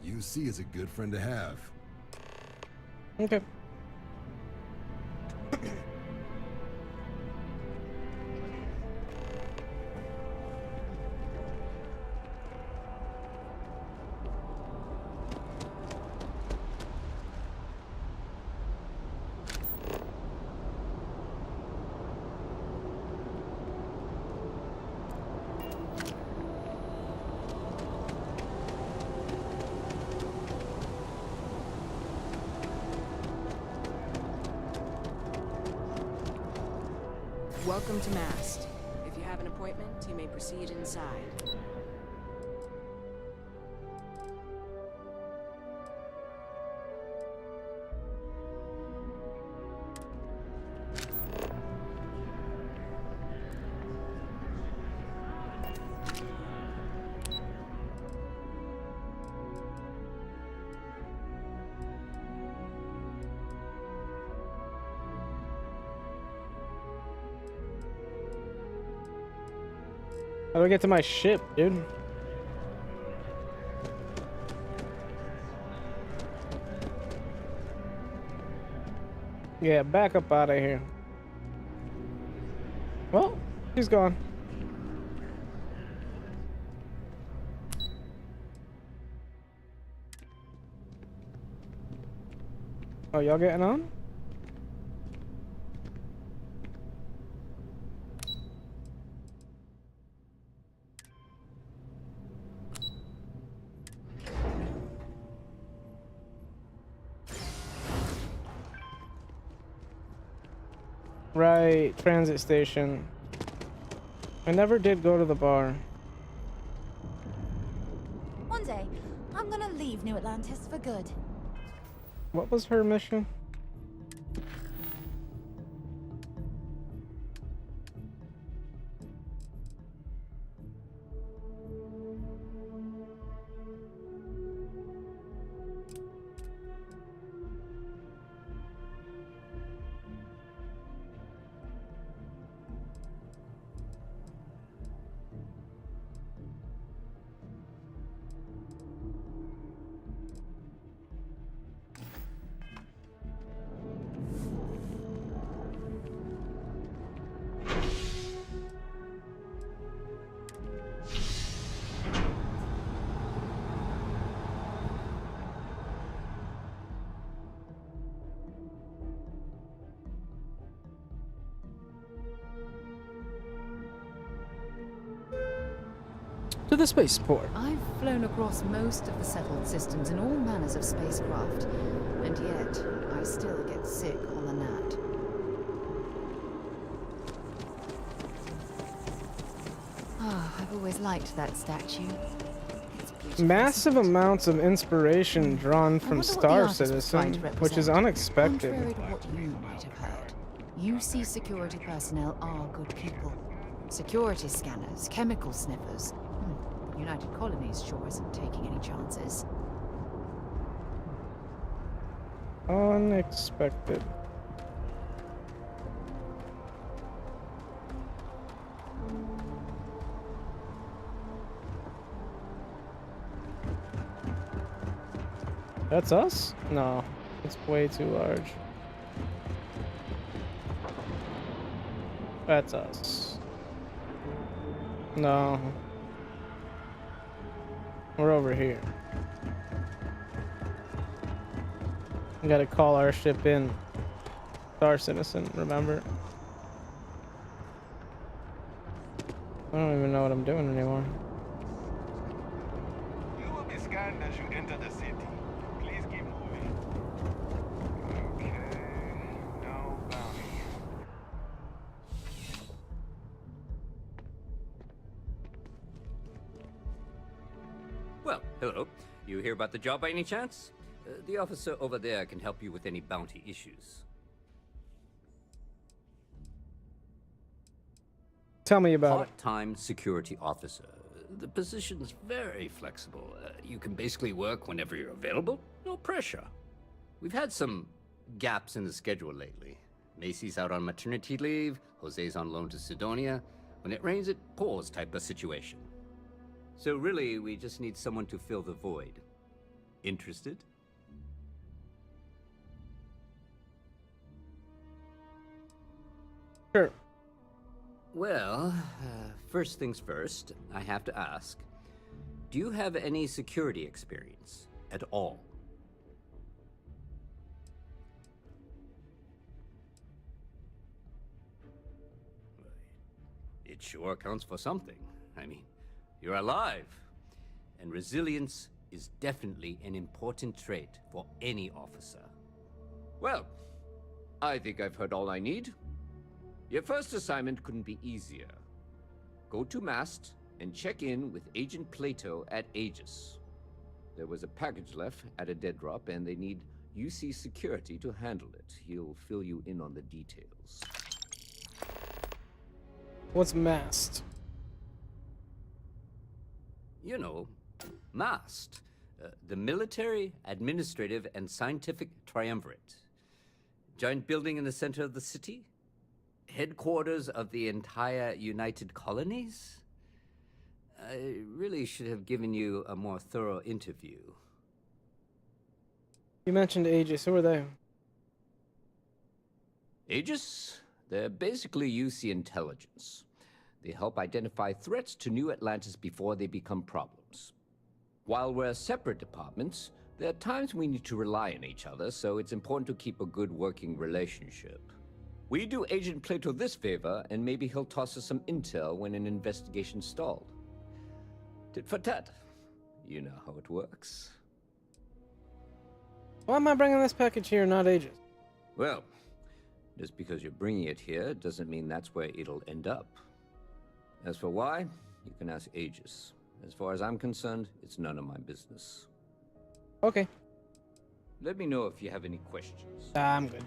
H: UC is a good friend to have.
A: Okay.
N: Welcome to Mast. If you have an appointment, you may proceed inside.
A: How do I get to my ship, dude? Yeah, back up out of here. Well, he's gone. Oh, y'all getting on? Right, transit station. I never did go to the bar.
I: One day, I'm gonna leave New Atlantis for good.
A: What was her mission? To the spaceport.
B: I've flown across most of the settled systems in all manners of spacecraft, and yet I still get sick on the gnat. Ah, I've always liked that statue.
A: Massive amounts of inspiration drawn from Star Citizen, which is unexpected.
B: Contrary to what you might have heard, UC security personnel are good people. Security scanners, chemical sniffers. The United Colonies sure isn't taking any chances.
A: Unexpected. That's us? No, it's way too large. That's us. No. We're over here. We gotta call our ship in. Star Citizen, remember? I don't even know what I'm doing anymore.
U: You will be scanned as you enter the city. Please keep moving. Okay. No bounty.
K: Well, hello. You hear about the job by any chance? The officer over there can help you with any bounty issues.
A: Tell me about it.
K: Part-time security officer. The position's very flexible. You can basically work whenever you're available. No pressure. We've had some gaps in the schedule lately. Macy's out on maternity leave. Jose's on loan to Sidonia. When it rains, it pours type of situation. So really, we just need someone to fill the void. Interested?
A: Sure.
K: Well, first things first, I have to ask, do you have any security experience at all? It sure counts for something. I mean, you're alive. And resilience is definitely an important trait for any officer. Well, I think I've heard all I need. Your first assignment couldn't be easier. Go to Mast and check in with Agent Plato at Aegis. There was a package left at a dead drop, and they need UC security to handle it. He'll fill you in on the details.
A: What's Mast?
K: You know, MAST, the Military, Administrative, and Scientific Triumvirate. Giant building in the center of the city? Headquarters of the entire United Colonies? I really should have given you a more thorough interview.
A: You mentioned Aegis. Who are they?
K: Aegis? They're basically UC intelligence. They help identify threats to New Atlantis before they become problems. While we're separate departments, there are times we need to rely on each other, so it's important to keep a good working relationship. We do Agent Plato this favor, and maybe he'll toss us some intel when an investigation's stalled. Tit for tat. You know how it works.
A: Why am I bringing this package here, not Aegis?
K: Well, just because you're bringing it here doesn't mean that's where it'll end up. As for why, you can ask Aegis. As far as I'm concerned, it's none of my business.
A: Okay.
K: Let me know if you have any questions.
A: I'm good.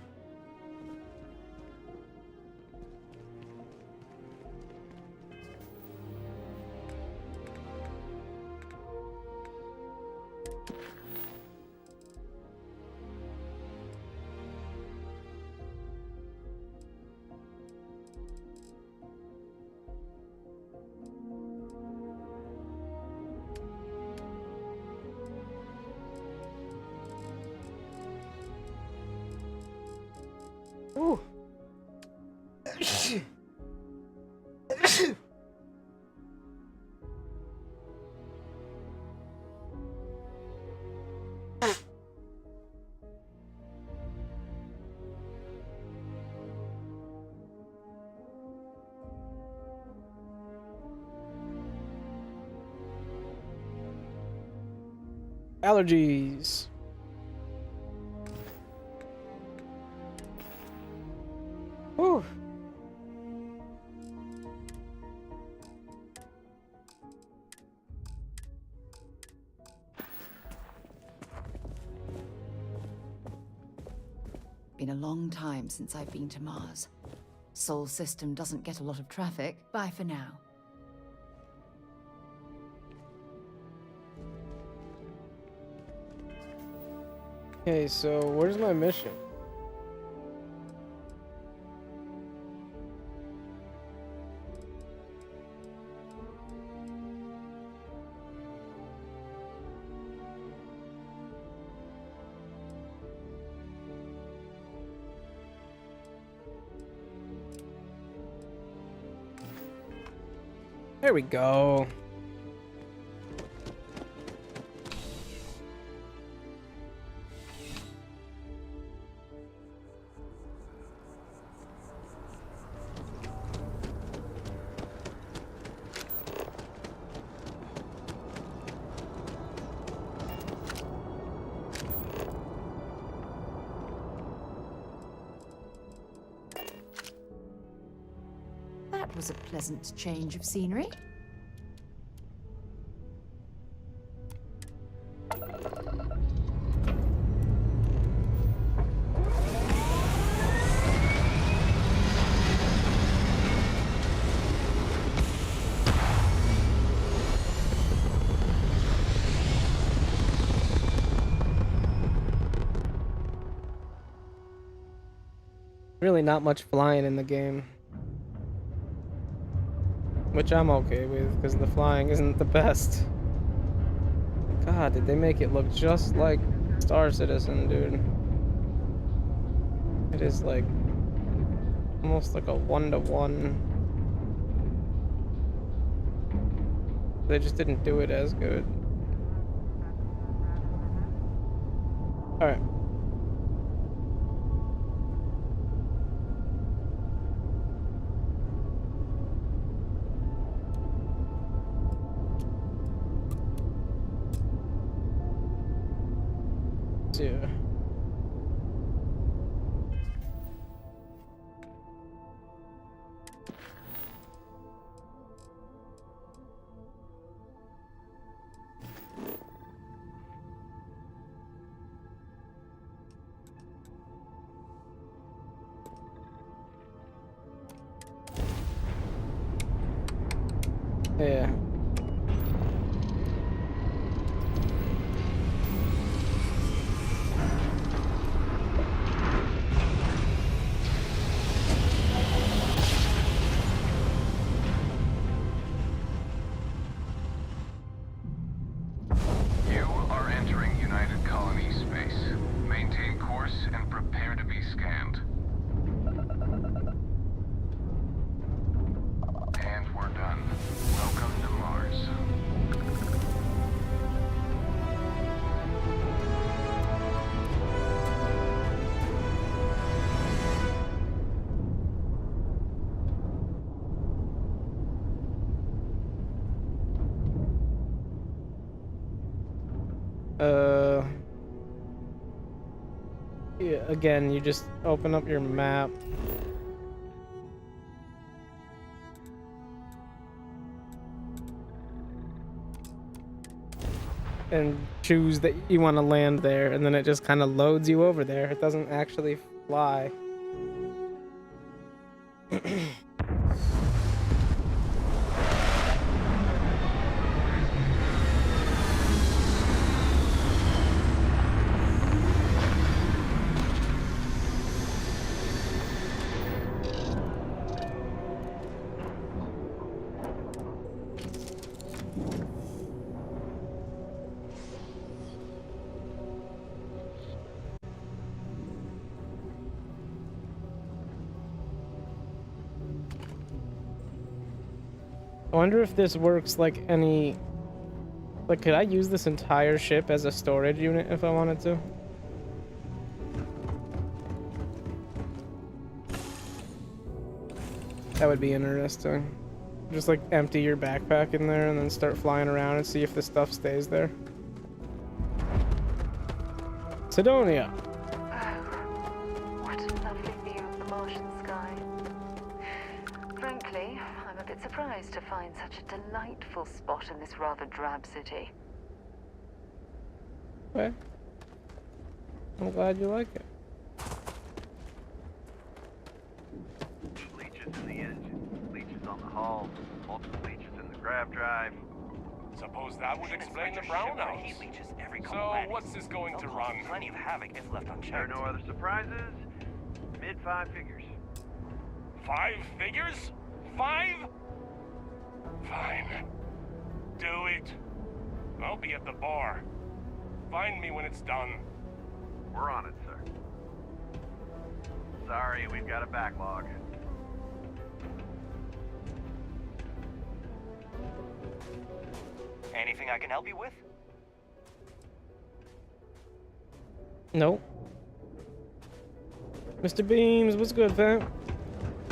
A: Ooh. Allergies. Whew.
B: Been a long time since I've been to Mars. Sol system doesn't get a lot of traffic. Bye for now.
A: Okay, so where's my mission? There we go.
B: That was a pleasant change of scenery.
A: Really not much flying in the game. Which I'm okay with, because the flying isn't the best. God, did they make it look just like Star Citizen, dude. It is like almost like a 1-to-1. They just didn't do it as good. Alright. Yeah. Yeah.
L: You are entering United Colony space. Maintain course and prepare to be scanned.
A: Yeah, again, you just open up your map. And choose that you want to land there, and then it just kind of loads you over there. It doesn't actually fly. I wonder if this works like any... Like, could I use this entire ship as a storage unit if I wanted to? That would be interesting. Just like empty your backpack in there and then start flying around and see if the stuff stays there. Sidonia.
E: What a lovely view of the Martian sky. Frankly, I'm a bit surprised to find such a delightful spot in this rather drab city.
A: Okay. I'm glad you like it.
G: Leeches in the engine, leeches on the hull, multiple leeches in the grav drive.
M: Suppose that would explain the brownouts. So what's this going to run?
G: Plenty of havoc if left unchecked. There are no other surprises. Mid 5 figures.
M: 5 figures? 5? Fine. Do it. I'll be at the bar. Find me when it's done.
G: We're on it, sir. Sorry, we've got a backlog.
O: Anything I can help you with?
A: Nope. Mr. Beams, what's good, fam?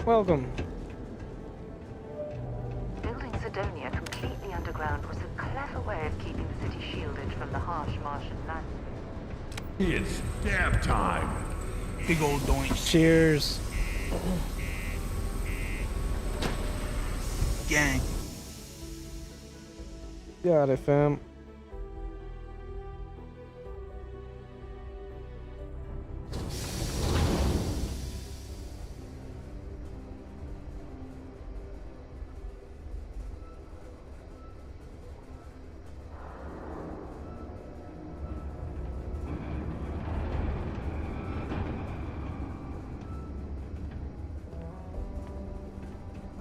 A: Welcome.
E: Building Sidonia completely underground was a clever way of keeping the city shielded from the harsh Martian land.
D: It's dab time. Big old doink.
A: Cheers.
D: Gang.
A: Got it, fam.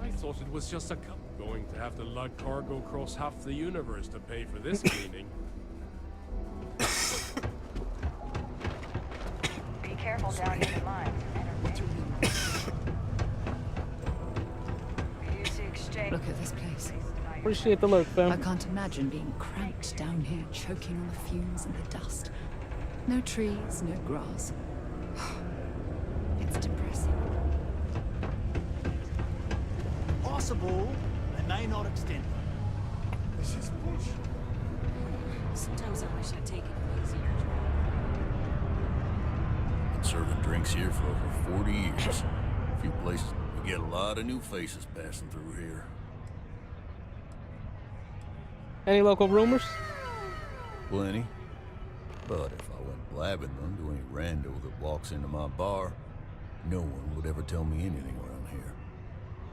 M: I thought it was just a cup. Going to have to lug cargo across half the universe to pay for this cleaning.
E: Be careful down near the mines.
B: Look at this place.
A: Appreciate the look, fam.
B: I can't imagine being cramped down here, choking on the fumes and the dust. No trees, no grass. It's depressing.
P: Possible, they may not extend.
D: This is bullshit.
I: Sometimes I wish I'd taken it easier.
V: Been serving drinks here for over 40 years. A few places, we get a lot of new faces passing through here.
A: Any local rumors?
V: Plenty. But if I went blabbing them to any rando that walks into my bar, no one would ever tell me anything around here.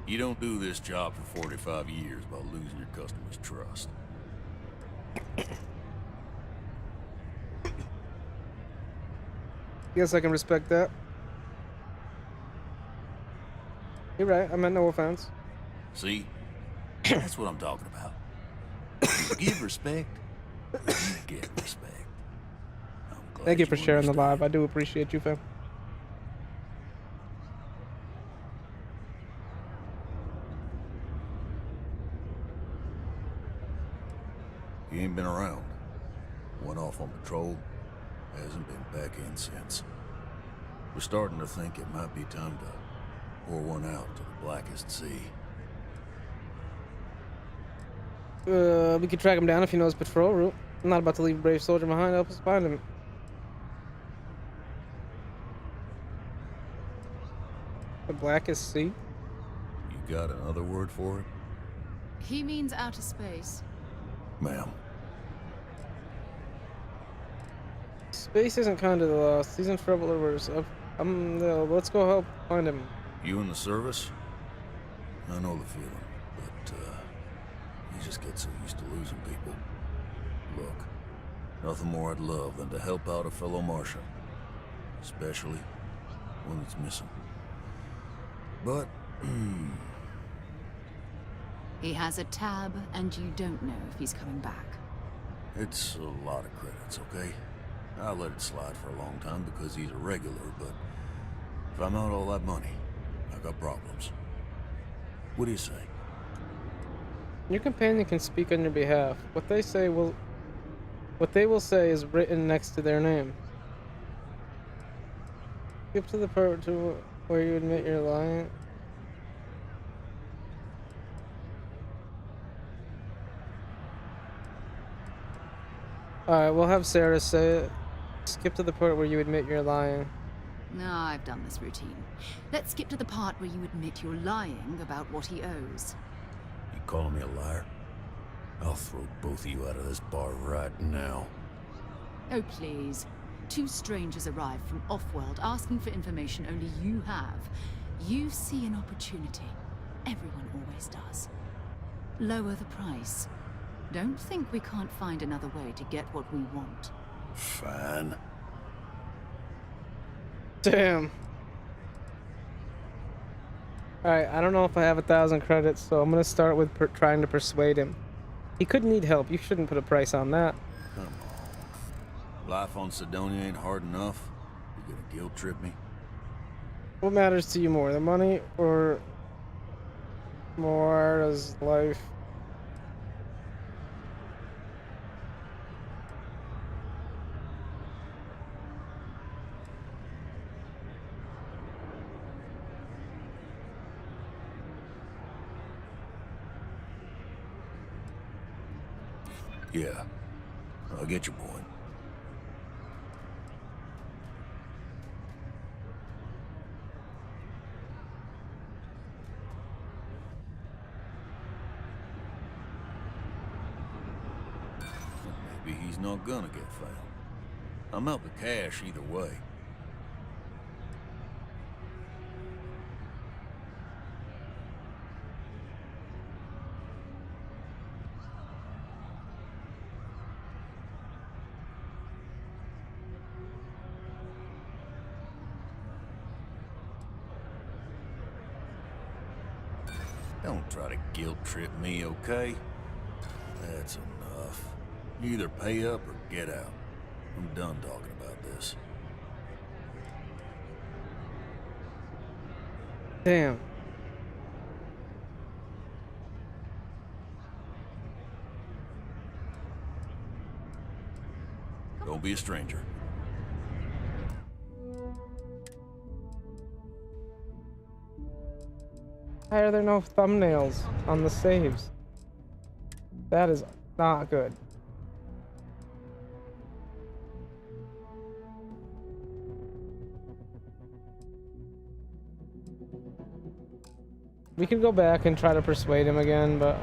V: You don't do this job for 45 years by losing your customers' trust.
A: Guess I can respect that. You're right, I meant no offense.
V: See? That's what I'm talking about. You give respect, you get respect.
A: Thank you for sharing the live. I do appreciate you, fam.
V: He ain't been around. Went off on patrol. Hasn't been back in since. We're starting to think it might be time to pour one out to the blackest sea.
A: We could track him down if he knows patrol route. I'm not about to leave a brave soldier behind. Help us find him. The blackest sea?
V: You got another word for it?
B: He means outer space.
V: Ma'am.
A: Space isn't kind to the lost. He's in trouble or worse. Let's go help find him.
V: You in the service? I know the feeling, but you just get so used to losing people. Look, nothing more I'd love than to help out a fellow Martian, especially one that's missing. But
B: He has a tab, and you don't know if he's coming back.
V: it's a lot of credits, okay? I let it slide for a long time because he's a regular, but if I'm out all that money, I got problems. What do you say?
A: Your companion can speak on your behalf. What they will say is written next to their name. Skip to the part where you admit you're lying. Alright, we'll have Sarah say it. Skip to the part where you admit you're lying.
B: No, I've done this routine. Let's skip to the part where you admit you're lying about what he owes.
V: You calling me a liar? I'll throw both of you out of this bar right now.
B: Oh, please. Two strangers arrive from off-world asking for information only you have. You see an opportunity. Everyone always does. Lower the price. Don't think we can't find another way to get what we want.
V: Fine.
A: Damn. Alright, I don't know if I have 1,000 credits, so I'm gonna start with trying to persuade him. He could need help. You shouldn't put a price on that.
V: Come on. Life on Sidonia ain't hard enough. You gonna guilt trip me?
A: What matters to you more, the money or Moira's life?
V: Yeah. I get your point. Maybe he's not gonna get found. I'm out the cash either way. Don't try to guilt trip me, okay? That's enough. You either pay up or get out. I'm done talking about this.
A: Damn.
V: Don't be a stranger.
A: Why are there no thumbnails on the saves? That is not good. We could go back and try to persuade him again, but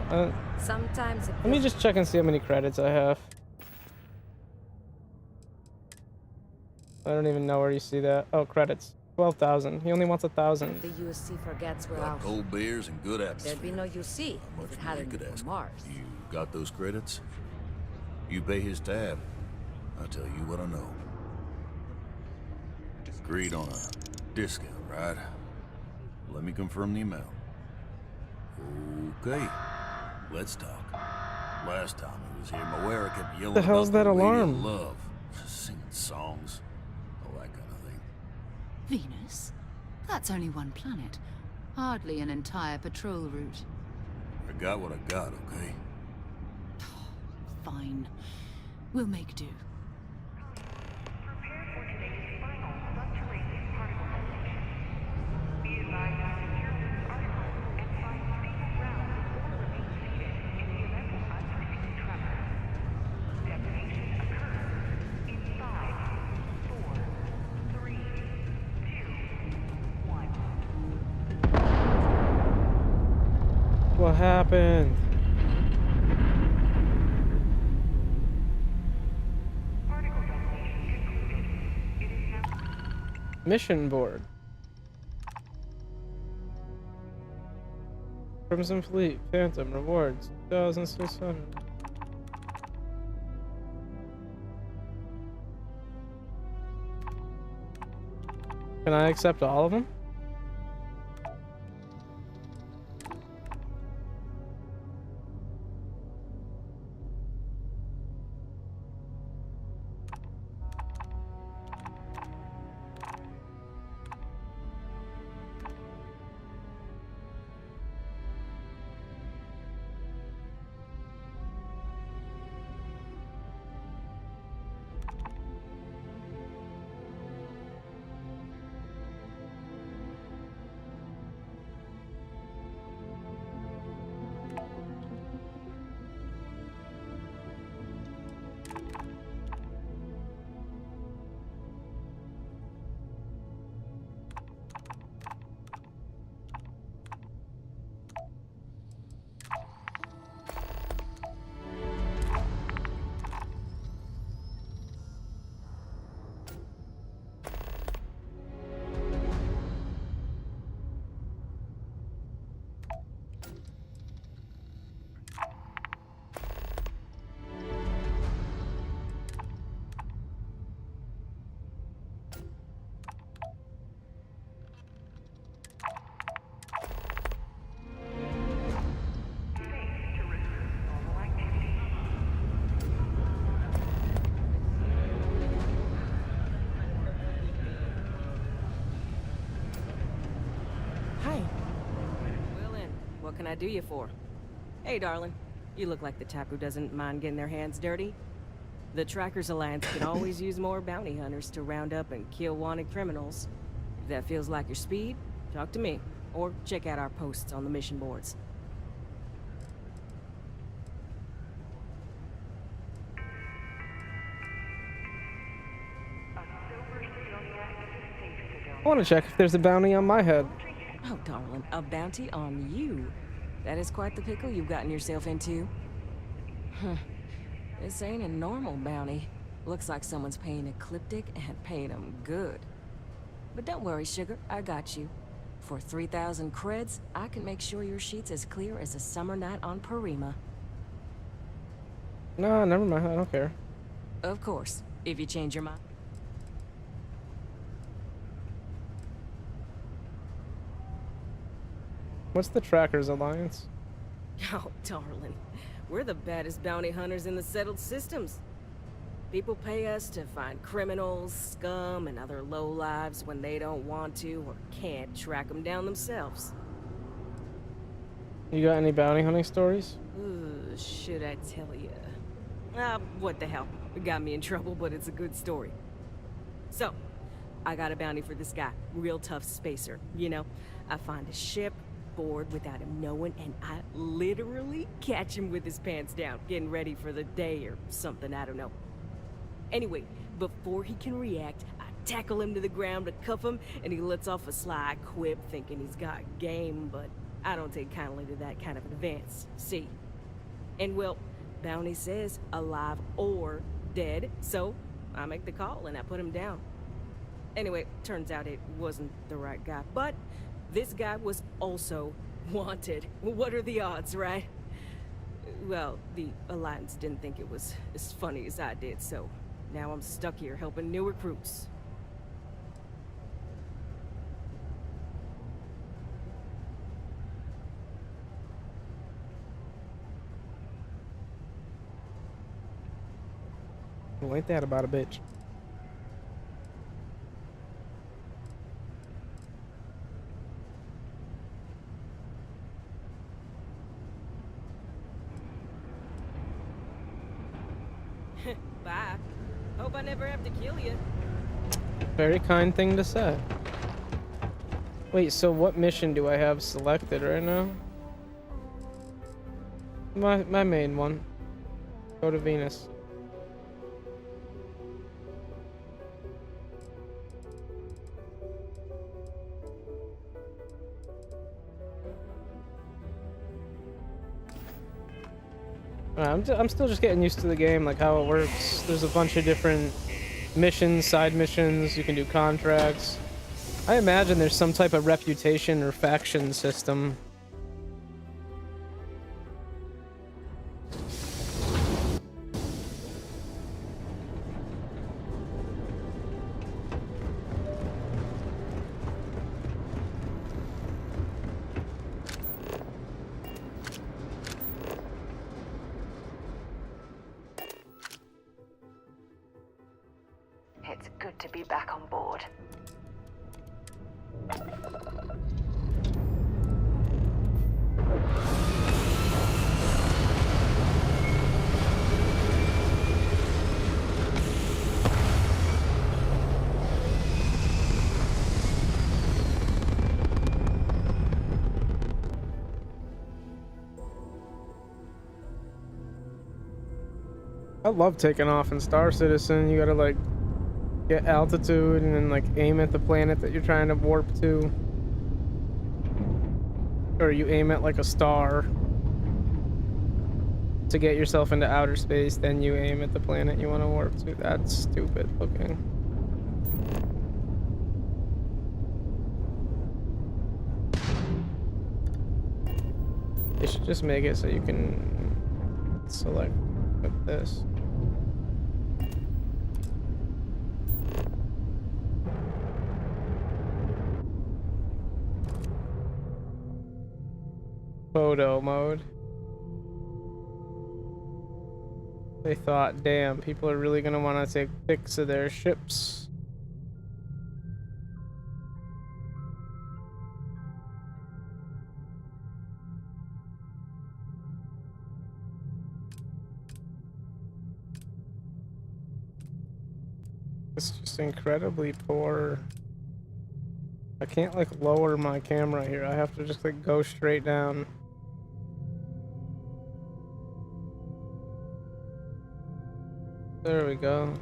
E: Sometimes
A: let me just check and see how many credits I have. I don't even know where you see that. Oh, credits. 12,000. He only wants 1,000.
E: the USC forgets we're
V: Got
E: out.
V: cold beers and good atmosphere.
E: There'd be no UC
V: How
E: if
V: much
E: it
V: more you
E: hadn't
V: could
E: been
V: ask?
E: for Mars.
V: You got those credits? You pay his tab. I'll tell you what I know. Agreed on a discount, right? Let me confirm the amount. Okay, let's talk. Last time he was here, Moira kept yelling
A: The hell's
V: about
A: that
V: the lady of
A: alarm?
V: love, singing songs, all that kind of thing.
B: Venus? That's only one planet. Hardly an entire patrol route.
V: I got what I got, okay?
B: Fine. We'll make do.
E: Destination
A: happened? Mission board. Crimson Fleet, Phantom, rewards, 2,600. Can I accept all of them?
N: Hi. Well then, what can I do you for? Hey, darling. You look like the type who doesn't mind getting their hands dirty. The Trackers Alliance can always use more bounty hunters to round up and kill wanted criminals. If that feels like your speed, talk to me. Or check out our posts on the mission boards.
A: I want to check if there's a bounty on my head.
N: Oh, darling, a bounty on you. That is quite the pickle you've gotten yourself into. Huh. This ain't a normal bounty. Looks like someone's paying Ecliptic and paying them good. But don't worry, sugar, I got you. For 3,000 creds, I can make sure your sheet's as clear as a summer night on Parima.
A: No, never mind. I don't care.
N: Of course, if you change your mind.
A: What's the Trackers Alliance?
N: Oh, darling. We're the baddest bounty hunters in the settled systems. People pay us to find criminals, scum, and other lowlives when they don't want to or can't track them down themselves.
A: You got any bounty hunting stories?
N: Should I tell you? What the hell? It got me in trouble, but it's a good story. So, I got a bounty for this guy. Real tough spacer. You know, I find a ship, board without him knowing, and I literally catch him with his pants down, getting ready for the day or something, I don't know. Anyway, before he can react, I tackle him to the ground to cuff him, and he lets off a sly quip thinking he's got game, but I don't take kindly to that kind of advance, see? And well, bounty says alive or dead, so I make the call and I put him down. Anyway, turns out it wasn't the right guy, but this guy was also wanted. What are the odds, right? Well, the Alliance didn't think it was as funny as I did, so now I'm stuck here helping new recruits.
A: Well, ain't that about a bitch?
N: Bye. Hope I never have to kill you.
A: Very kind thing to say. Wait, so what mission do I have selected right now? My main one. Go to Venus. I'm still just getting used to the game, like how it works. There's a bunch of different missions, side missions. You can do contracts. I imagine there's some type of reputation or faction system.
E: It's good to be back on board.
A: I love taking off in Star Citizen. You gotta like get altitude and then like aim at the planet that you're trying to warp to. Or you aim at like a star to get yourself into outer space, then you aim at the planet you want to warp to. That's stupid looking. They should just make it so you can select with this. Photo mode. They thought, damn, people are really gonna want to take pics of their ships. It's just incredibly poor. I can't like lower my camera here. I have to just like go straight down. There we go.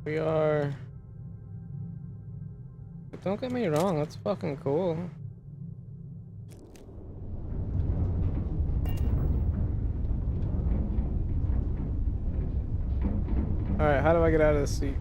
A: We are... Don't get me wrong, that's fucking cool. Alright, how do I get out of the seat?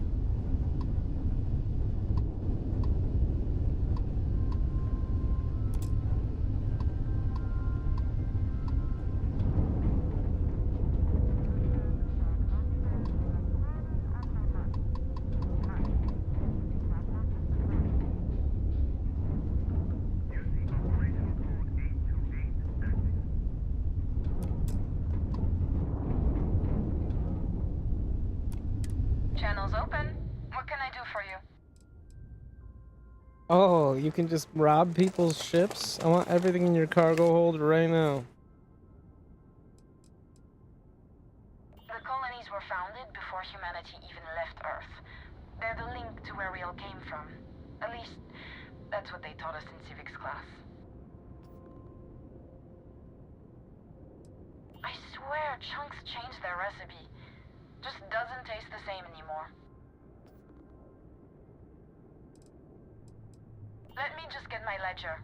E: Channel's open. What can I do for you?
A: Oh, you can just rob people's ships? I want everything in your cargo hold right now.
E: The colonies were founded before humanity even left Earth. They're the link to where we all came from. At least, that's what they taught us in civics class. I swear, Chunks changed their recipe. Just doesn't taste the same anymore. Let me just get my ledger.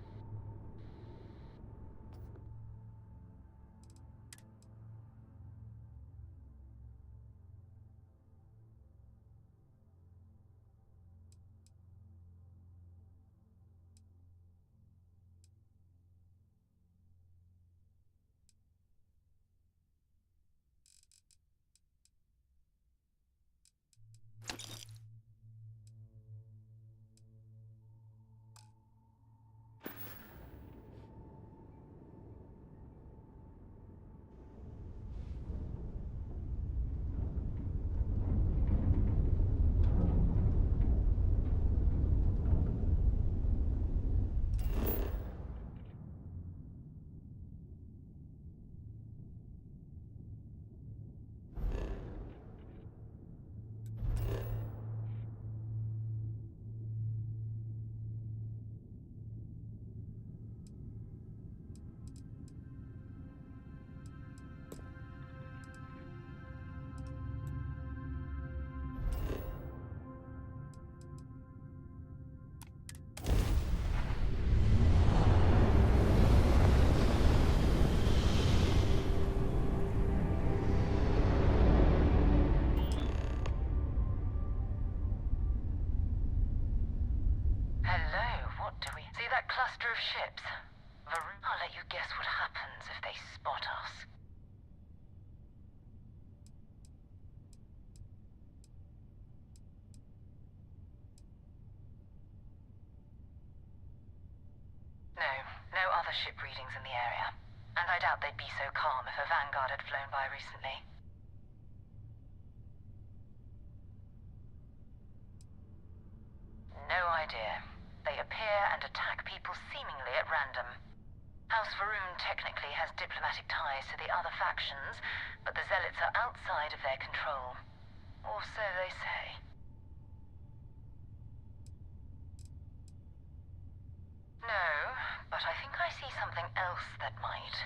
E: of ships. I'll let you guess what happens if they spot us. No, no other ship readings in the area. And I doubt they'd be so calm if a Vanguard had flown by recently. No idea. They appear and attack people seemingly at random. House Varun technically has diplomatic ties to the other factions, but the Zealots are outside of their control. Or so they say. No, but I think I see something else that might.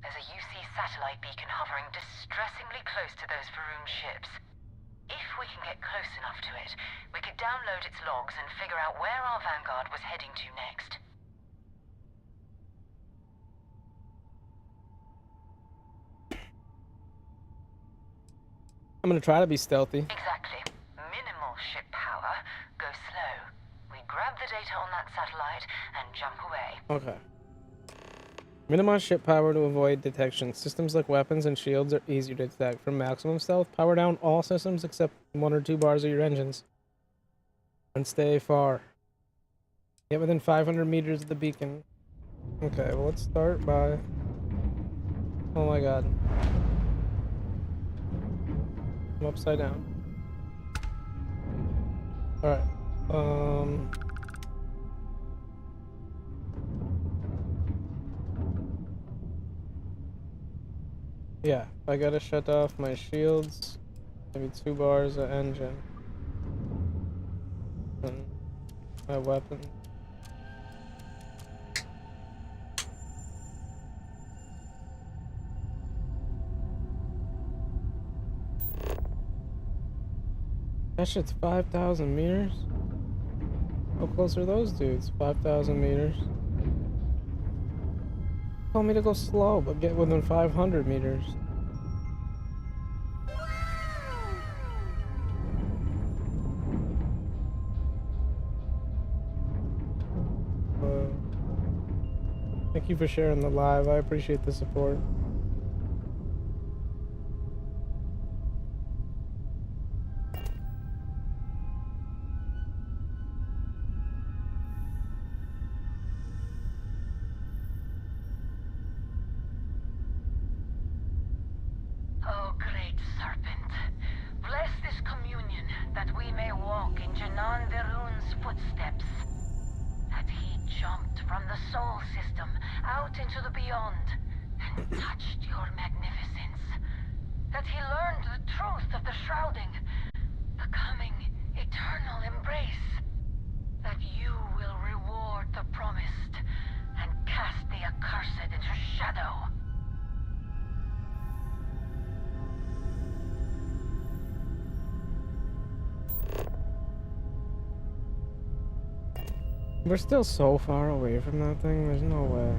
E: There's a UC satellite beacon hovering distressingly close to those Varun ships. If we can get close enough to it, we could download its logs and figure out where our Vanguard was heading to next.
A: I'm gonna try to be stealthy.
E: Exactly. Minimal ship power. Go slow. We grab the data on that satellite and jump away.
A: Okay. Minimize ship power to avoid detection. Systems like weapons and shields are easier to detect. For maximum stealth, power down all systems except 1 or 2 bars of your engines. And stay far. Get within 500 meters of the beacon. Okay, well, let's start by... Oh my god. I'm upside down. Alright. Yeah, I gotta shut off my shields. Maybe 2 bars of engine. And my weapon. That shit's 5,000 meters? How close are those dudes? 5,000 meters. Told me to go slow, but get within 500 meters. Thank you for sharing the live. I appreciate the support.
E: Oh, great serpent. Bless this communion that we may walk in Janan Verun's footsteps. That he jumped from the soul system out into the beyond and touched your magnificence. That he learned the truth of the shrouding, the coming eternal embrace. That you will reward the promised and cast the accursed into shadow.
A: We're still so far away from that thing, there's no way.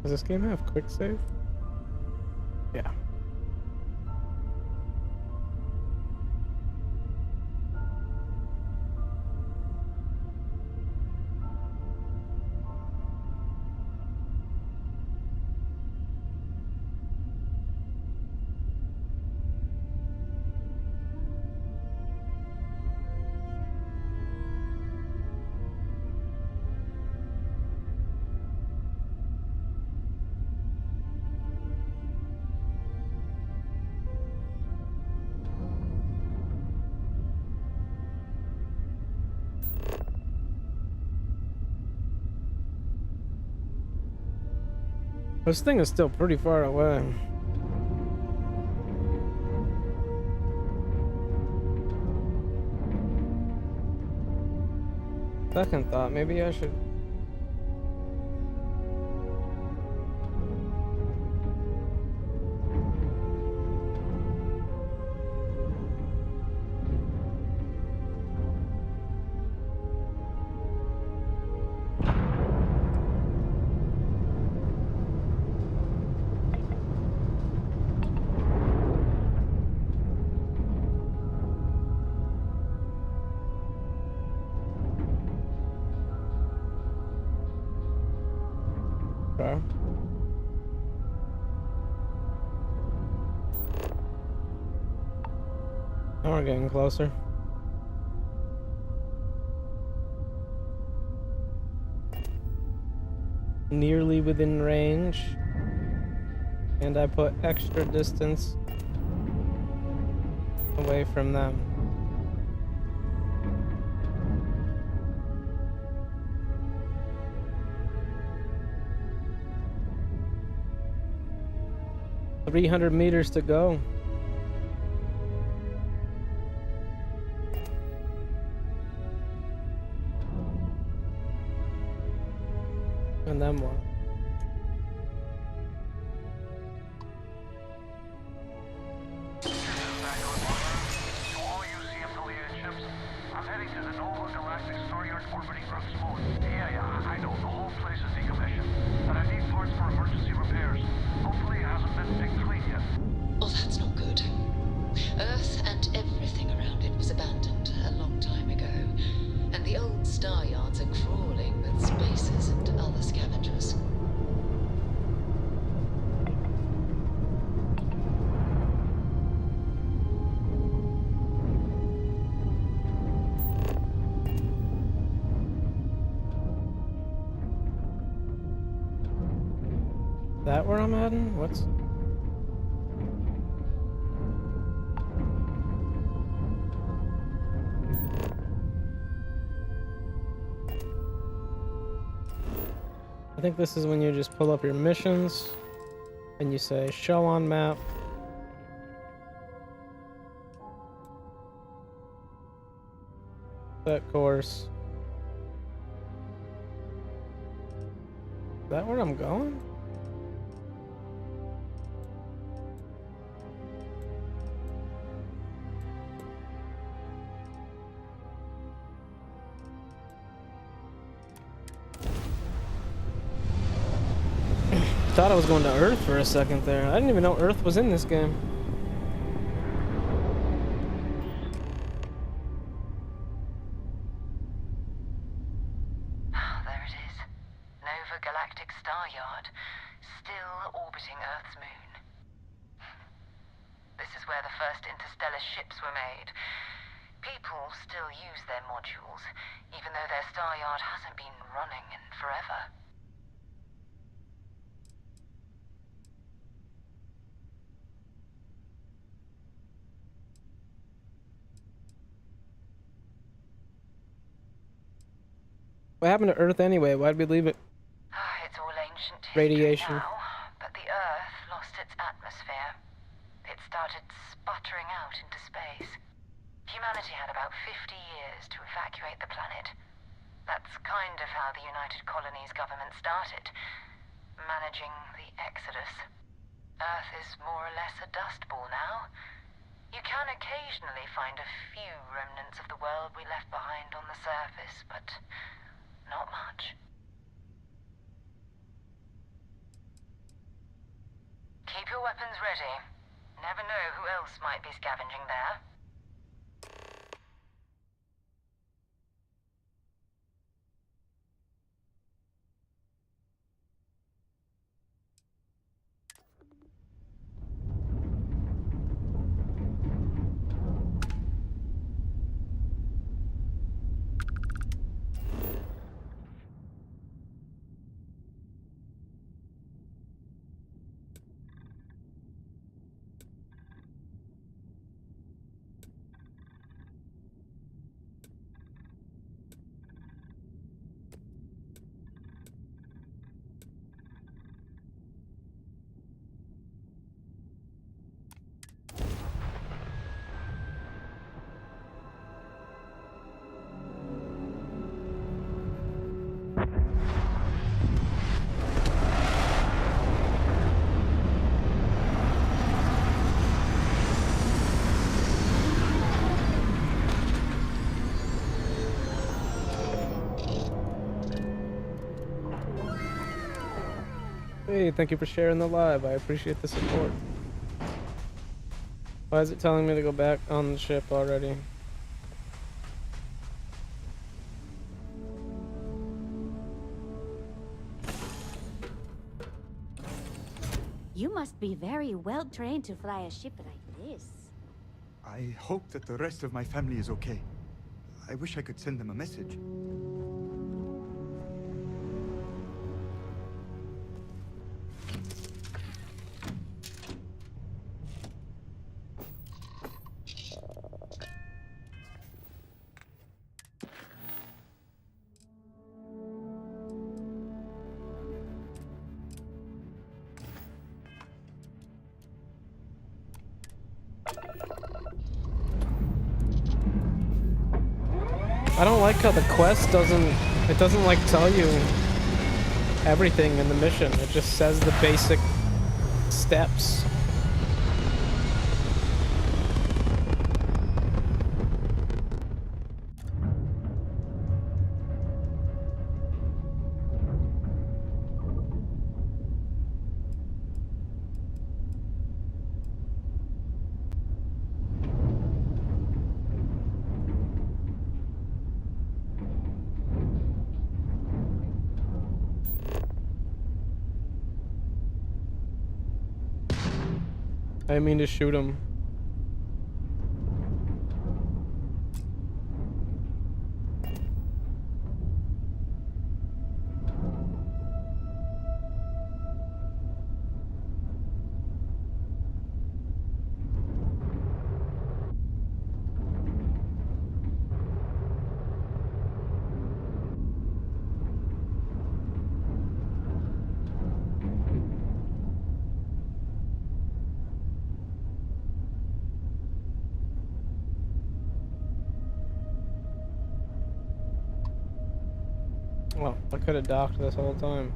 A: Does this game have quick save? Yeah. This thing is still pretty far away. Second thought, maybe I should... Okay. Now we're getting closer. Nearly within range. And I put extra distance away from them. $300 meters to go. And then what?
G: I'm heading to the Nova Galactic Star Yard orbiting Earth's moon. Yeah, I know. The whole place is decommissioned. But I need parts for emergency repairs. Hopefully it hasn't been picked clean yet.
J: Oh, that's not good. Earth and everything around it was abandoned a long time ago. And the old star yards are crawling with spacers and other scavengers.
A: That where I'm heading? What's... I think this is when you just pull up your missions and you say show on map. Set course. Is that where I'm going? Thought I was going to Earth for a second there. I didn't even know Earth was in this game.
E: There it is. Nova Galactic Star Yard, still orbiting Earth's moon. This is where the first interstellar ships were made. People still use their modules, even though their star yard hasn't been running in forever.
A: What happened to Earth anyway? Why'd we leave it?
E: It's all ancient history
A: Radiation.
E: now, but the Earth lost its atmosphere. It started sputtering out into space. Humanity had about 50 years to evacuate the planet. That's kind of how the United Colonies government started, managing the exodus. Earth is more or less a dust ball now. You can occasionally find a few remnants of the world we left behind on the surface, but not much. Keep your weapons ready. Never know who else might be scavenging there.
A: Hey, thank you for sharing the live. I appreciate the support. Why is it telling me to go back on the ship already?
O: You must be very well trained to fly a ship like this.
Q: I hope that the rest of my family is okay. I wish I could send them a message.
A: I don't like how the quest doesn't like tell you everything in the mission. It just says the basic steps. I didn't mean to shoot him. Well, I could have docked this whole time.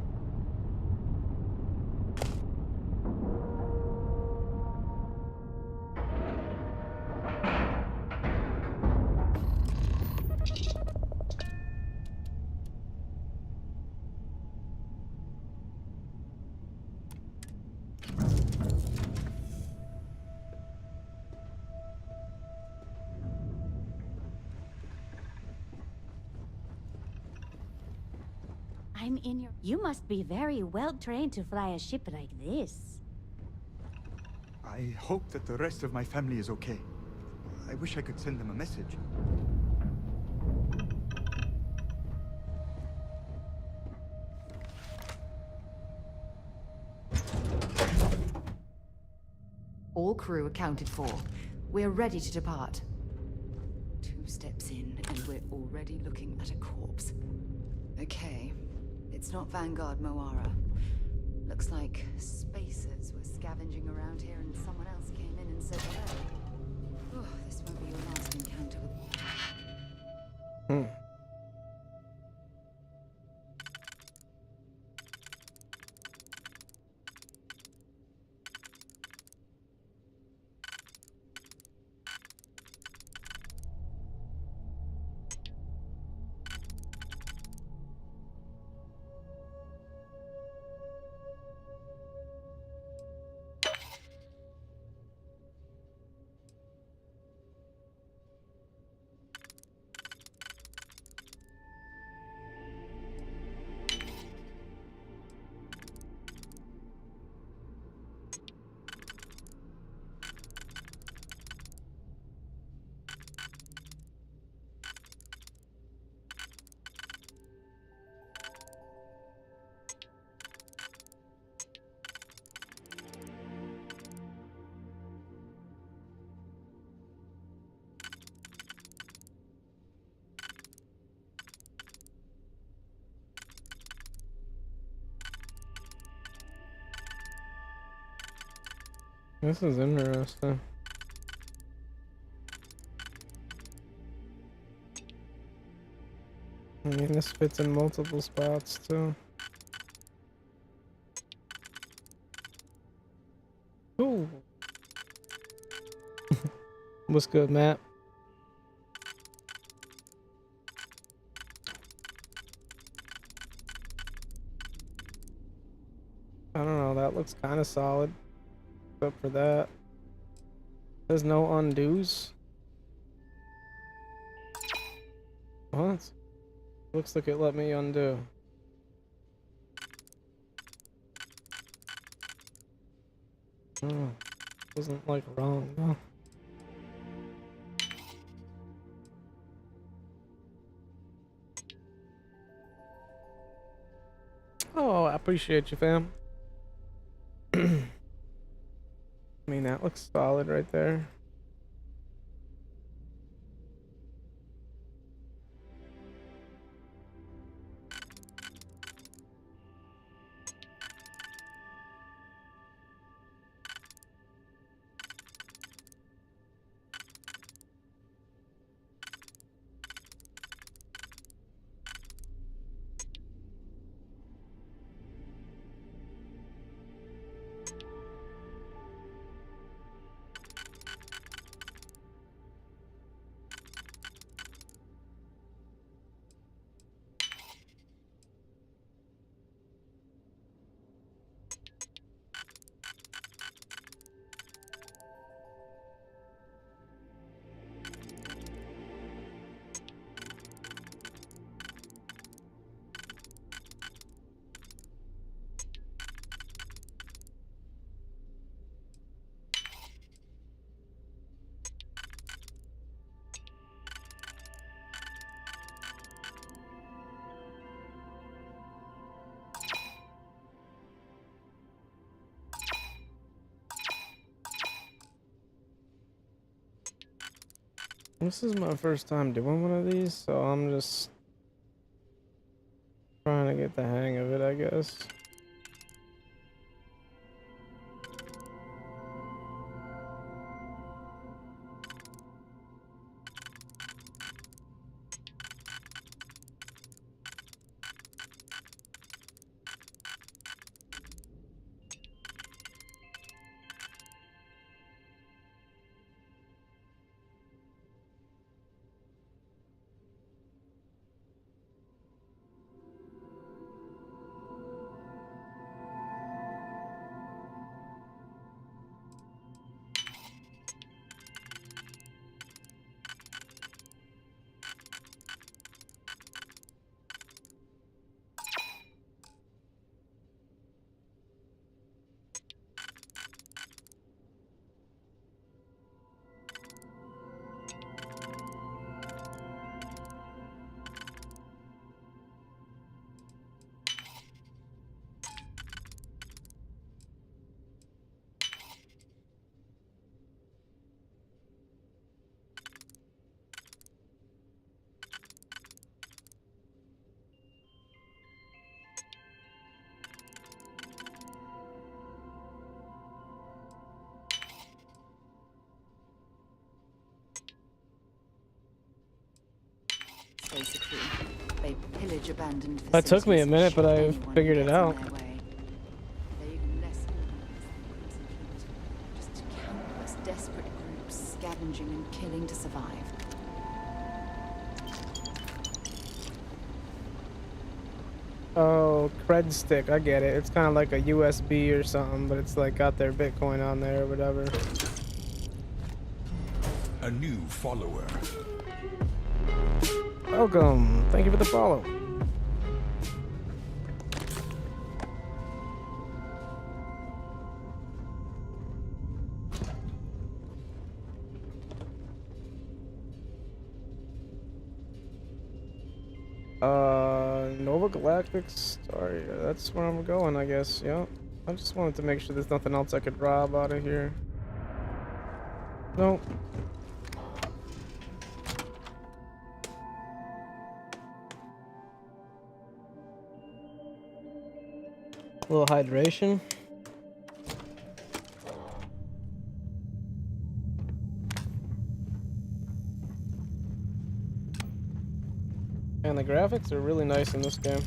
O: I'm in your... You must be very well trained to fly a ship like this.
Q: I hope that the rest of my family is okay. I wish I could send them a message.
B: All crew accounted for. We're ready to depart. 2 steps in, and we're already looking at a corpse. Okay. It's not Vanguard Moara. Looks like spacers were scavenging around here and someone else came in and said hello. Oh, this won't be your last encounter with... This is interesting. I mean, this fits in multiple spots too. Ooh. What's good, Matt?
A: I don't know, that looks kind of solid. Except for that. There's no undos. What? Looks like it let me undo. Oh, wasn't like wrong, though. Oh, I appreciate you, fam. I mean, that looks solid right there. This is my first time doing one of these, so I'm just trying to get the hang of it, I guess.
B: Basically, they pillage abandoned
A: That took me a
B: facilities and
A: minute, but
B: shoot
A: I
B: anyone who
A: figured it
B: gets in
A: out.
B: their way. They're even less organized than Crimson Fleet. Just countless desperate groups scavenging and killing to survive.
A: Oh, cred stick, I get it. It's kind of like a USB or something, but it's like got their Bitcoin on there or whatever.
D: A new follower.
A: Welcome. Thank you for the follow. Nova Galactic Star. That's where I'm going, I guess. Yeah. I just wanted to make sure there's nothing else I could rob out of here. Nope. A little hydration. And the graphics are really nice in this game.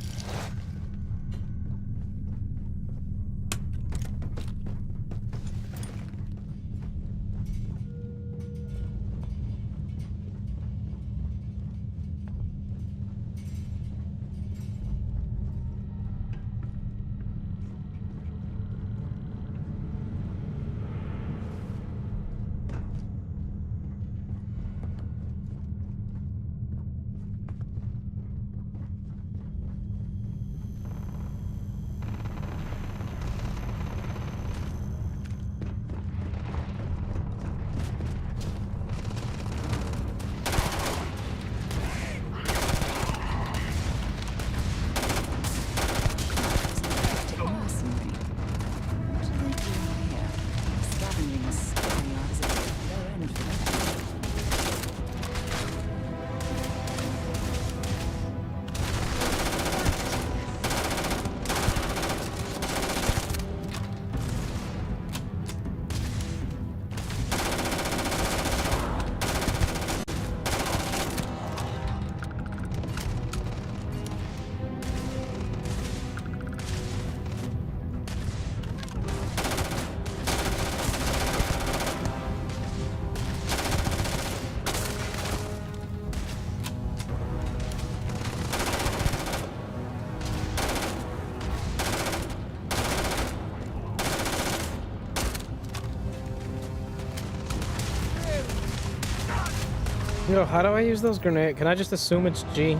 A: Yo, how do I use those grenades? Can I just assume it's G?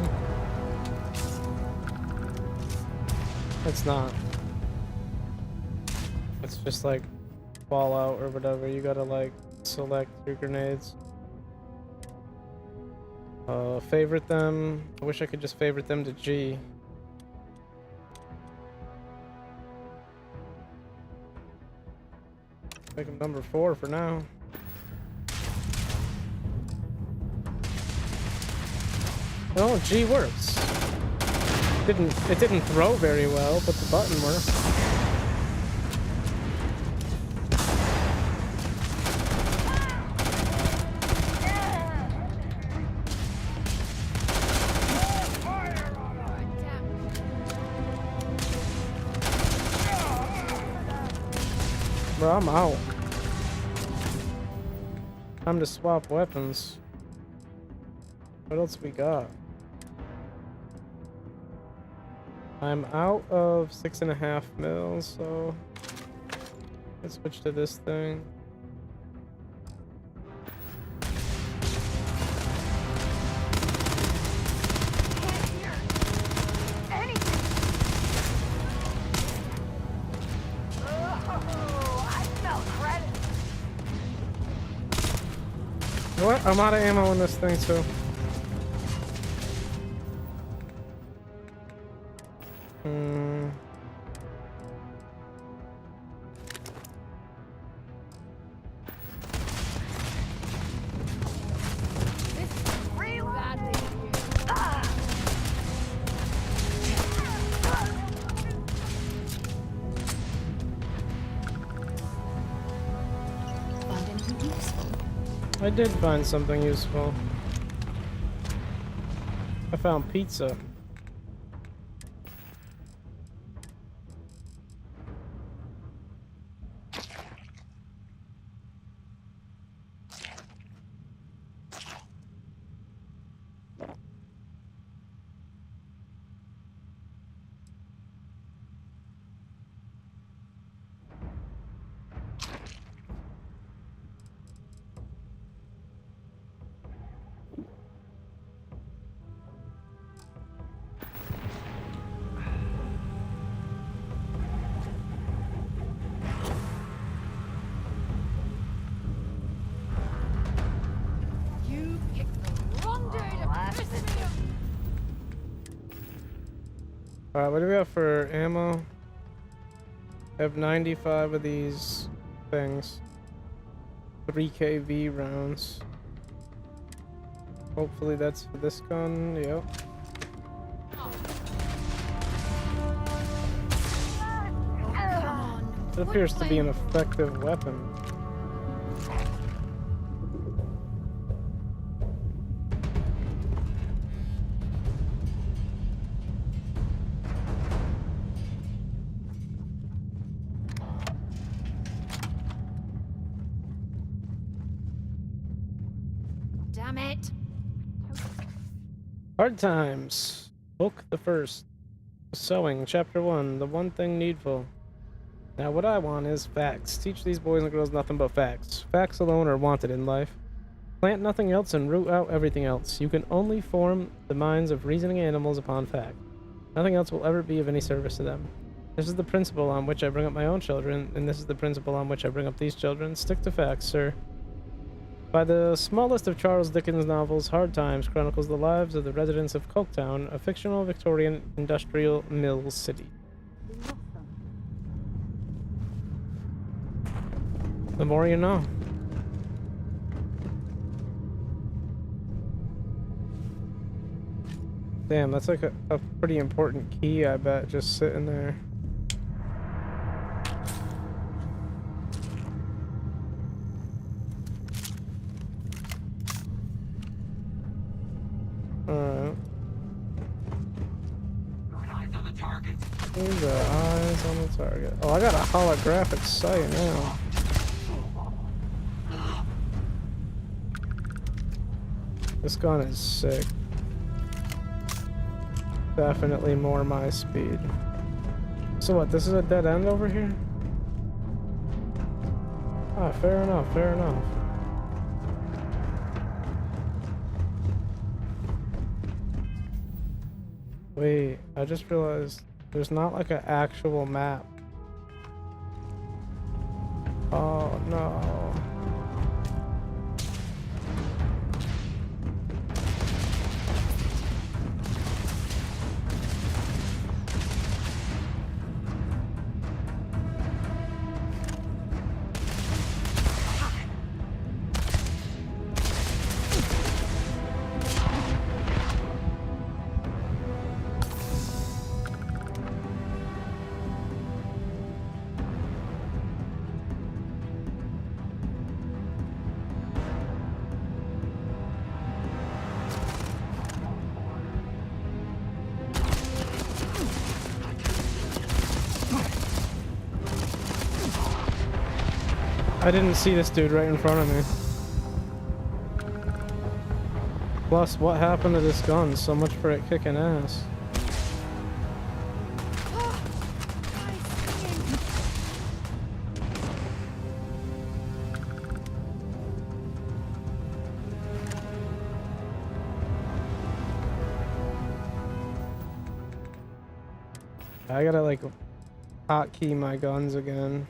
A: It's not. It's just like Fallout or whatever. You gotta like select your grenades. Favorite them. I wish I could just favorite them to G. Make them number 4 for now. Oh, G works. It didn't throw very well, but the button worked. Bro, I'm out. Time to swap weapons. What else we got? I'm out of 6.5 mils, so let's switch to this thing. What? I'm out of ammo in this thing too. I did find something useful. I found pizza. Alright, what do we have for ammo? I have 95 of these things. 3kV rounds. Hopefully that's for this gun, yep. It appears to be an effective weapon.
I: Damn it!
A: Hard Times. Book the first. Sewing, Chapter 1. The one thing needful. Now what I want is facts. Teach these boys and girls nothing but facts. Facts alone are wanted in life. Plant nothing else and root out everything else. You can only form the minds of reasoning animals upon fact. Nothing else will ever be of any service to them. This is the principle on which I bring up my own children, and this is the principle on which I bring up these children. Stick to facts, sir. By the smallest of Charles Dickens' novels, Hard Times chronicles the lives of the residents of Coketown, a fictional Victorian industrial mill city. The more you know. Damn, that's like a pretty important key, I bet, just sitting there. Alright. These are eyes on the target. Oh, I got a holographic sight now. This gun is sick. Definitely more my speed. So what, this is a dead end over here? Ah, fair enough, fair enough. Wait, I just realized there's not like an actual map. Oh no. I didn't see this dude right in front of me. Plus, what happened to this gun? So much for it kicking ass. I gotta like hotkey my guns again.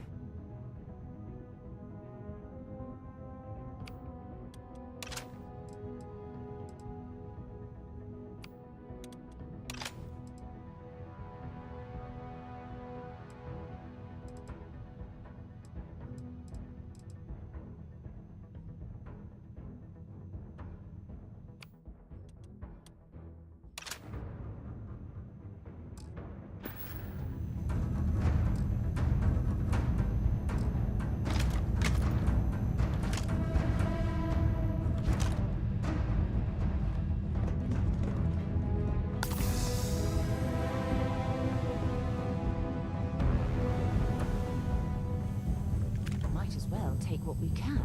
B: Might as well take what we can.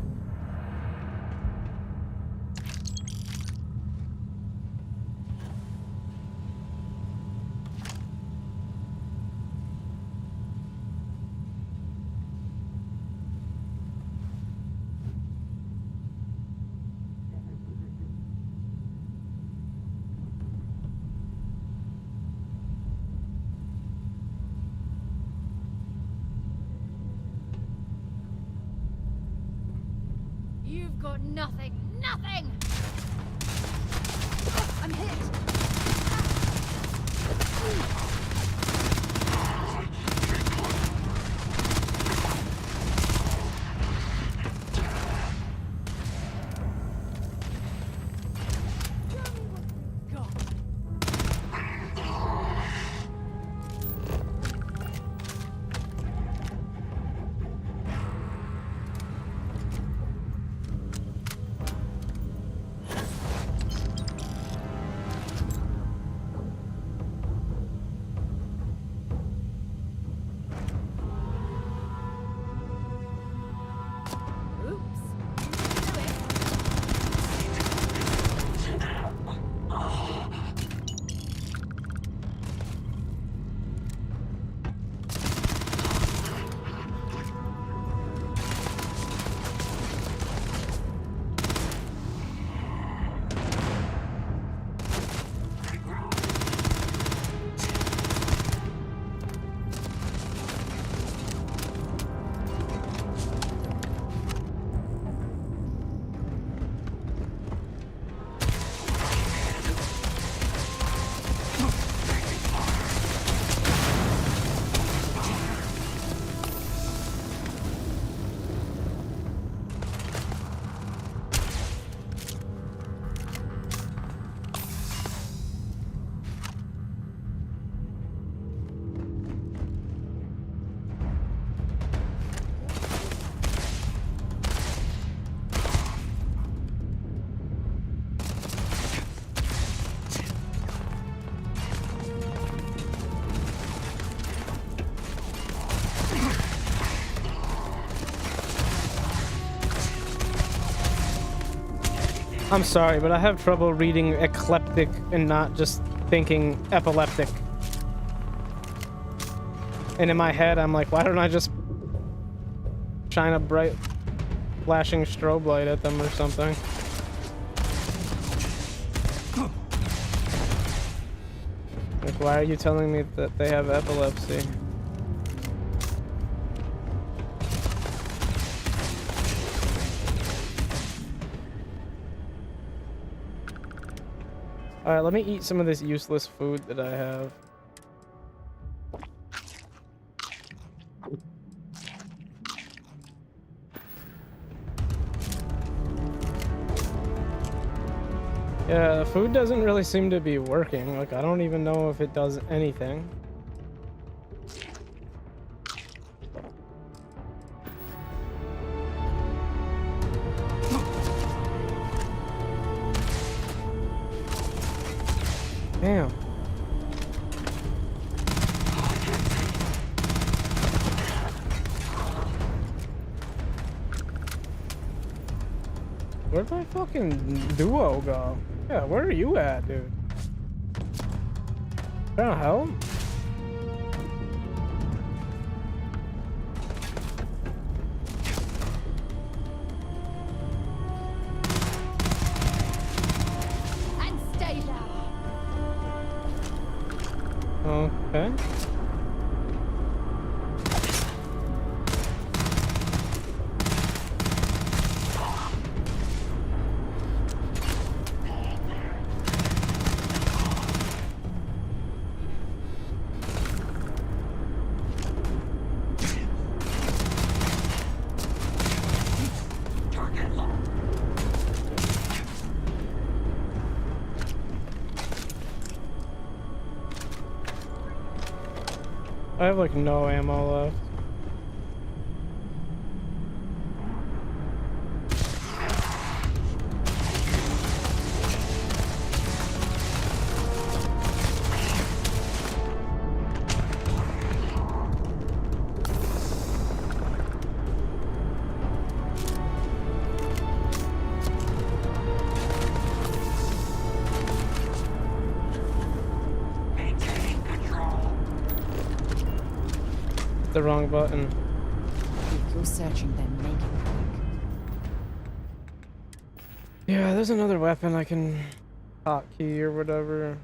C: You've got nothing. Nothing! I'm hit!
A: I'm sorry, but I have trouble reading eclectic and not just thinking epileptic. And in my head, I'm like, why don't I just shine a bright, flashing strobe light at them or something? Like, why are you telling me that they have epilepsy? Alright, let me eat some of this useless food that I have. Yeah, the food doesn't really seem to be working. Like, I don't even know if it does anything. Damn. Where'd my fucking duo go? Yeah, where are you at, dude? Trying to help?
C: And stay down.
A: Okay. I have like no ammo left. The wrong button.
B: If you're searching, then make it quick.
A: Yeah, there's another weapon I can hotkey or whatever.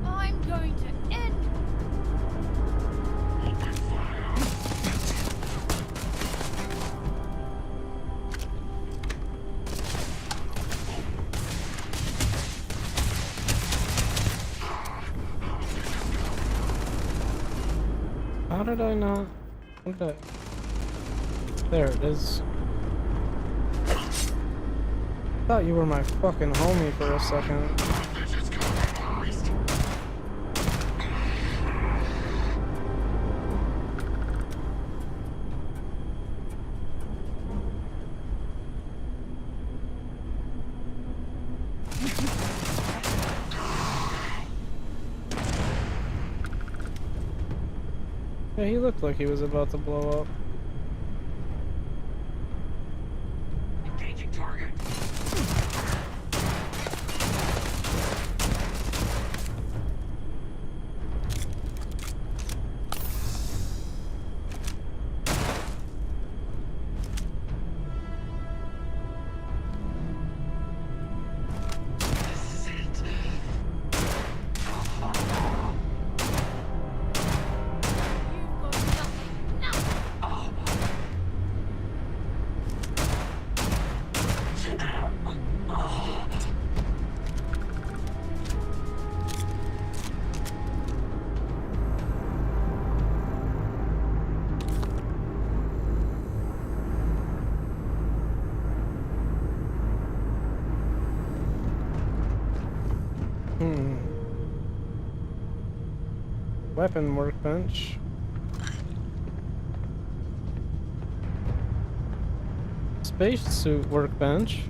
C: I'm going to end.
A: How did I not? What did I... There it is. Thought you were my fucking homie for a second. Yeah, he looked like he was about to blow up.
U: Engaging target.
A: Weapon workbench. Spacesuit workbench.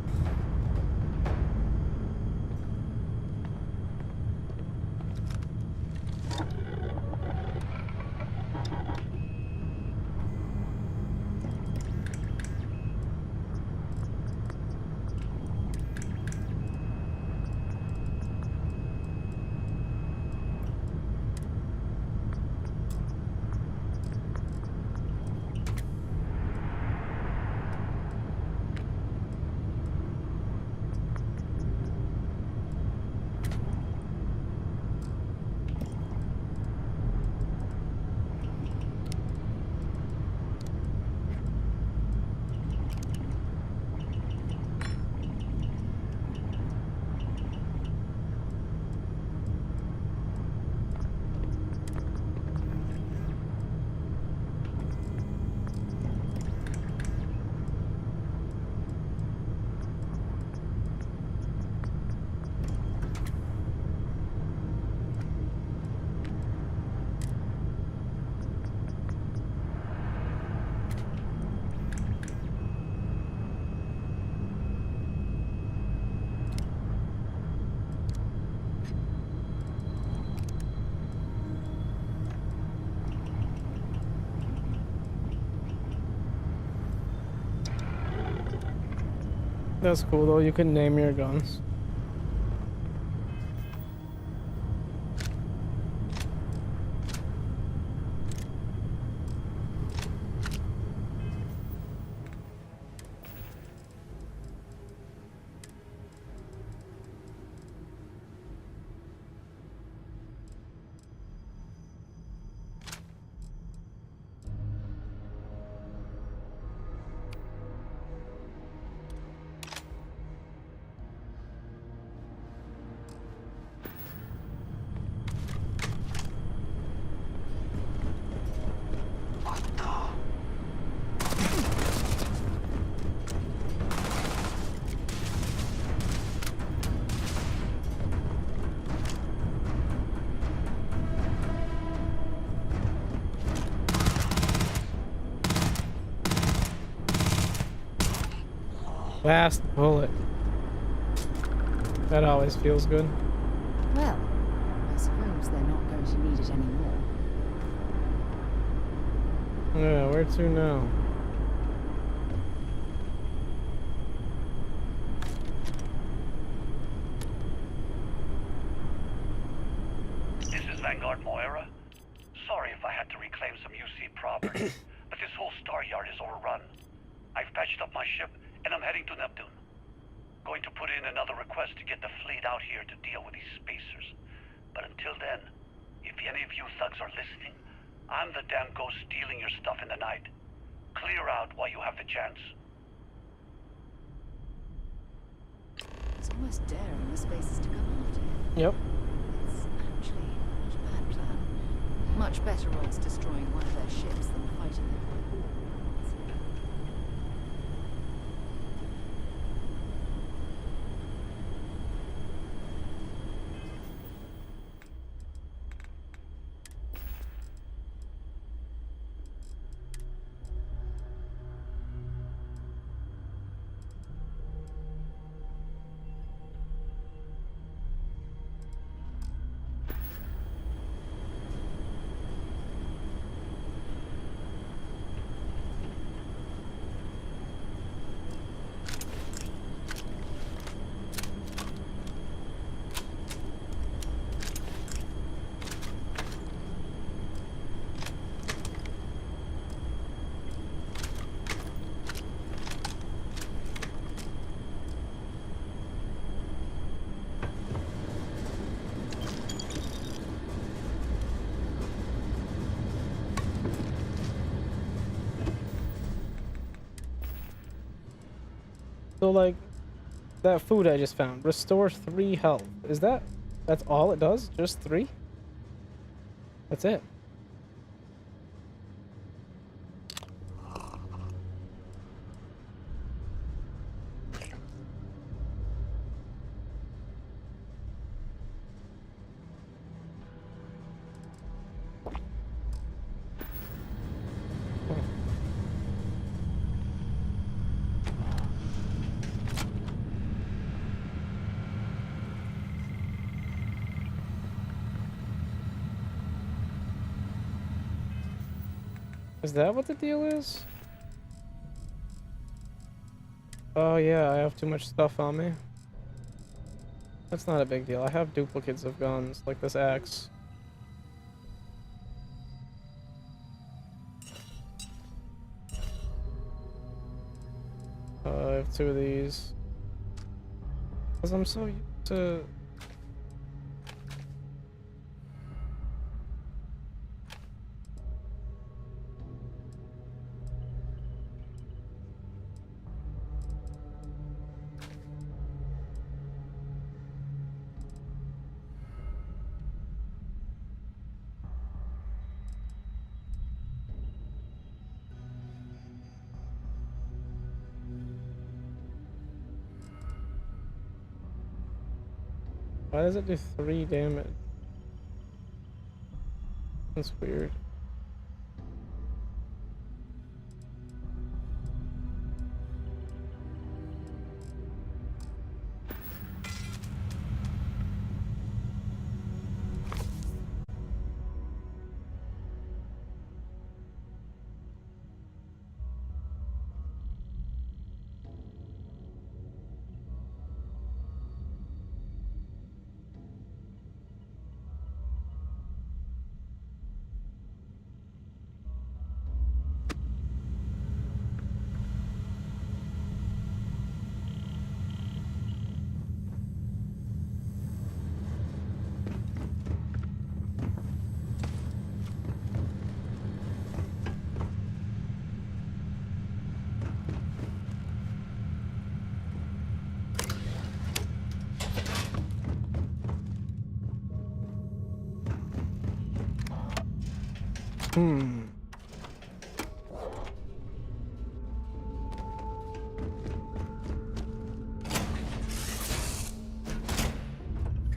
A: That's cool though, you can name your guns. Last bullet. That always feels good.
B: Well, I suppose they're not going to need it anymore.
A: Yeah, where to now?
G: This is Vanguard Moira. Sorry if I had to reclaim some UC property, but this whole star yard is overrun. I've patched up my ship, and I'm heading to Neptune. Going to put in another request to get the fleet out here to deal with these spacers. But until then, if any of you thugs are listening, I'm the damn ghost stealing your stuff in the night. Clear out while you have the chance.
B: It's almost daring the spacers to come after you.
A: Yep.
B: It's actually not a bad plan. Much better odds destroying one of their ships than fighting them.
A: So like that food I just found, restore 3 health. That's all it does? Just 3? That's it. Is that what the deal is? Oh yeah, I have too much stuff on me. That's not a big deal. I have duplicates of guns, like this axe. I have 2 of these. Because I'm so used to... Why does it do 3 damage? That's weird.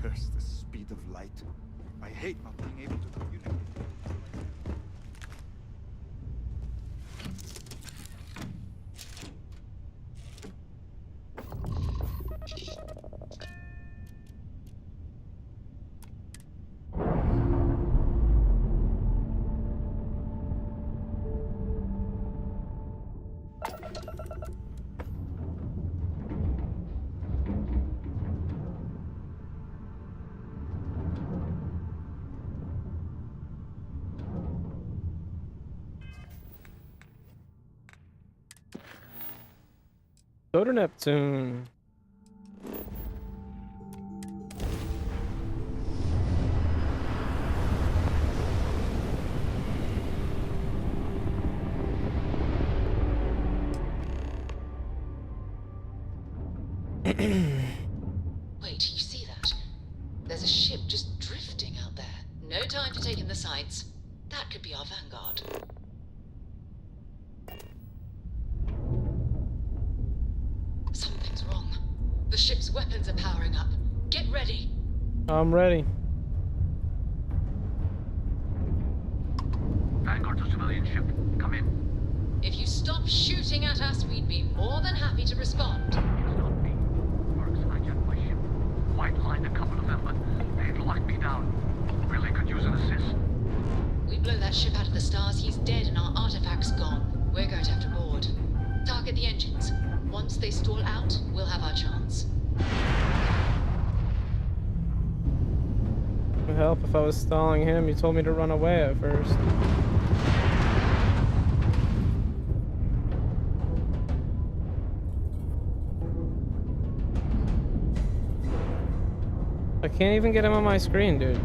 Q: Curse the speed of light. I hate not being able to communicate.
A: Go to Neptune.
J: Wait, you see that? There's a ship just drifting out there. No time to take in the sights. That could be our vanguard. Something's wrong. The ship's weapons are powering up. Get ready.
A: I'm ready.
G: Vanguard to civilian ship. Come in.
J: If you stop shooting at us, we'd be more than happy to respond.
G: It's not me. Mercs hijacked my ship. White-lined a couple of them, but they'd locked me down. Really could use an assist.
J: We blow that ship out of the stars, he's dead and our artifact's gone. We're going to have to board. Target the engines. Once they stall out, we'll have our chance.
A: It would help if I was stalling him. You told me to run away at first. I can't even get him on my screen, dude.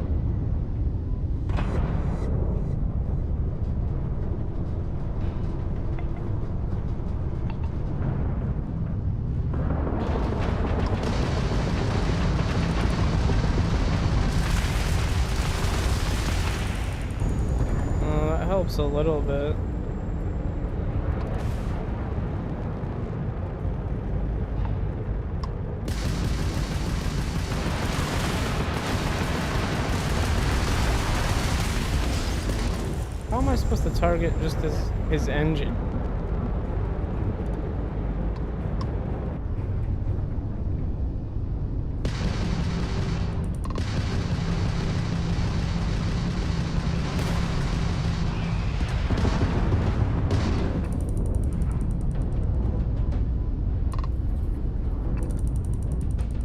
A: That helps a little bit. How am I supposed to target just his engine?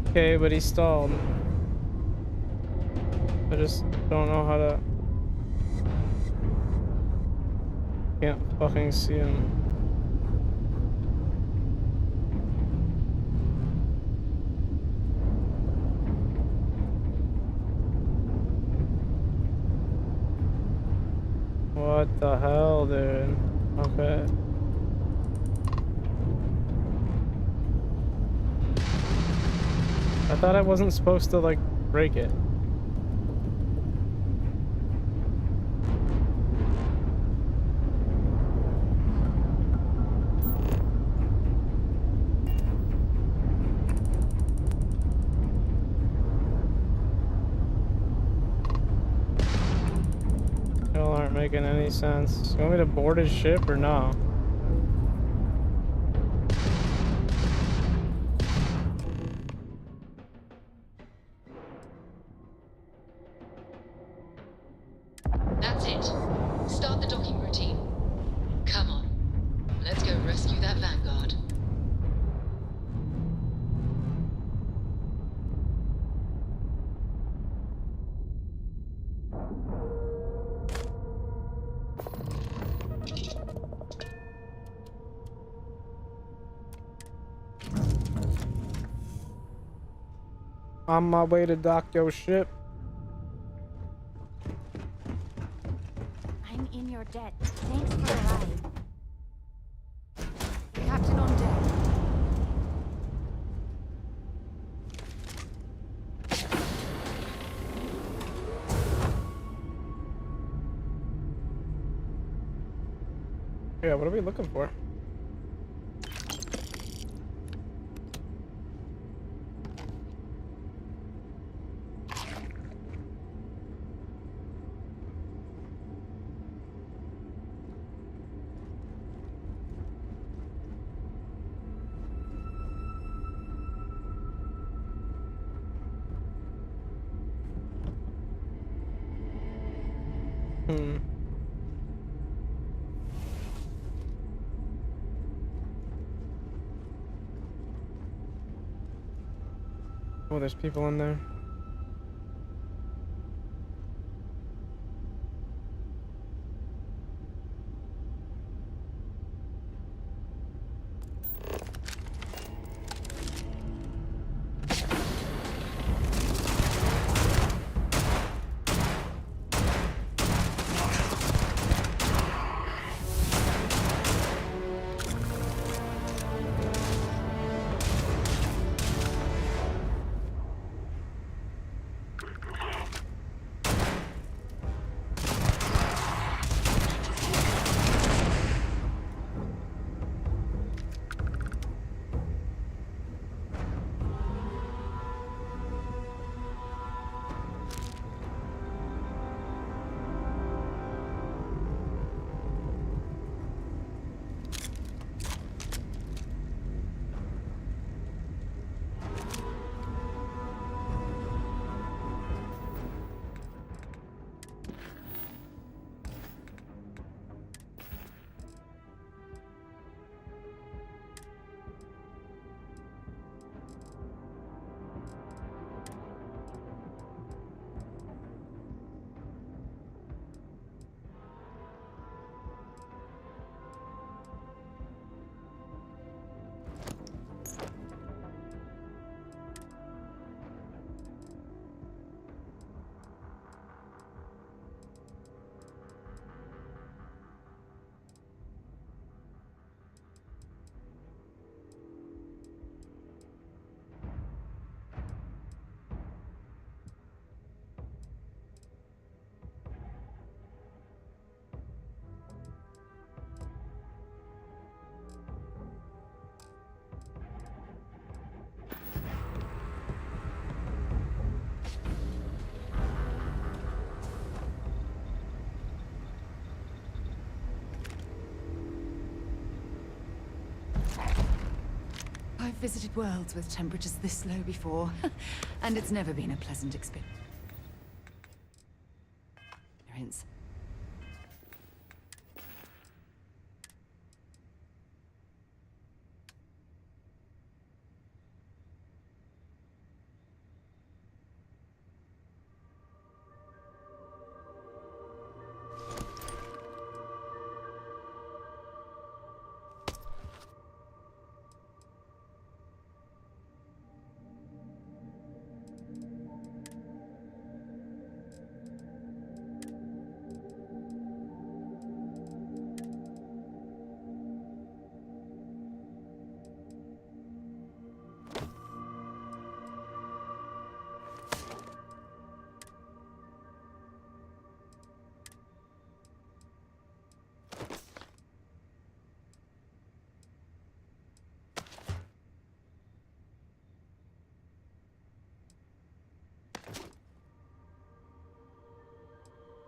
A: Okay, but he stalled. I just don't know how to... Can't fucking see him. What the hell, dude? Okay. I thought I wasn't supposed to, like, break it. Y'all aren't making any sense. You want me to board his ship or no?
J: That's it. Start the docking routine. Come on. Let's go rescue that Vanguard.
A: On my way to dock your ship.
O: I'm in your debt. Thanks for the ride. Captain on deck.
A: Yeah, what are we looking for? Oh, there's people in there.
B: I've visited worlds with temperatures this low before, and it's never been a pleasant experience.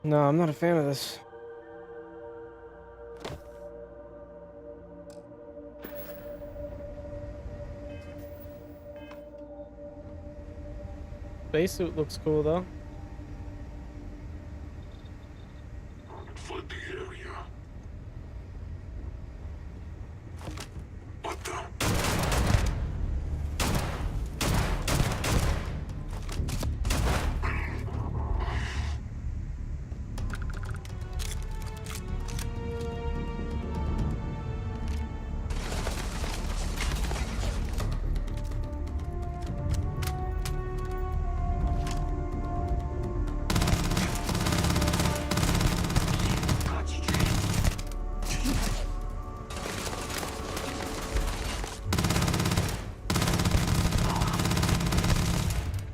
A: No, I'm not a fan of this. Spacesuit looks cool though.
U: Flood the area. What the?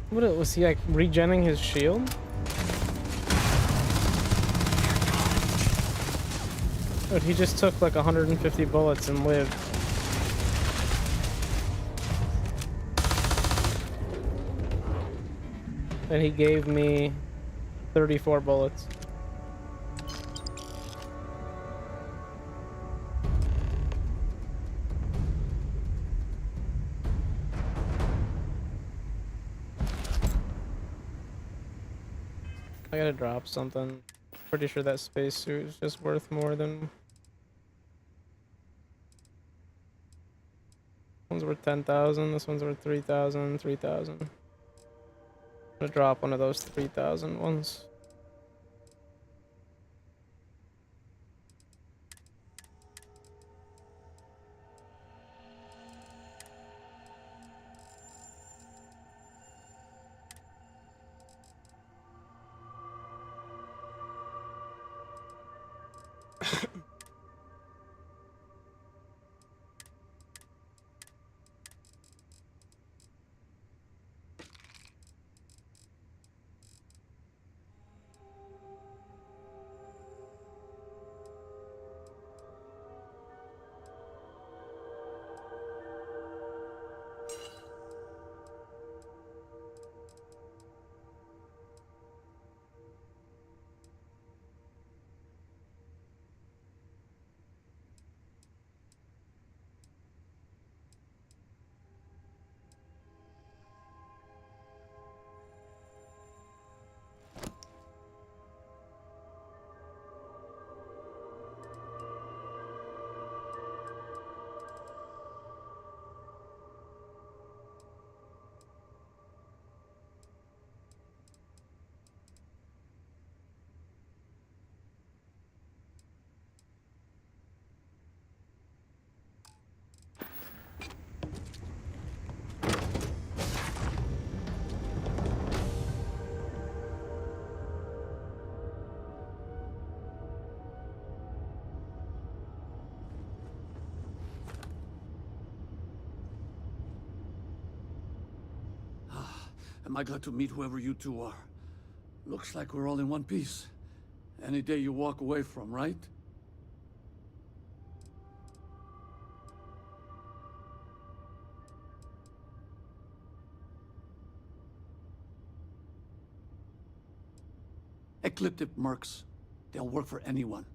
A: What was he like regenning his shield? But he just took like 150 bullets and lived. And he gave me 34 bullets. I gotta drop something. Pretty sure that spacesuit is just worth more than... One's worth 10,000, this one's worth 3,000, 3,000. I'm gonna drop one of those 3,000 ones.
R: Am I glad to meet whoever you two are? Looks like we're all in one piece. Any day you walk away from, right? Ecliptic mercs. They'll work for anyone.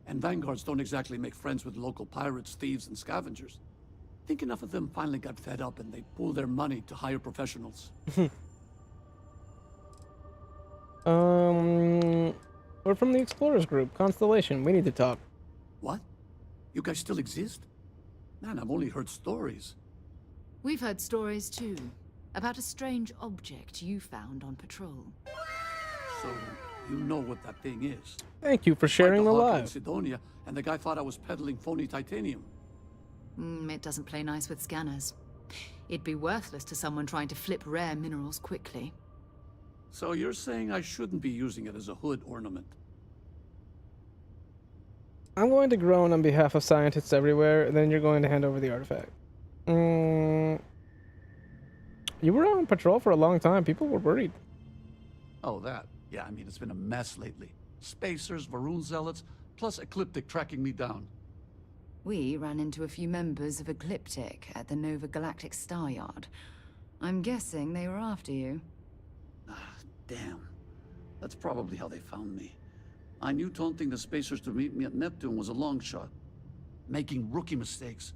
R: And vanguards don't exactly make friends with local pirates, thieves, and scavengers. Think enough of them finally got fed up and they pooled their money to hire professionals.
A: We're from the Explorers group, Constellation. We need to talk.
R: What? You guys still exist? Man, I've only heard stories.
B: We've heard stories too, about a strange object you found on patrol.
R: So, you know what that thing is?
A: Thank you for sharing the
R: live. In
A: live.
R: Sidonia, and the guy thought I was peddling phony titanium.
B: It doesn't play nice with scanners. It'd be worthless to someone trying to flip rare minerals quickly.
R: So you're saying I shouldn't be using it as a hood ornament?
A: I'm going to groan on behalf of scientists everywhere, and then you're going to hand over the artifact. You were on patrol for a long time. People were worried.
R: Oh, that. Yeah, I mean, it's been a mess lately. Spacers, Varun zealots, plus Ecliptic tracking me down.
B: We ran into a few members of Ecliptic at the Nova Galactic Star Yard. I'm guessing they were after you.
R: Damn. That's probably how they found me. I knew taunting the spacers to meet me at Neptune was a long shot.
S: Making rookie mistakes.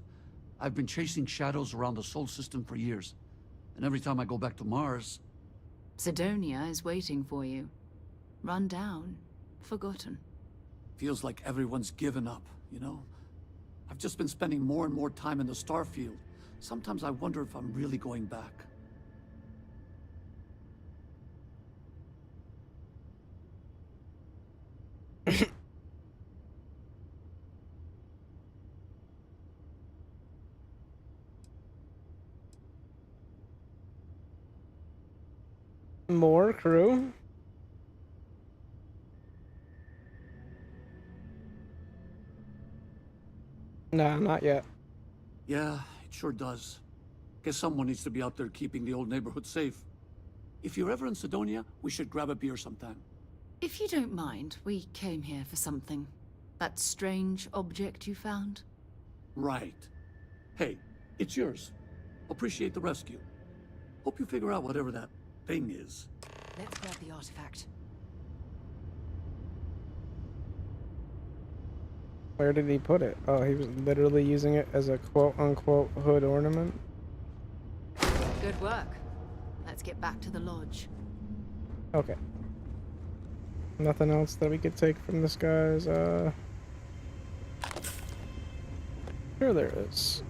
S: I've been chasing shadows around the Sol system for years. And every time I go back to Mars...
B: Sidonia is waiting for you. Run down. Forgotten.
R: Feels like everyone's given up, you know? I've just been spending more and more time in the Starfield. Sometimes I wonder if I'm really going back.
A: More crew? Nah, not yet.
R: Yeah, it sure does. Guess someone needs to be out there keeping the old neighborhood safe. If you're ever in Sidonia, we should grab a beer sometime.
B: If you don't mind, we came here for something. That strange object you found?
R: Right. Hey, it's yours. Appreciate the rescue. Hope you figure out whatever that thing is.
B: Let's grab the artifact.
A: Where did he put it? Oh, he was literally using it as a quote-unquote hood ornament.
B: Good work. Let's get back to the lodge.
A: Okay. Nothing else that we could take from this guy's, Sure there is.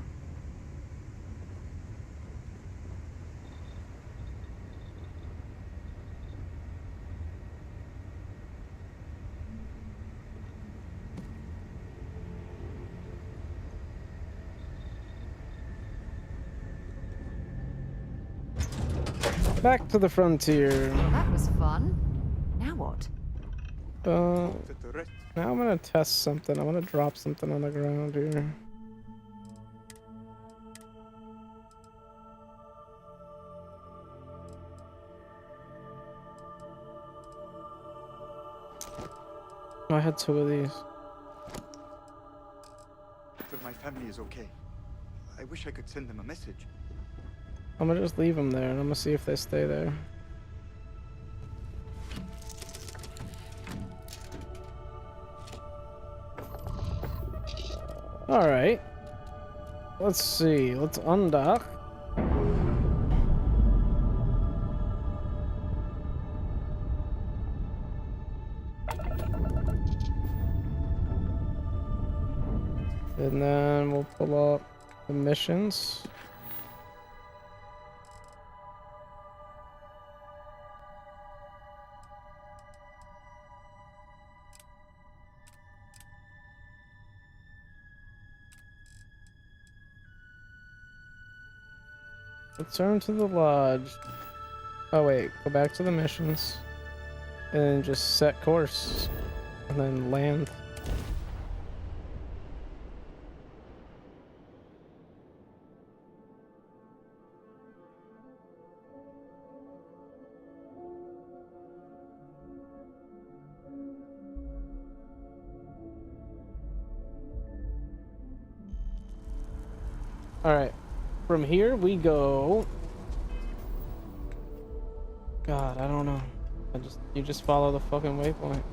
A: Back to the frontier.
B: That was fun. Now what?
A: Now I'm gonna test something. I'm gonna drop something on the ground here. Oh, I had 2 of these.
Q: If my family is okay. I wish I could send them a message.
A: I'm gonna just leave them there and I'm gonna see if they stay there. Alright. Let's see. Let's undock. And then we'll pull up the missions. Return to the lodge. Oh wait, go back to the missions. And just set course. And then land. Alright. From here we go. God, I don't know. You just follow the fucking waypoint.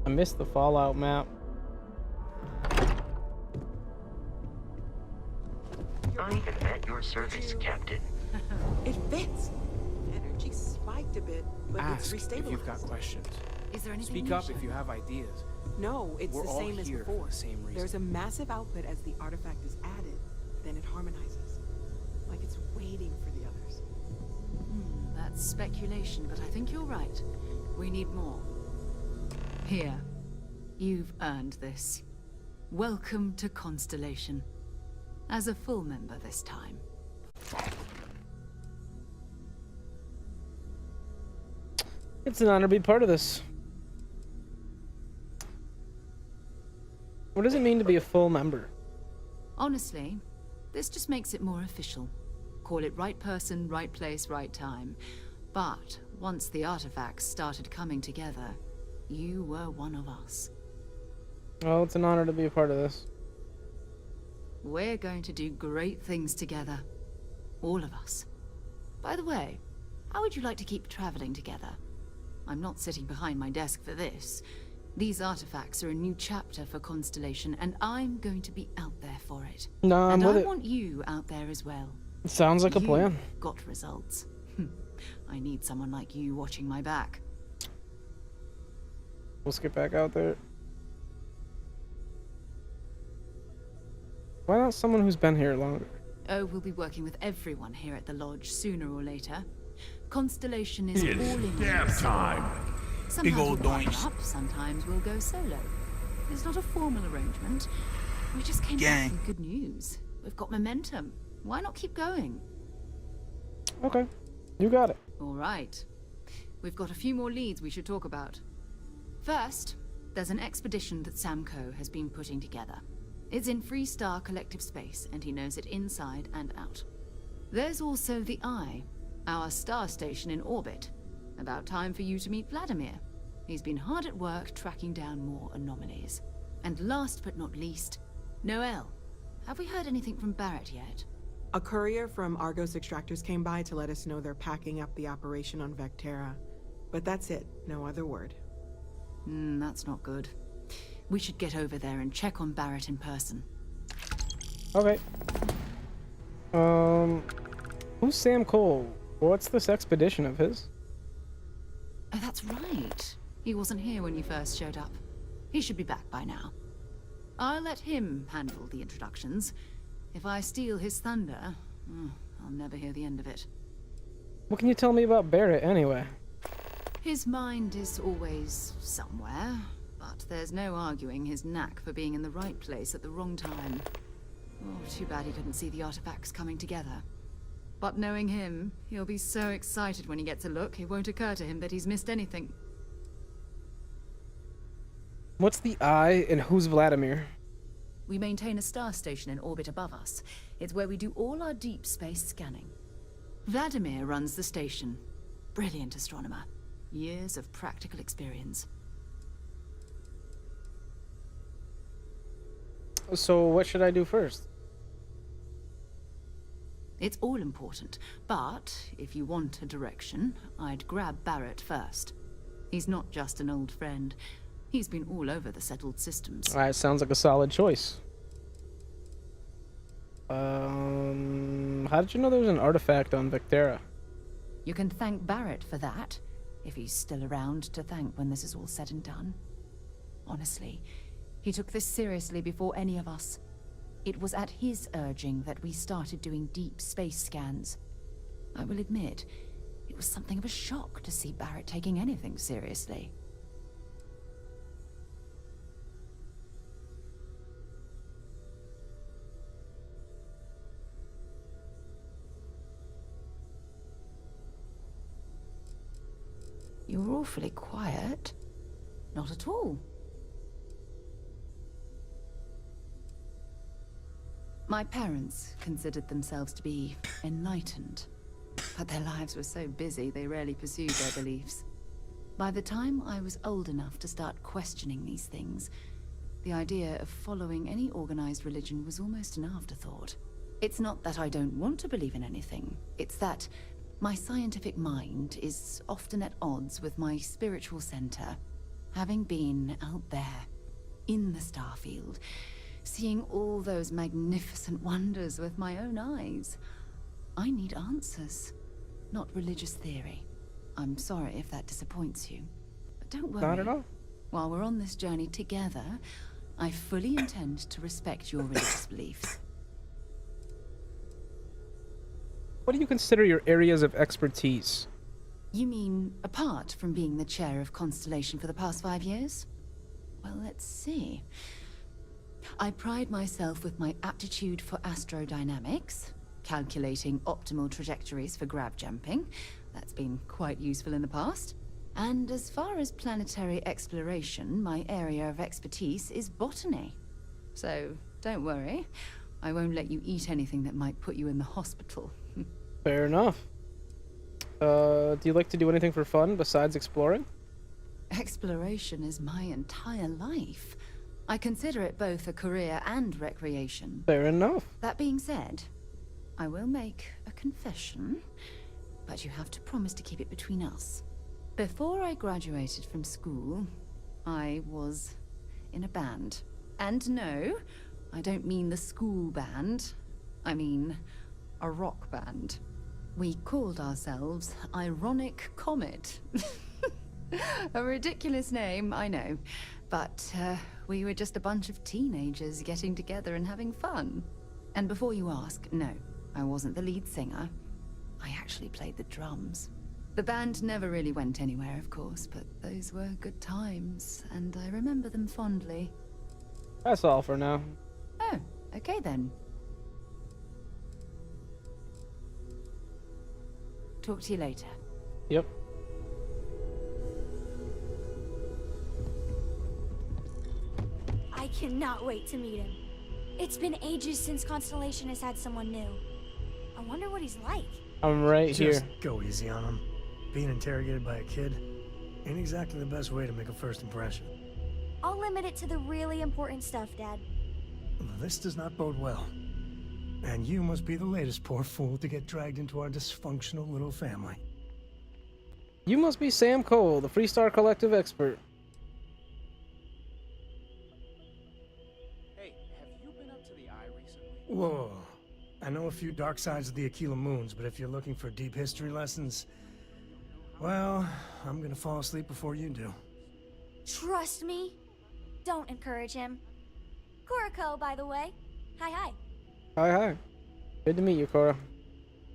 A: I missed the Fallout map.
T: I am at your service, Captain.
W: It fits. Energy spiked a bit, but
X: Ask
W: it's
X: if
W: restabilized.
X: you've got questions.
B: Is there anything
X: Speak
B: you
X: up
B: should-
X: if you have ideas.
W: No, it's
X: We're
W: the
X: all
W: same as
X: here for
W: before.
X: the same reason.
W: There's a massive output as the artifact is added, then it harmonizes. Like it's waiting for the others.
B: That's speculation, but I think you're right. We need more. Here. You've earned this. Welcome to Constellation. As a full member this time.
A: It's an honor to be part of this. What does it mean to be a full member?
B: Honestly, this just makes it more official. Call it right person, right place, right time. But once the artifacts started coming together, you were one of us.
A: Well, it's an honor to be a part of this.
B: We're going to do great things together. All of us. By the way, how would you like to keep traveling together? I'm not sitting behind my desk for this. These artifacts are a new chapter for Constellation, and I'm going to be out there for it.
A: Nah, I'm
B: and
A: with
B: I
A: it.
B: want you out there as well.
A: Sounds like a plan.
B: You got results. I need someone like you watching my back.
A: Let's get back out there. Why not someone who's been here longer?
B: Oh, we'll be working with everyone here at the lodge sooner or later. Constellation is
D: It's
B: all in.
D: damn time.
B: Sometimes
D: Big old
B: we'll partner
D: doinks.
B: up, sometimes we'll go solo. It's not a formal arrangement. We just came back with good news. We've got momentum. Why not keep going?
A: Okay, you got it.
B: All right. We've got a few more leads we should talk about. First, there's an expedition that Samco has been putting together. It's in Freestar Collective Space, and he knows it inside and out. There's also the Eye, our star station in orbit. About time for you to meet Vladimir. He's been hard at work tracking down more anomalies. And last but not least, Noel. Have we heard anything from Barrett yet?
W: A courier from Argos Extractors came by to let us know they're packing up the operation on Vectera. But that's it, no other word.
B: That's not good. We should get over there and check on Barrett in person.
A: Okay. Who's Sam Cole? What's this expedition of his?
B: Oh, that's right. He wasn't here when you first showed up. He should be back by now. I'll let him handle the introductions. If I steal his thunder, I'll never hear the end of it.
A: What can you tell me about Barrett, anyway?
B: His mind is always somewhere, but there's no arguing his knack for being in the right place at the wrong time. Oh, too bad he couldn't see the artifacts coming together. But knowing him, he'll be so excited when he gets a look, it won't occur to him that he's missed anything.
A: What's the Eye and who's Vladimir?
B: We maintain a star station in orbit above us. It's where we do all our deep space scanning. Vladimir runs the station. Brilliant astronomer. Years of practical experience.
A: So what should I do first?
B: It's all important, but if you want a direction, I'd grab Barrett first. He's not just an old friend. He's been all over the settled systems.
A: Alright, sounds like a solid choice. How did you know there was an artifact on Vectera?
B: You can thank Barrett for that, if he's still around to thank when this is all said and done. Honestly, he took this seriously before any of us. It was at his urging that we started doing deep space scans. I will admit, it was something of a shock to see Barrett taking anything seriously. You're awfully quiet. Not at all. My parents considered themselves to be enlightened, but their lives were so busy they rarely pursued their beliefs. By the time I was old enough to start questioning these things, the idea of following any organized religion was almost an afterthought. It's not that I don't want to believe in anything, it's that my scientific mind is often at odds with my spiritual center. Having been out there, in the Starfield, seeing all those magnificent wonders with my own eyes, I need answers, not religious theory. I'm sorry if that disappoints you, but don't worry.
A: Not at all.
B: While we're on this journey together, I fully intend to respect your religious beliefs.
A: What do you consider your areas of expertise?
B: You mean, apart from being the chair of Constellation for the past 5 years? Well, let's see. I pride myself with my aptitude for astrodynamics, calculating optimal trajectories for grav jumping. That's been quite useful in the past. And as far as planetary exploration, my area of expertise is botany. So, don't worry. I won't let you eat anything that might put you in the hospital.
A: Fair enough. Do you like to do anything for fun besides exploring?
B: Exploration is my entire life. I consider it both a career and recreation.
A: Fair enough.
B: That being said, I will make a confession, but you have to promise to keep it between us. Before I graduated from school, I was in a band. And no, I don't mean the school band. I mean a rock band. We called ourselves Ironic Comet. A ridiculous name, I know. But we were just a bunch of teenagers getting together and having fun. And before you ask, no, I wasn't the lead singer. I actually played the drums. The band never really went anywhere, of course, but those were good times, and I remember them fondly.
A: That's all for now.
B: Oh, okay then. Talk to you later.
A: Yep.
F: I cannot wait to meet him. It's been ages since Constellation has had someone new. I wonder what he's like.
A: I'm right
H: Just
A: here.
H: go easy on him. Being interrogated by a kid ain't exactly the best way to make a first impression.
F: I'll limit it to the really important stuff, Dad.
H: This does not bode well. And you must be the latest poor fool to get dragged into our dysfunctional little family.
A: You must be Sam Cole, the Freestar Collective expert.
P: Hey, have you been up to the Eye recently?
H: Whoa. I know a few dark sides of the Aquila Moons, but if you're looking for deep history lessons, well, I'm gonna fall asleep before you do.
F: Trust me. Don't encourage him. Kuriko, by the way. Hi, hi.
A: Hi, hi. Good to meet you, Cora.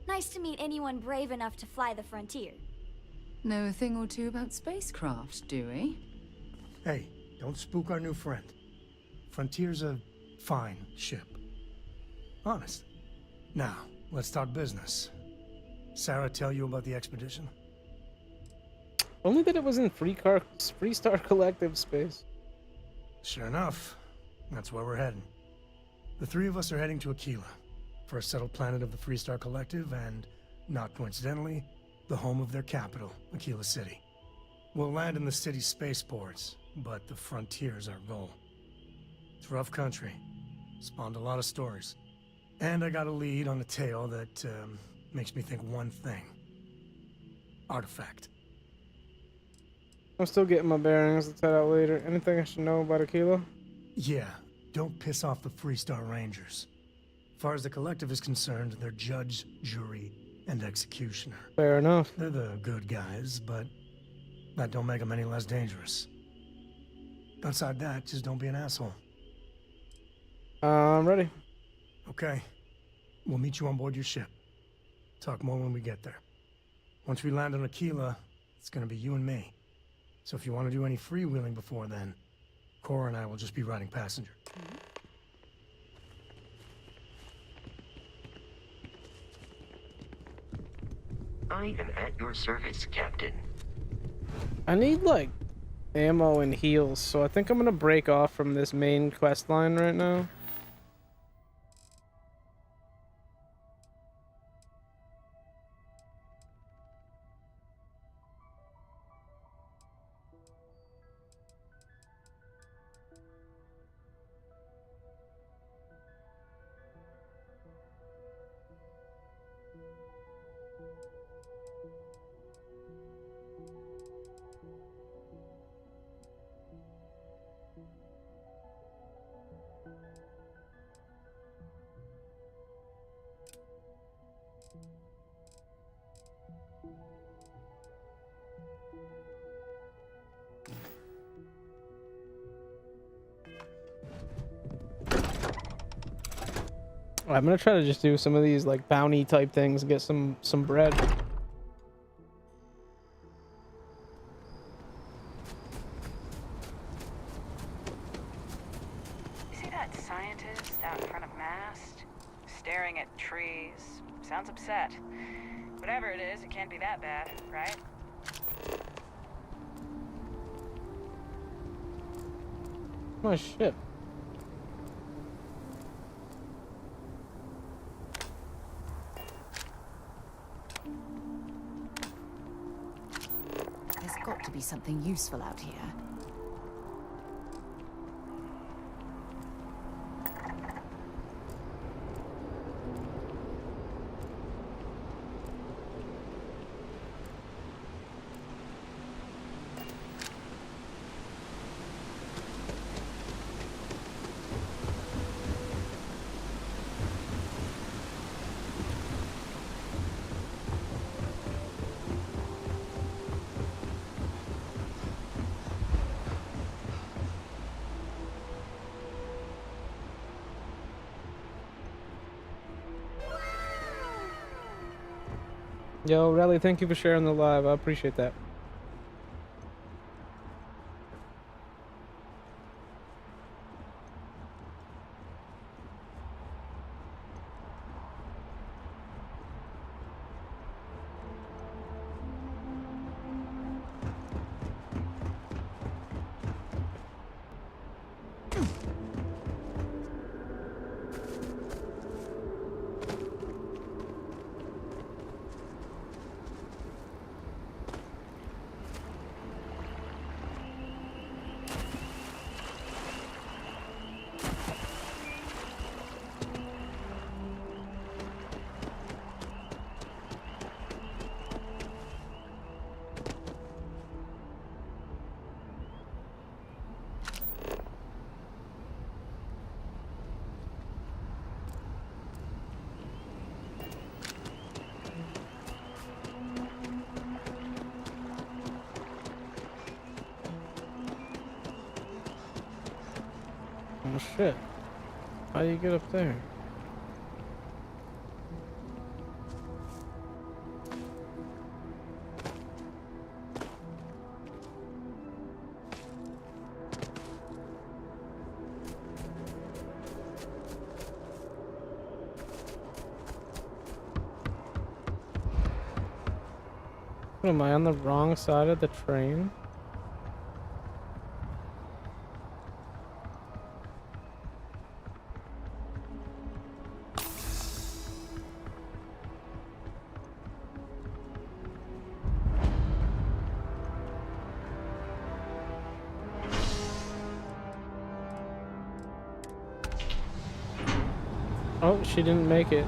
F: Nice to meet anyone brave enough to fly the frontier.
B: Know a thing or two about spacecraft, do we?
H: Hey, don't spook our new friend. Frontier's a fine ship. Honest. Now, let's talk business. Sarah tell you about the expedition?
A: Only that it was in Freestar Collective space.
H: Sure enough. That's where we're heading. The three of us are heading to Aquila, first settled planet of the Freestar Collective and, not coincidentally, the home of their capital, Aquila City. We'll land in the city's spaceports, but the frontier's our goal. It's rough country. Spawned a lot of stories. And I got a lead on a tale that makes me think one thing. Artifact.
A: I'm still getting my bearings. Let's head out later. Anything I should know about Aquila?
H: Yeah, don't piss off the Freestar Rangers. As far as the Collective is concerned, they're judge, jury, and executioner.
A: Fair enough.
H: They're the good guys, but that don't make them any less dangerous. Outside that, just don't be an asshole.
A: I'm ready.
H: Okay. We'll meet you on board your ship. Talk more when we get there. Once we land on Aquila, it's gonna be you and me. So if you want to do any freewheeling before then, Cora and I will just be riding passenger.
T: I am at your service, Captain.
A: I need, like, ammo and heals, so I think I'm gonna break off from this main quest line right now. I'm gonna try to just do some of these like bounty type things and get some bread.
K: You see that scientist out in front of Mast? Staring at trees. Sounds upset. Whatever it is, it can't be that bad, right?
A: My ship.
B: There's got to be something useful out here.
A: Yo, Rally, thank you for sharing the live. I appreciate that. Oh shit. How do you get up there? What am I on the wrong side of the train? Oh, she didn't make it.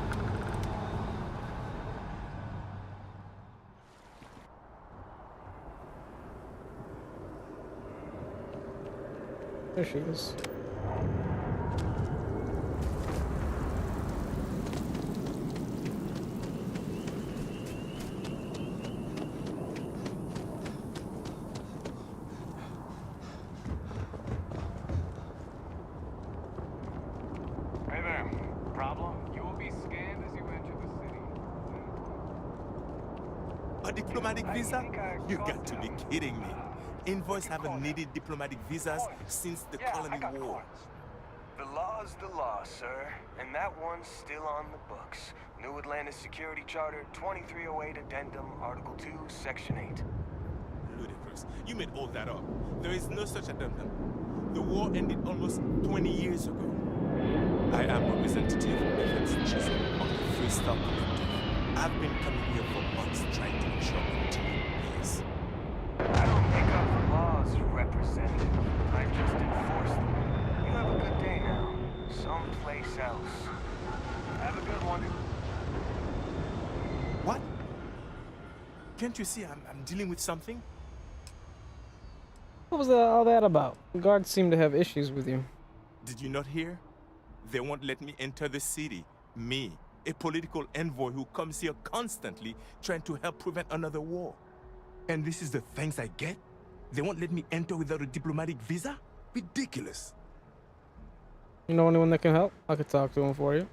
A: There she is.
G: Hey there. Problem? You will be scanned as you enter the city.
L: A diplomatic visa? You got to be kidding me. Invoice haven't needed diplomatic visas since the colony war.
M: The law's the law, sir. And that one's still on the books. New Atlantis Security Charter, 2308 Addendum, Article 2, Section 8.
L: Ludicrous. You made all that up. There is no such addendum. The war ended almost 20 years ago. I am representative Evans Chisholm of the Free Star Collective. I've been coming here for months trying to ensure continued peace.
M: I don't make up the laws, Representative. I just enforce them. You have a good day now. Someplace else. Have a good one.
L: What? Can't you see I'm dealing with something?
A: What was all that about? The guards seem to have issues with you.
L: Did you not hear? They won't let me enter the city. Me, a political envoy who comes here constantly trying to help prevent another war. And this is the thanks I get? They won't let me enter without a diplomatic visa? Ridiculous.
A: You know anyone that can help? I could talk to him for you.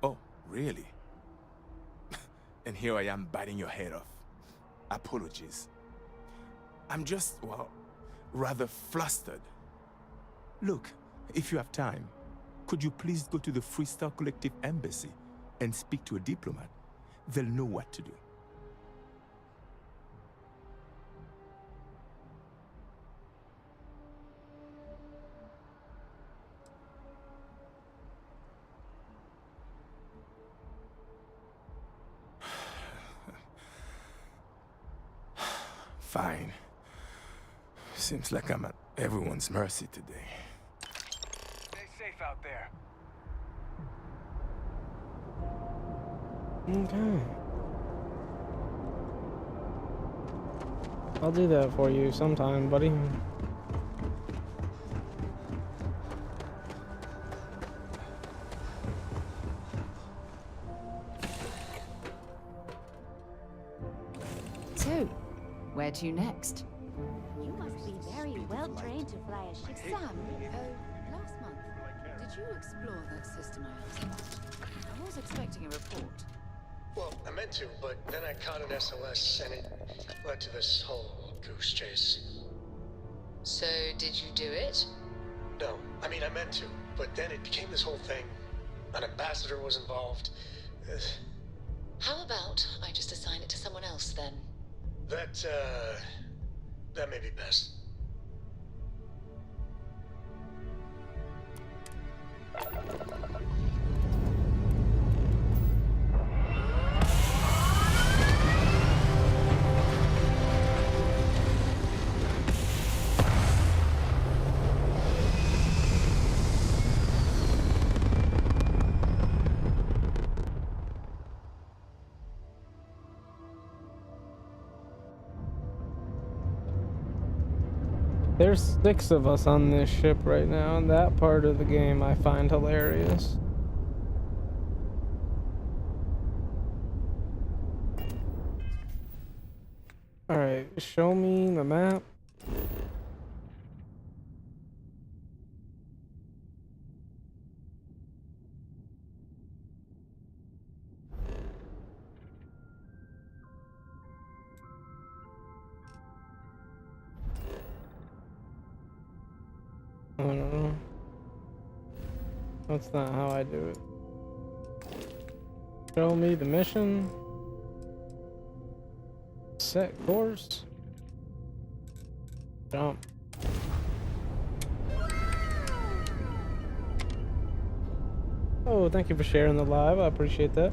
L: Oh, really? And here I am biting your head off. Apologies. I'm just, well, rather flustered. Look, if you have time, could you please go to the Free Star Collective embassy and speak to a diplomat? They'll know what to do. Fine. Seems like I'm at everyone's mercy today.
M: Stay safe out there.
A: Okay. I'll do that for you sometime, buddy.
B: So, where to next?
O: You must be very well trained to fly a ship.
B: Sam, last month, did you explore that system I asked about? I was expecting a report.
V: Well,
H: meant to, but then I caught an SOS and it led to this whole goose chase.
J: So, did you do it?
H: No, I mean, I meant to, but then it became this whole thing. An ambassador was involved.
J: How about I just assign it to someone else then?
H: That may be best.
A: There's 6 of us on this ship right now, and that part of the game I find hilarious. Alright, show me the map. I don't know. That's not how I do it. Show me the mission. Set course. Jump. Oh, thank you for sharing the live. I appreciate that.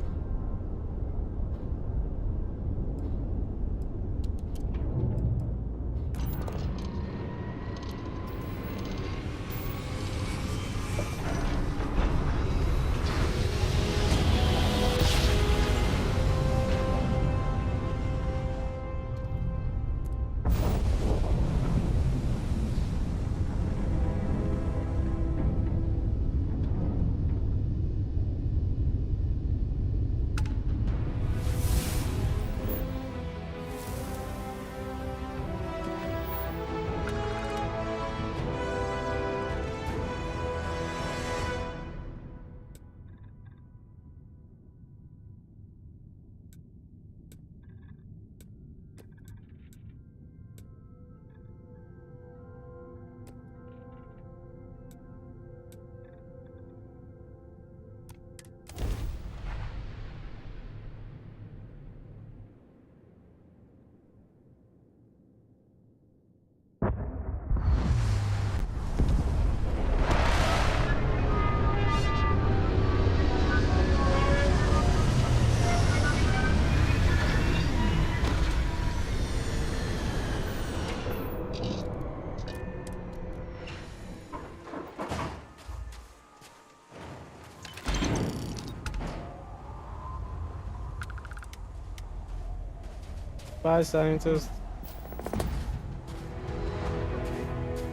A: Bye, scientist.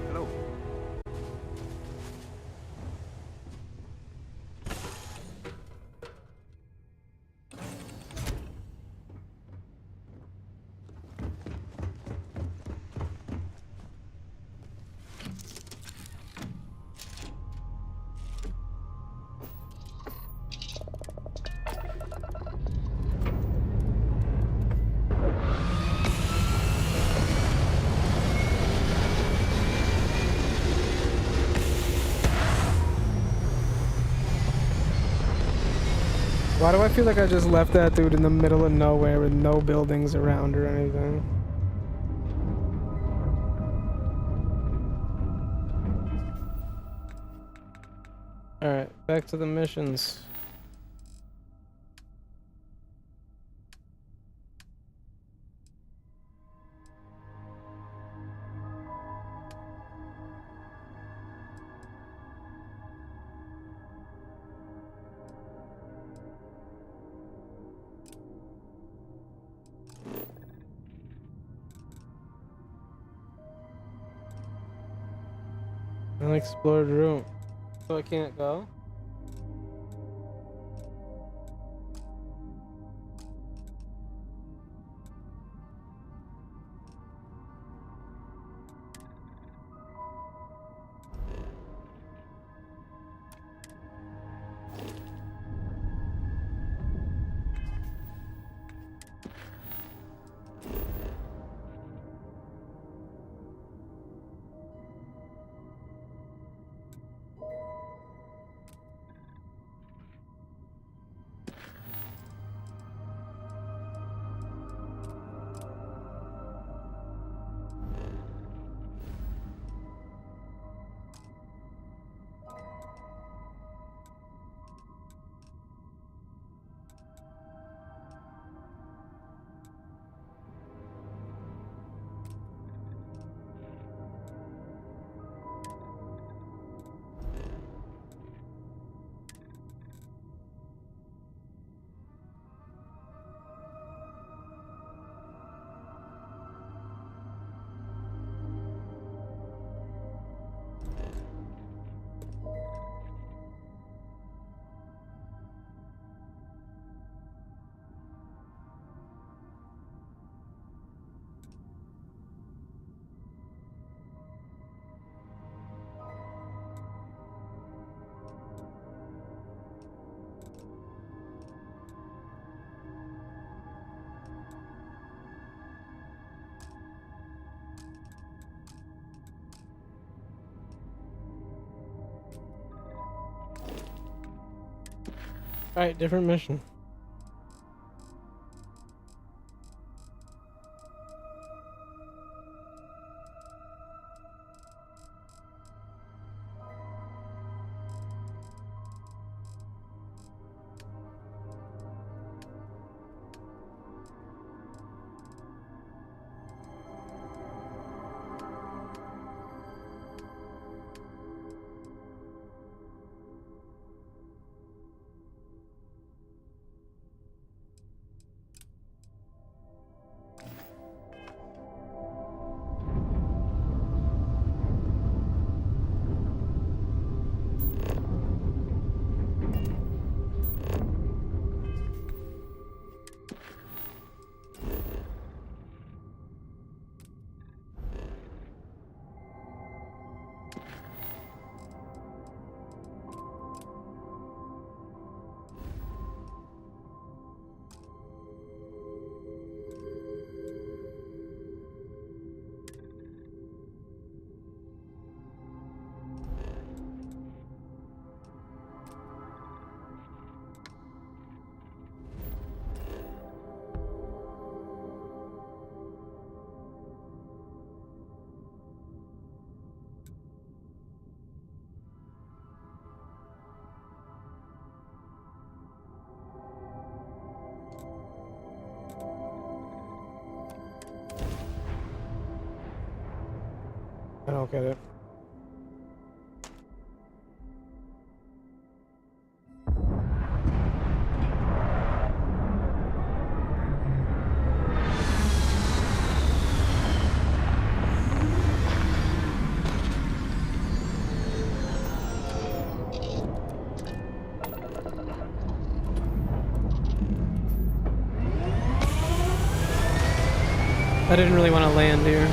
Q: Hello.
A: Why do I feel like I just left that dude in the middle of nowhere with no buildings around or anything? Alright, back to the missions. Unexplored route. So I can't go? Alright, different mission. I don't get it. I didn't really want to land here.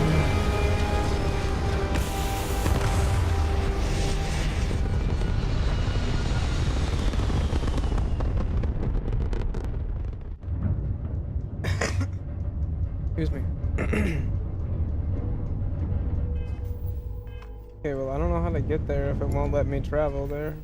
A: Excuse me. Okay, well, I don't know how to get there if it won't let me travel there.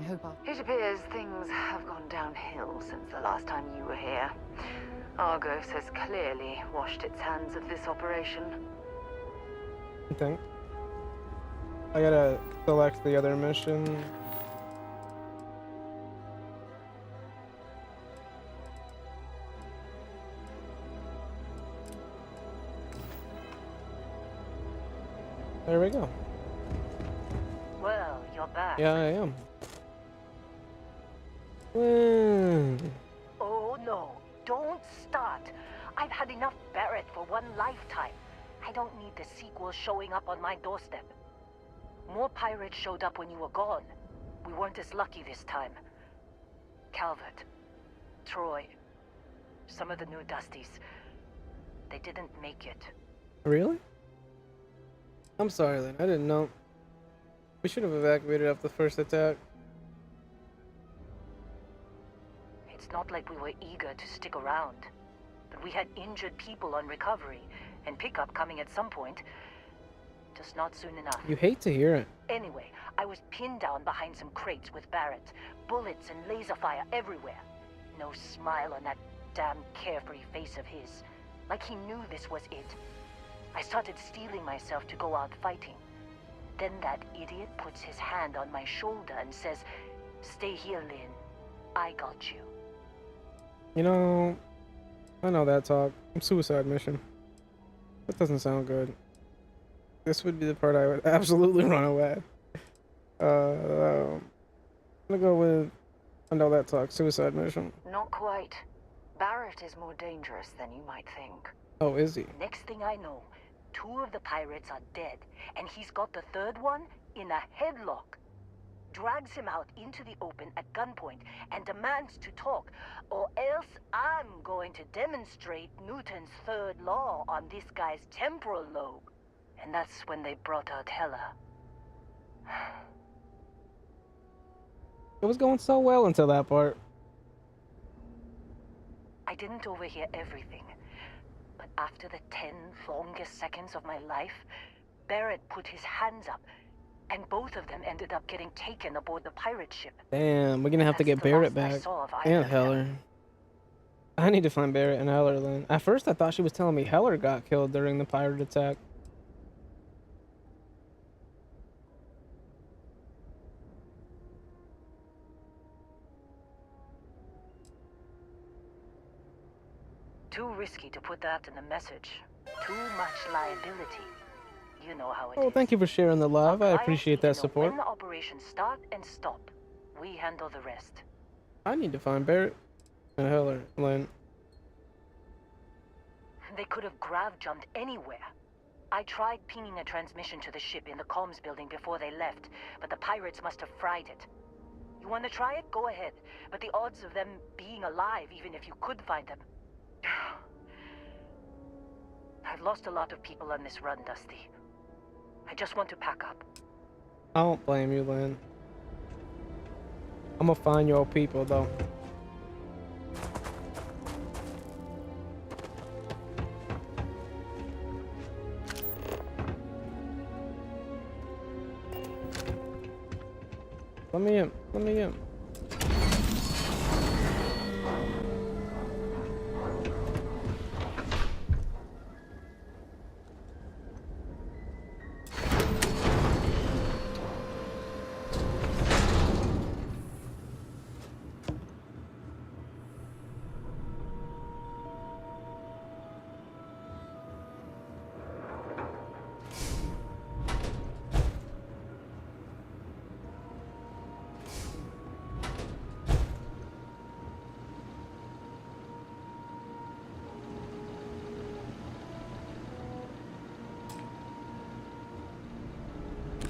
I: hope I'll...
J: It appears things have gone downhill since the last time you were here. Argos has clearly washed its hands of this operation.
A: I think. I gotta select the other mission. There we go.
J: Well, you're back.
A: Yeah, I am. Mm.
E: Oh no, don't start. I've had enough Barrett for one lifetime. I don't need the sequel showing up on my doorstep. More pirates showed up when you were gone. We weren't as lucky this time. Calvert, Troy, some of the new Dusties. They didn't make it.
A: Really? I'm sorry, Lynn. I didn't know. We should have evacuated after the first attack.
E: It's not like we were eager to stick around. But we had injured people on recovery, and pickup coming at some point. Just not soon enough.
A: You hate to hear it.
E: Anyway, I was pinned down behind some crates with Barrett. Bullets and laser fire everywhere. No smile on that damn carefree face of his. Like he knew this was it. I started steeling myself to go out fighting. Then that idiot puts his hand on my shoulder and says, "Stay here, Lynn. I got you."
A: You know, I know that talk. Suicide mission. That doesn't sound good. This would be the part I would absolutely run away. I'm gonna go with, I know that talk, suicide mission.
E: Not quite. Barrett is more dangerous than you might think.
A: Oh, is he?
E: Next thing I know, 2 of the pirates are dead, and he's got the 3rd one in a headlock. Drags him out into the open at gunpoint and demands to talk, or else I'm going to demonstrate Newton's 3rd law on this guy's temporal lobe. And that's when they brought out Hela.
A: It was going so well until that part.
E: I didn't overhear everything, but after the 10 longest seconds of my life, Barrett put his hands up, and both of them ended up getting taken aboard the pirate ship.
A: Damn, we're gonna have to get Barrett back. And Heller. I need to find Barrett and Heller then. At first I thought she was telling me Heller got killed during the pirate attack.
E: Too risky to put that in the message. Too much liability. You know how it is.
A: Oh, thank you for sharing the love. I appreciate that support.
E: When the operations start and stop, we handle the rest.
A: I need to find Barrett and Heller, Lynn.
E: They could have grav jumped anywhere. I tried pinging a transmission to the ship in the comms building before they left, but the pirates must have fried it. You want to try it? Go ahead. But the odds of them being alive, even if you could find them... I've lost a lot of people on this run, Dusty. I just want to pack up.
A: I don't blame you, Lynn. I'm gonna find your people, though. Let me in. Let me in.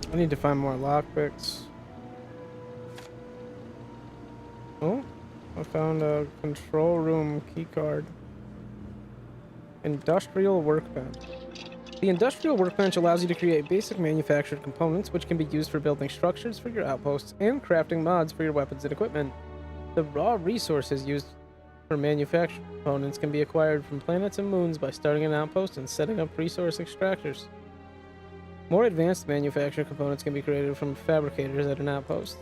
A: I need to find more lockpicks. Oh, I found a control room keycard. Industrial workbench. The industrial workbench allows you to create basic manufactured components which can be used for building structures for your outposts and crafting mods for your weapons and equipment. The raw resources used for manufactured components can be acquired from planets and moons by starting an outpost and setting up resource extractors. More advanced manufactured components can be created from fabricators at an outpost.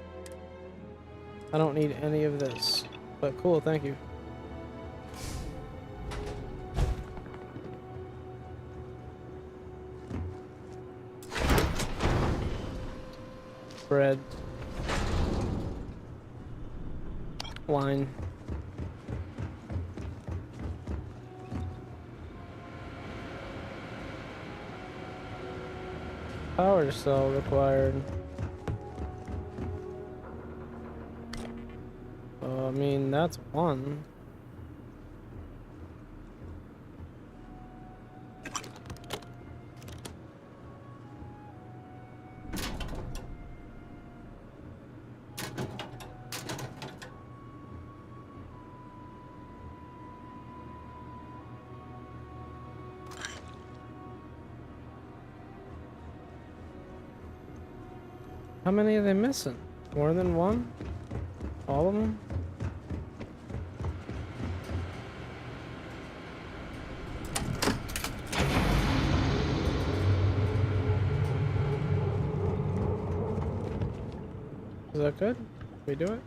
A: I don't need any of this. But cool, thank you. Bread. Wine. Power cell required. I mean, that's one. How many are they missing? More than one? All of them? Is that good? Can we do it?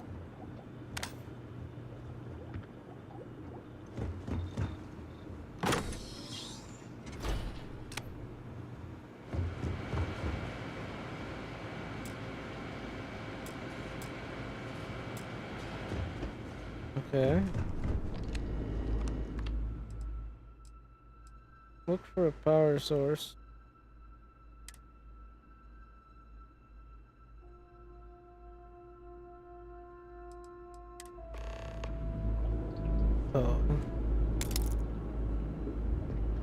A: Okay. Look for a power source. Oh.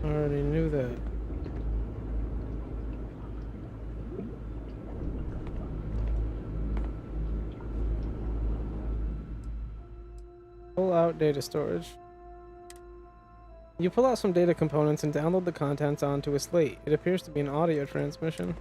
A: I already knew that. Pull out data storage. You pull out some data components and download the contents onto a slate. It appears to be an audio transmission.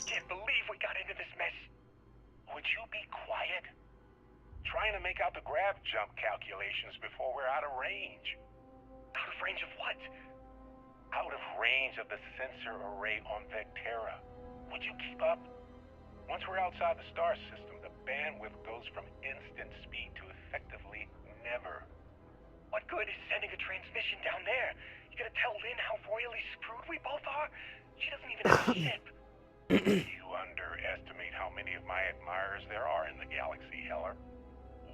G: Can't believe we got into this mess. Would you be quiet? Trying to make out the grav jump calculations before we're out of range. Out of range of what? Out of range of the sensor array on Vectera. Would you keep up? Once we're outside the star system, the bandwidth goes from instant speed to effectively never. What good is sending a transmission down there? You gonna tell Lynn how royally screwed we both are? She doesn't even have a ship. You underestimate how many of my admirers there are in the galaxy, Heller.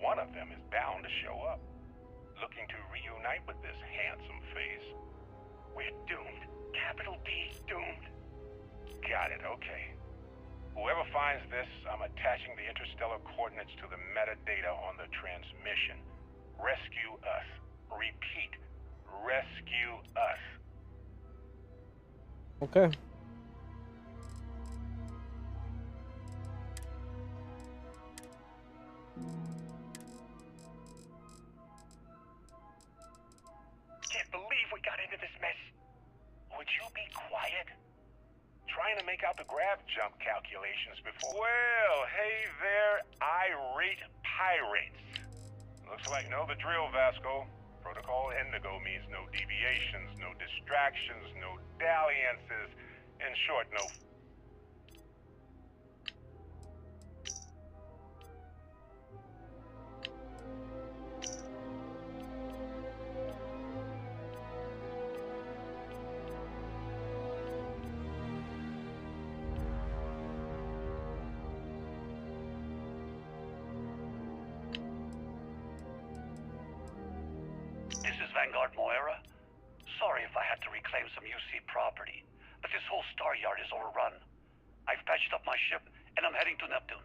G: One of them is bound to show up, looking to reunite with this handsome face. We're doomed. Capital D doomed. Got it, okay. Whoever finds this, I'm attaching the interstellar coordinates to the metadata on the transmission. Rescue us. Repeat. Rescue us.
A: Okay.
G: Can't believe we got into this mess. Would you be quiet? Trying to make out the grav jump calculations before... Well, hey there, irate pirates. Looks like know the drill, Vasco. Protocol Indigo means no deviations, no distractions, no dalliances. In short, no...
C: This is Vanguard Moira. Sorry if I had to reclaim some UC property, but this whole star yard is overrun. I've patched up my ship, and I'm heading to Neptune.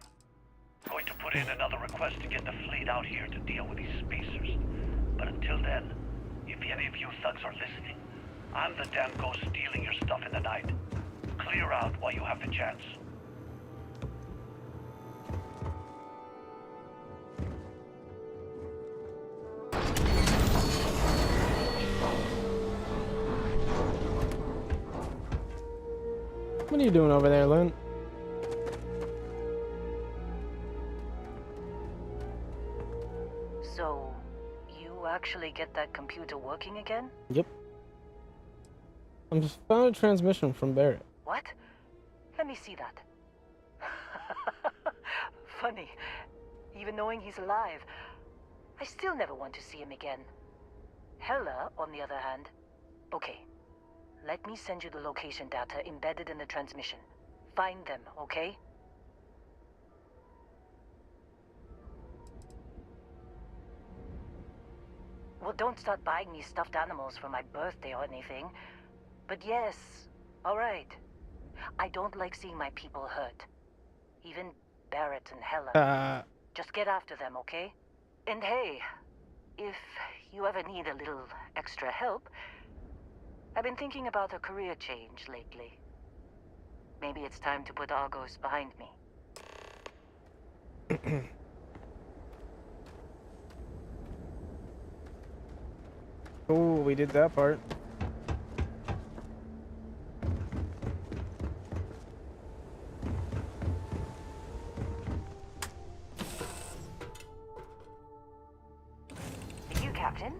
C: Going to put in another request to get the fleet out here to deal with these spacers. But until then, if any of you thugs are listening, I'm the damn ghost stealing your stuff in the night. Clear out while you have the chance.
A: What are you doing over there, Lynn?
E: finally get that computer working again?
A: Yep. I found a transmission from Barrett.
E: What? Let me see that. Funny. Even knowing he's alive, I still never want to see him again. Hella, on the other hand. Okay. Let me send you the location data embedded in the transmission. Find them, okay? Well, don't start buying me stuffed animals for my birthday or anything. But yes, alright. I don't like seeing my people hurt. Even Barrett and Helen. Just get after them, okay? And hey, if you ever need a little extra help, I've been thinking about a career change lately. Maybe it's time to put Argos behind me.
A: Oh, we did that part.
E: You, Captain?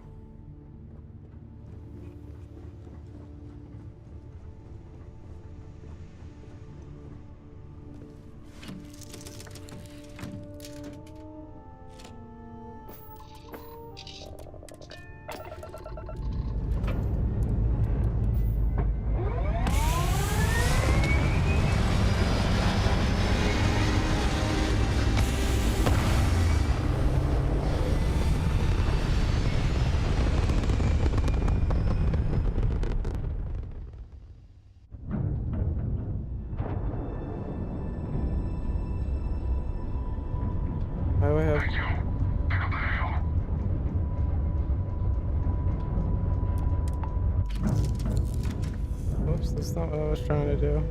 A: Oops, that's not what I was trying to do.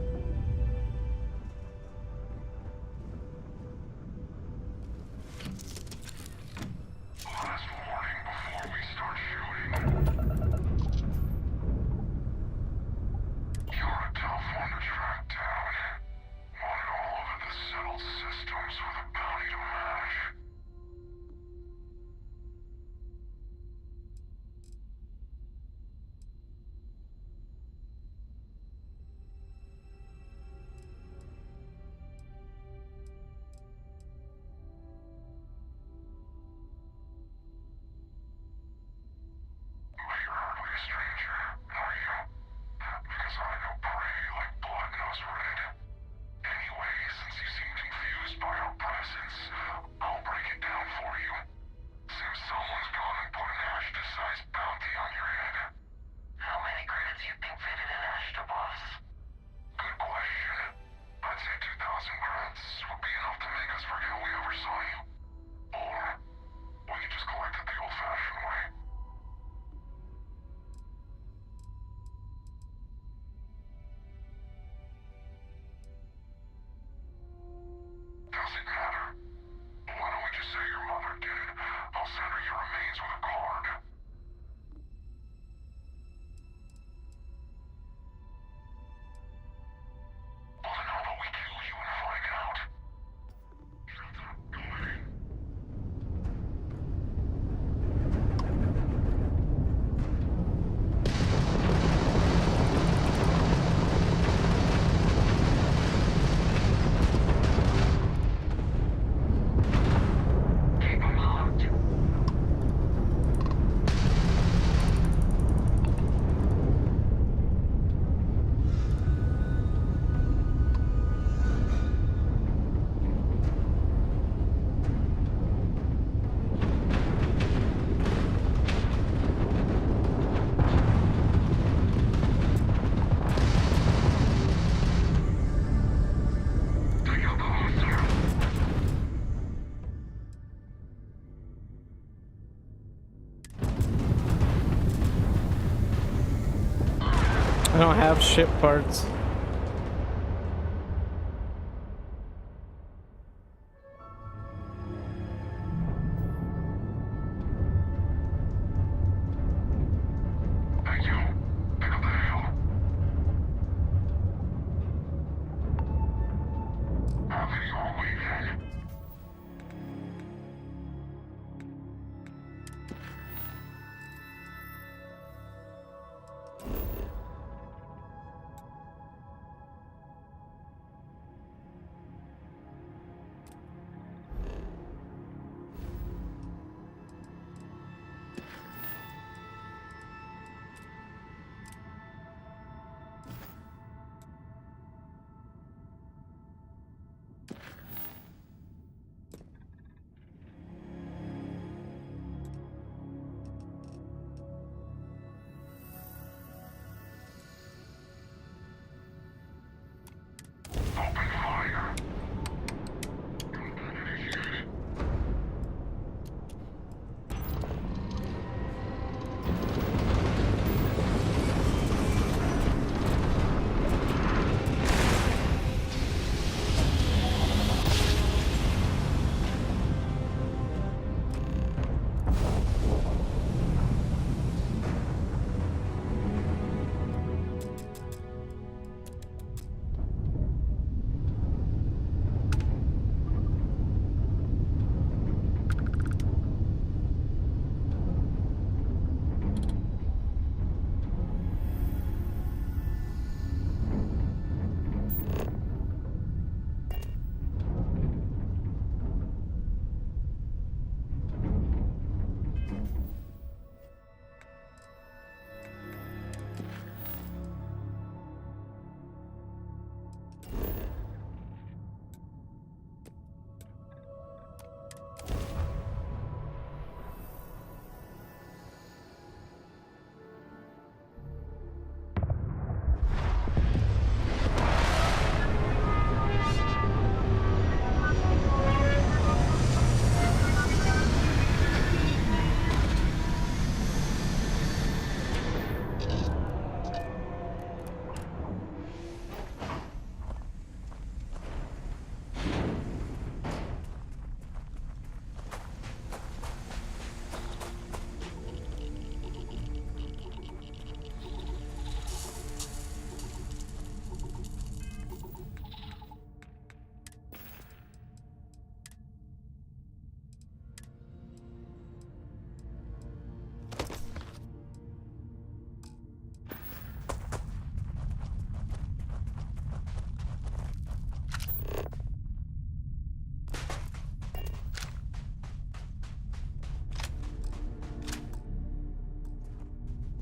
A: I don't have ship parts.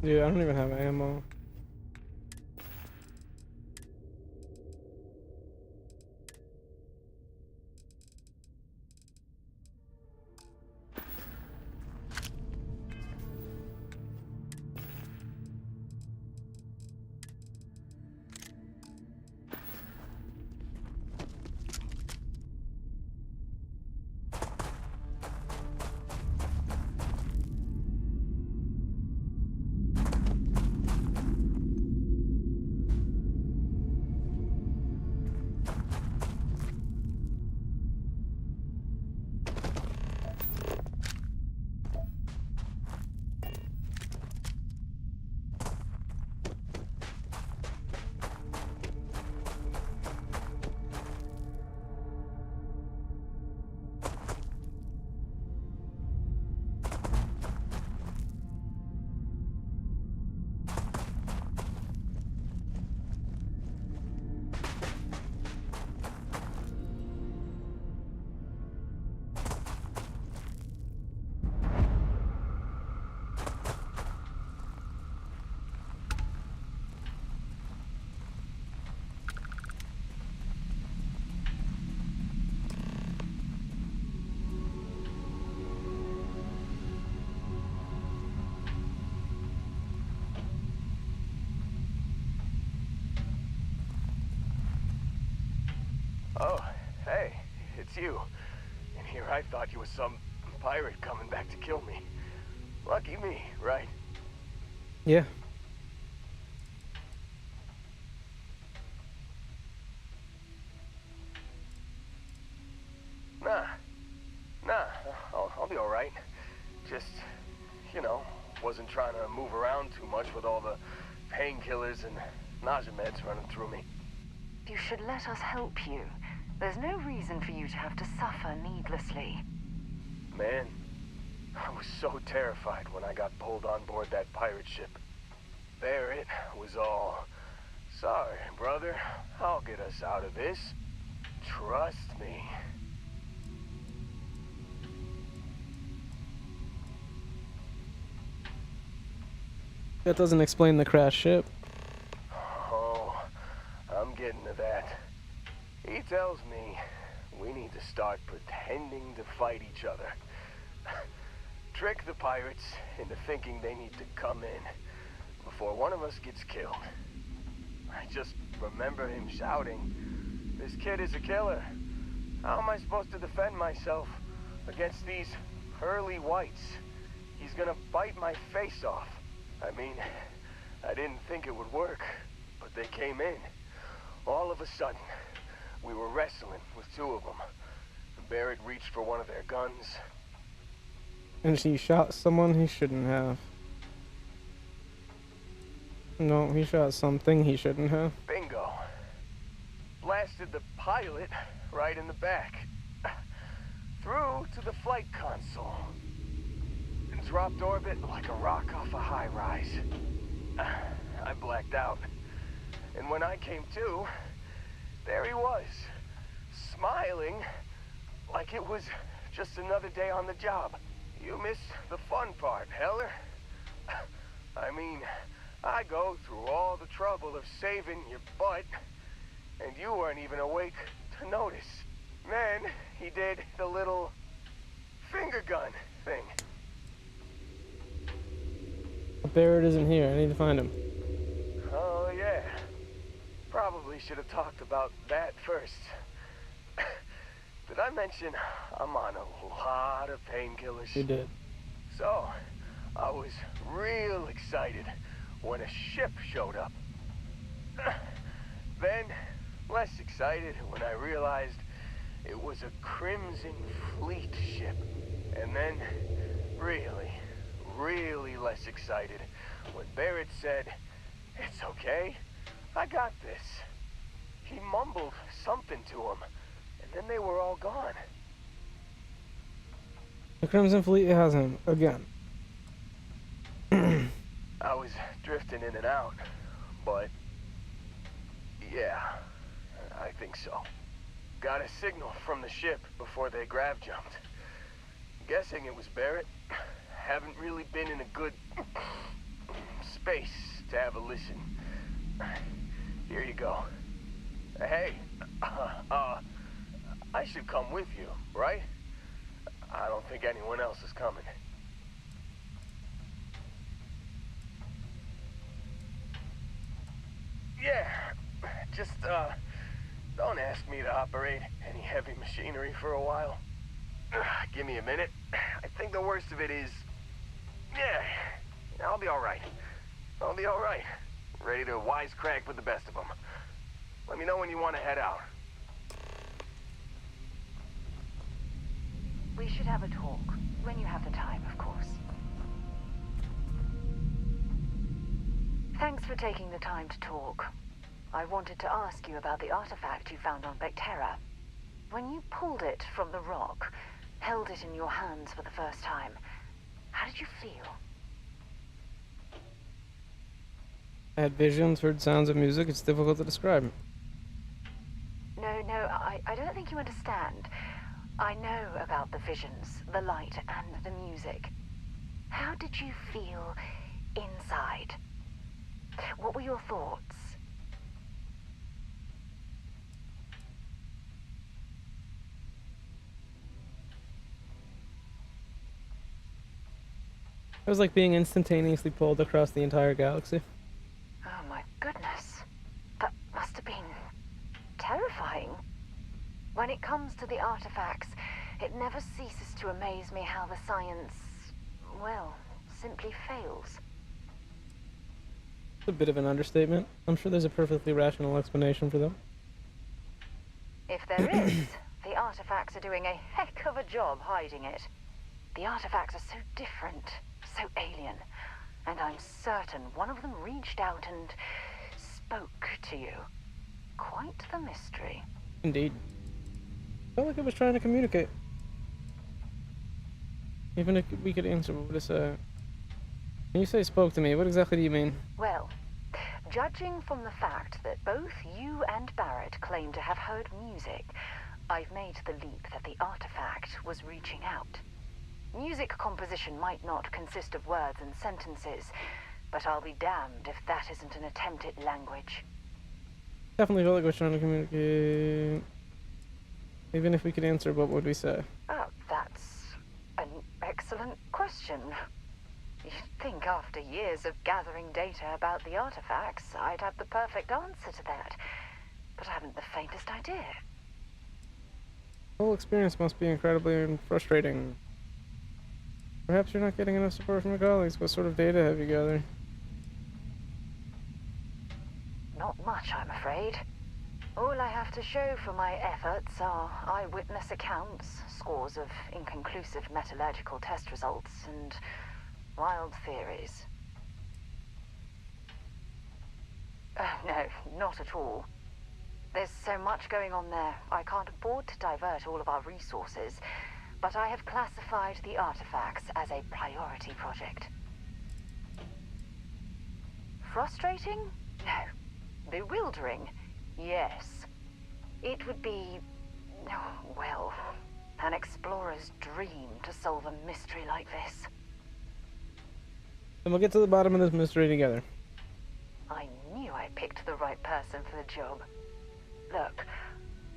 A: Dude, I don't even have ammo.
M: Oh, hey, it's you. And here I thought you was some pirate coming back to kill me. Lucky me, right?
A: Yeah.
M: Nah, I'll be alright. Just, you know, wasn't trying to move around too much with all the painkillers and nausea meds running through me.
E: You should let us help you. There's no reason for you to have to suffer needlessly.
M: Man, I was so terrified when I got pulled on board that pirate ship. Barrett was all, "Sorry, brother, I'll get us out of this. Trust me."
A: That doesn't explain the crashed ship.
M: Oh, I'm getting to that. He tells me we need to start pretending to fight each other. Trick the pirates into thinking they need to come in before one of us gets killed. I just remember him shouting, "This kid is a killer. How am I supposed to defend myself against these pearly whites? He's gonna bite my face off." I mean, I didn't think it would work, but they came in. All of a sudden, we were wrestling with two of them. Barrett reached for one of their guns.
A: And he shot someone he shouldn't have. No, he shot something he shouldn't have.
M: Bingo. Blasted the pilot right in the back. Through to the flight console. And dropped orbit like a rock off a high rise. I blacked out. And when I came to, there he was. Smiling like it was just another day on the job. You missed the fun part, Heller. I mean, I go through all the trouble of saving your butt, and you weren't even awake to notice. Then he did the little finger gun thing.
A: Barrett isn't here. I need to find him.
M: Oh, yeah. Probably should have talked about that first. Did I mention I'm on a lot of painkillers?
A: You did.
M: So, I was real excited when a ship showed up. Then, less excited when I realized it was a Crimson Fleet ship. And then, really less excited when Barrett said, "It's okay, I got this." He mumbled something to him, and then they were all gone.
A: The Crimson Fleet has him again.
M: I was drifting in and out, but yeah, I think so. Got a signal from the ship before they grav jumped. Guessing it was Barrett. Haven't really been in a good space to have a listen. Here you go. Hey, I should come with you, right? I don't think anyone else is coming. Yeah, just, don't ask me to operate any heavy machinery for a while. Give me a minute. I think the worst of it is... Yeah, I'll be alright. I'll be alright. Ready to wisecrack with the best of them. Let me know when you want to head out.
E: We should have a talk. When you have the time, of course. Thanks for taking the time to talk. I wanted to ask you about the artifact you found on Vectera. When you pulled it from the rock, held it in your hands for the first time, how did you feel?
A: I had visions, heard sounds of music. It's difficult to describe.
E: No, I don't think you understand. I know about the visions, the light, and the music. How did you feel inside? What were your thoughts?
A: It was like being instantaneously pulled across the entire galaxy.
E: Oh my goodness. That must have been terrifying. When it comes to the artifacts, it never ceases to amaze me how the science, well, simply fails.
A: It's a bit of an understatement. I'm sure there's a perfectly rational explanation for them.
E: If there is, the artifacts are doing a heck of a job hiding it. The artifacts are so different, so alien, and I'm certain one of them reached out and spoke to you. Quite the mystery.
A: Indeed. Felt like it was trying to communicate. Even if we could answer, what would it say? When you say spoke to me, what exactly do you mean?
E: Well, judging from the fact that both you and Barrett claim to have heard music, I've made the leap that the artifact was reaching out. Music composition might not consist of words and sentences, but I'll be damned if that isn't an attempt at language.
A: Definitely felt like I was trying to communicate. Even if we could answer, what would we say?
E: Oh, that's an excellent question. You'd think after years of gathering data about the artifacts, I'd have the perfect answer to that. But I haven't the faintest idea.
A: The whole experience must be incredibly frustrating. Perhaps you're not getting enough support from your colleagues. What sort of data have you gathered?
E: Not much, I'm afraid. All I have to show for my efforts are eyewitness accounts, scores of inconclusive metallurgical test results, and wild theories. No, not at all. There's so much going on there, I can't afford to divert all of our resources, but I have classified the artifacts as a priority project. Frustrating? No. Bewildering? Yes. It would be, well, an explorer's dream to solve a mystery like this.
A: Then we'll get to the bottom of this mystery together.
E: I knew I picked the right person for the job. Look,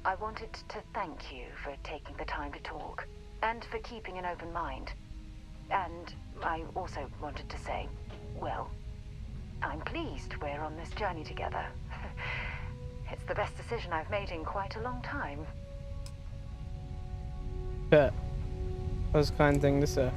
E: I wanted to thank you for taking the time to talk, and for keeping an open mind. And I also wanted to say, well, I'm pleased we're on this journey together. It's the best decision I've made in quite a long time.
A: Bet. That was a kind thing to say.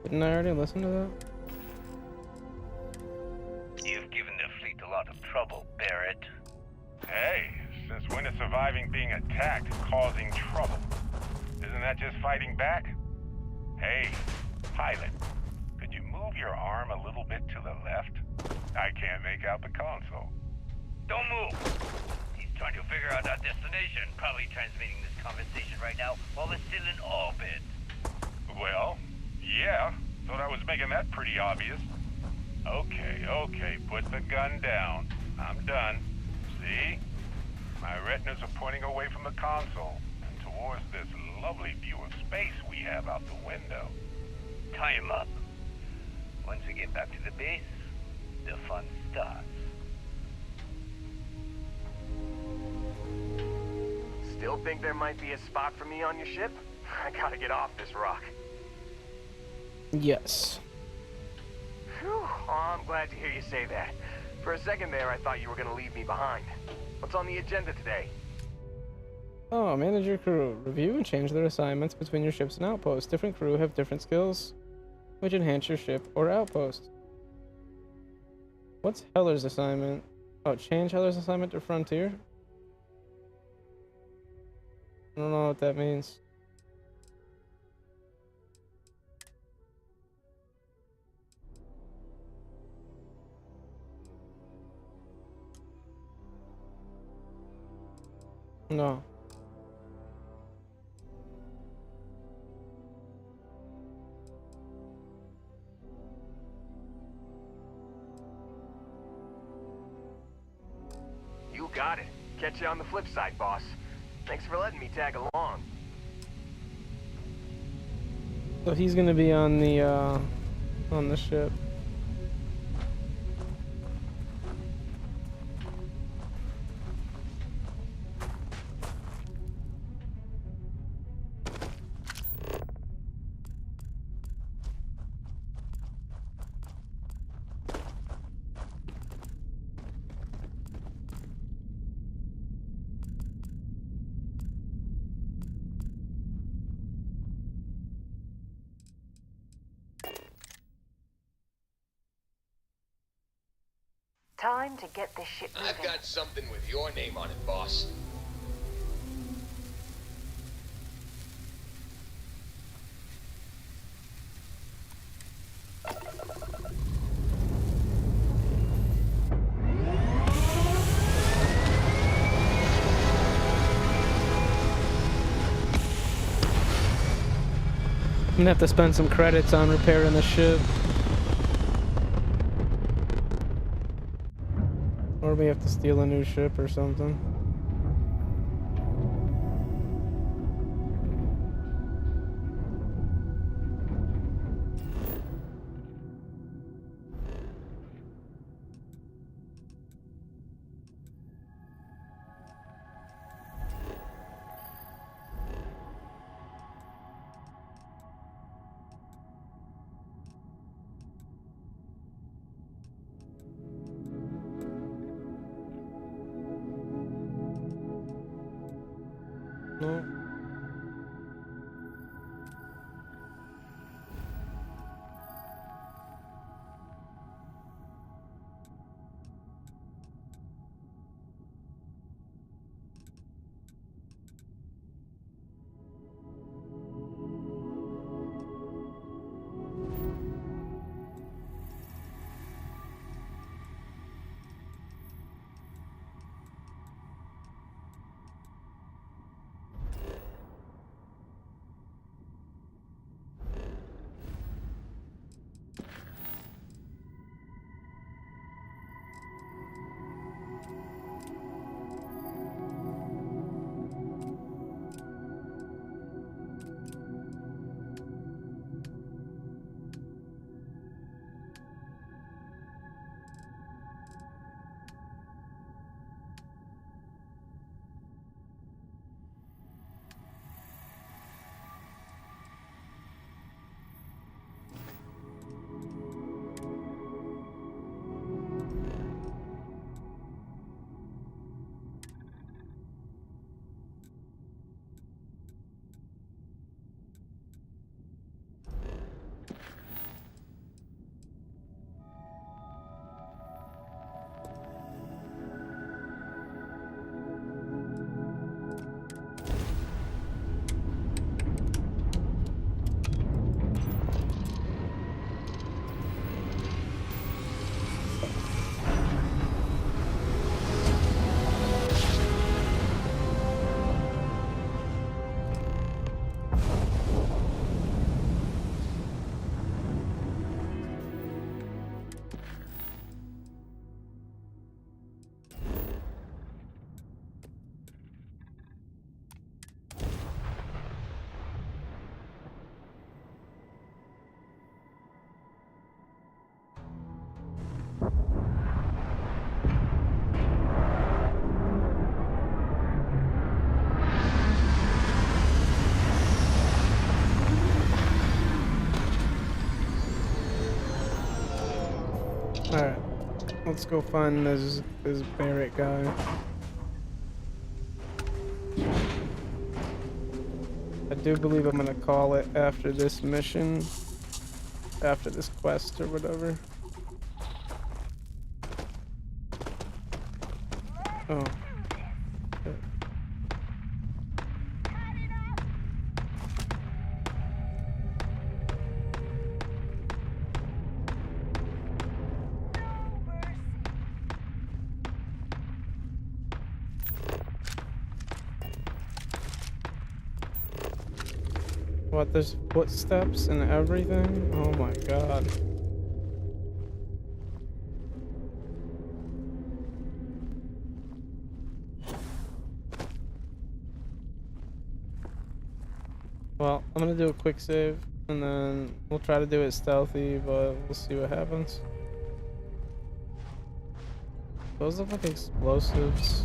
A: Didn't I already listen to that?
C: You've given the fleet a lot of trouble, Barrett.
N: Hey, since when is surviving being attacked causing trouble? Isn't Isn't that just fighting back? Hey, pilot, could you move your arm a little bit to the left? I can't make out the console.
C: Don't move! He's trying to figure out our destination. Probably transmitting this conversation right now while we're still in orbit.
N: Well, yeah. Thought I was making that pretty obvious. Okay, put the gun down. I'm done. See? My retinas are pointing away from the console and towards this lovely view of space we have out the window.
C: Tie him up. Once we get back to the base, the fun starts.
M: Still think there might be a spot for me on your ship? I gotta get off this rock.
A: Yes.
M: Phew. Oh, I'm glad to hear you say that. For a second there, I thought you were gonna leave me behind. What's on the agenda today?
A: Oh, manage your crew. Review and change their assignments between your ships and outposts. Different crew have different skills, which enhance your ship or outpost. What's Heller's assignment? Oh, change Heller's assignment to Frontier? I don't know what that means. No.
M: You got it. Catch you on the flip side, boss. Thanks for letting me tag along.
A: So he's gonna be on the ship.
E: Time to get this ship moving.
U: I've got something with your name on it, boss.
A: I'm gonna have to spend some credits on repairing the ship. Or we have to steal a new ship or something. No. Alright, let's go find this Barrett guy. I do believe I'm gonna call it after this mission, after this quest or whatever. Oh. Shit. What, there's footsteps and everything? Oh my god. Well, I'm gonna do a quick save, and then we'll try to do it stealthy, but we'll see what happens. Those look like explosives.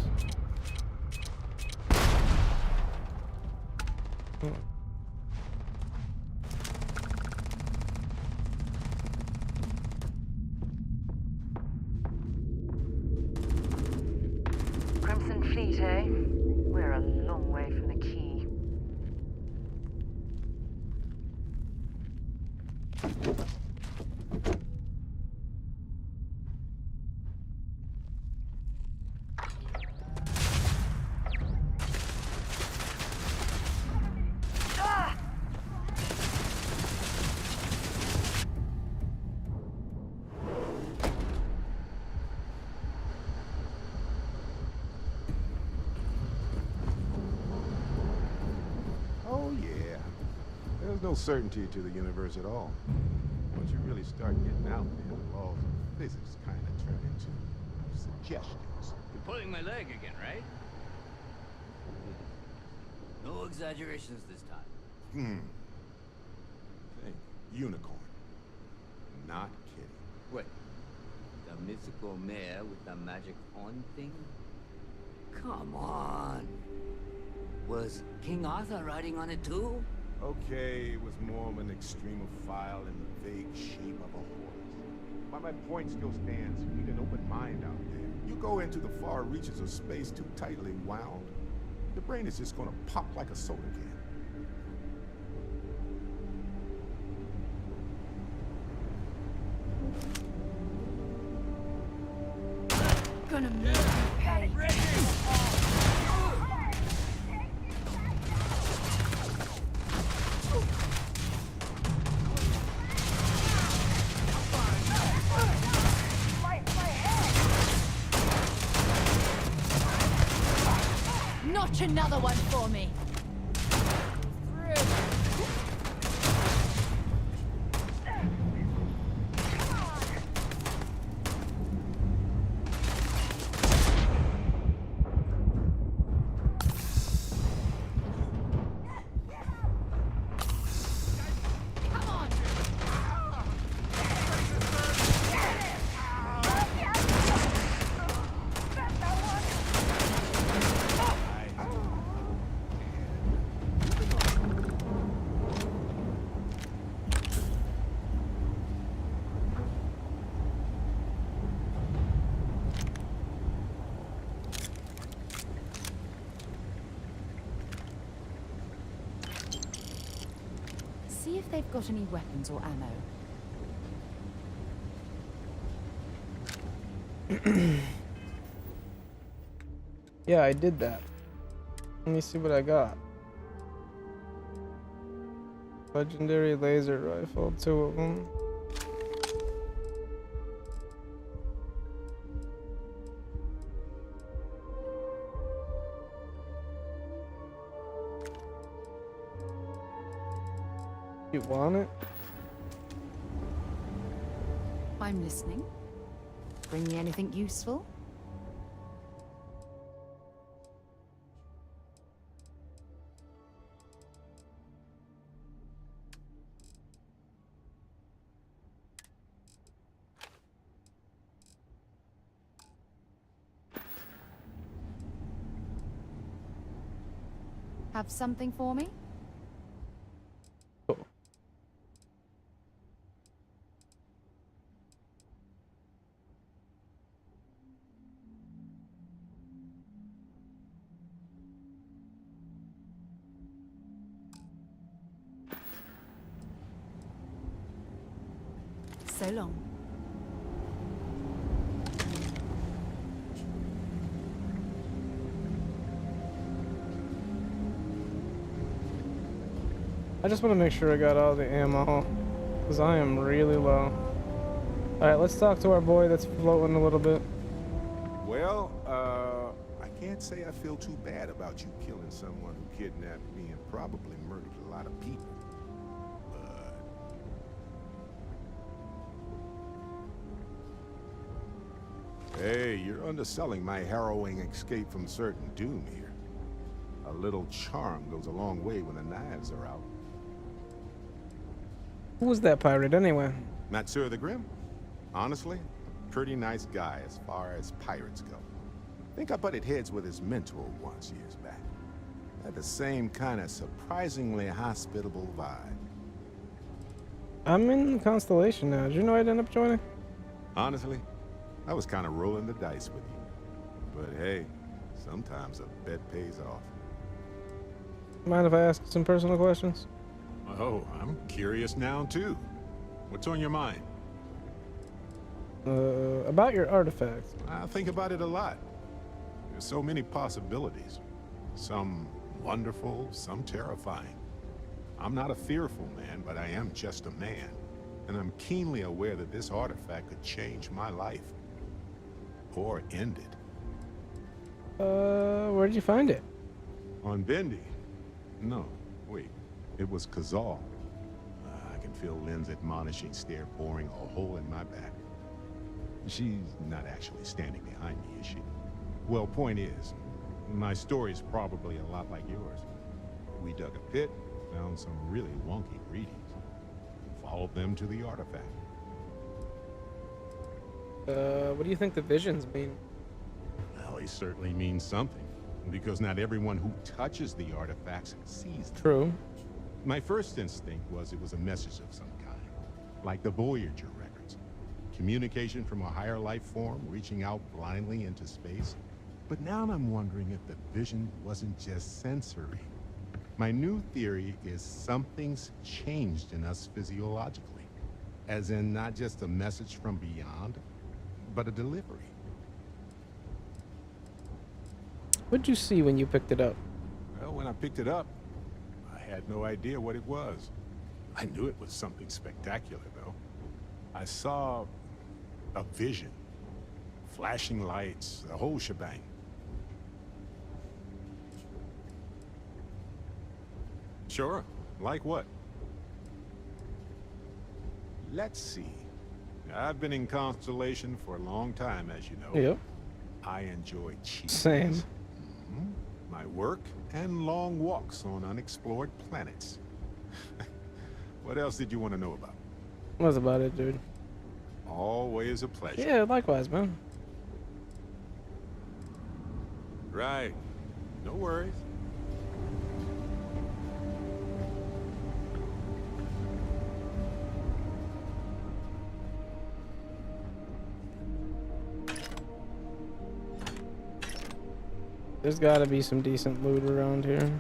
A: Oh.
E: Crimson Fleet, eh? We're a long way from the key.
R: Oh, yeah. There's no certainty to the universe at all. Once you really start getting out there, the laws of physics kind of turn into suggestions.
S: You're pulling my leg again, right? No exaggerations this time.
R: Hey, unicorn. Not kidding.
S: What? The mythical mare with the magic horn thing? Come on. Was King Arthur riding on it too?
R: Okay, it was more of an extremophile in the vague shape of a horse. But my point still stands. You need an open mind out there. You go into the far reaches of space too tightly wound, your brain is just gonna pop like a soda can.
B: Gonna make you pay. Notch another one for me. See if they've got any weapons or ammo.
A: Yeah, I did that. Let me see what I got. Legendary laser rifle, 2 of them. You want it?
B: I'm listening. Bring me anything useful? Have something for me? So long.
A: I just want to make sure I got all the ammo, because I am really low. Alright, let's talk to our boy that's floating a little bit.
R: Well, I can't say I feel too bad about you killing someone who kidnapped me and probably murdered a lot of people. But... Hey, you're underselling my harrowing escape from certain doom here. A little charm goes a long way when the knives are out.
A: Who was that pirate anyway?
R: Matsura the Grim? Honestly, pretty nice guy as far as pirates go. Think I butted heads with his mentor once years back. Had the same kind of surprisingly hospitable vibe.
A: I'm in Constellation now. Did you know I'd end up joining?
R: Honestly, I was kind of rolling the dice with you. But hey, sometimes a bet pays off.
A: Mind if I ask some personal questions?
R: Oh, I'm curious now too. What's on your mind?
A: About your artifact.
R: I think about it a lot. There's so many possibilities. Some wonderful, some terrifying. I'm not a fearful man, but I am just a man. And I'm keenly aware that this artifact could change my life. Or end it.
A: Where'd you find it?
R: On Bendy. No, wait. It was Kazal. I can feel Lynn's admonishing stare boring a hole in my back. She's not actually standing behind me, is she? Well, point is, my story's probably a lot like yours. We dug a pit, found some really wonky readings, followed them to the artifact.
A: What do you think the visions mean?
R: Well, they certainly mean something, because not everyone who touches the artifacts sees them.
A: True.
R: My first instinct was it was a message of some kind, like the Voyager records. Communication from a higher life form reaching out blindly into space. But now I'm wondering if the vision wasn't just sensory. My new theory is something's changed in us physiologically. As in not just a message from beyond, but a delivery.
A: What'd you see when you picked it up?
R: Well, when I picked it up, I had no idea what it was. I knew it was something spectacular, though. I saw a vision. Flashing lights, the whole shebang. Sure. Like what? Let's see. I've been in Constellation for a long time, as you know.
A: Yep.
R: I enjoy cheese.
A: Same.
R: My work and long walks on unexplored planets. What else did you want to know about?
A: That's about it, dude.
R: Always a pleasure.
A: Yeah, likewise, man.
R: Right. No worries.
A: There's gotta be some decent loot around here.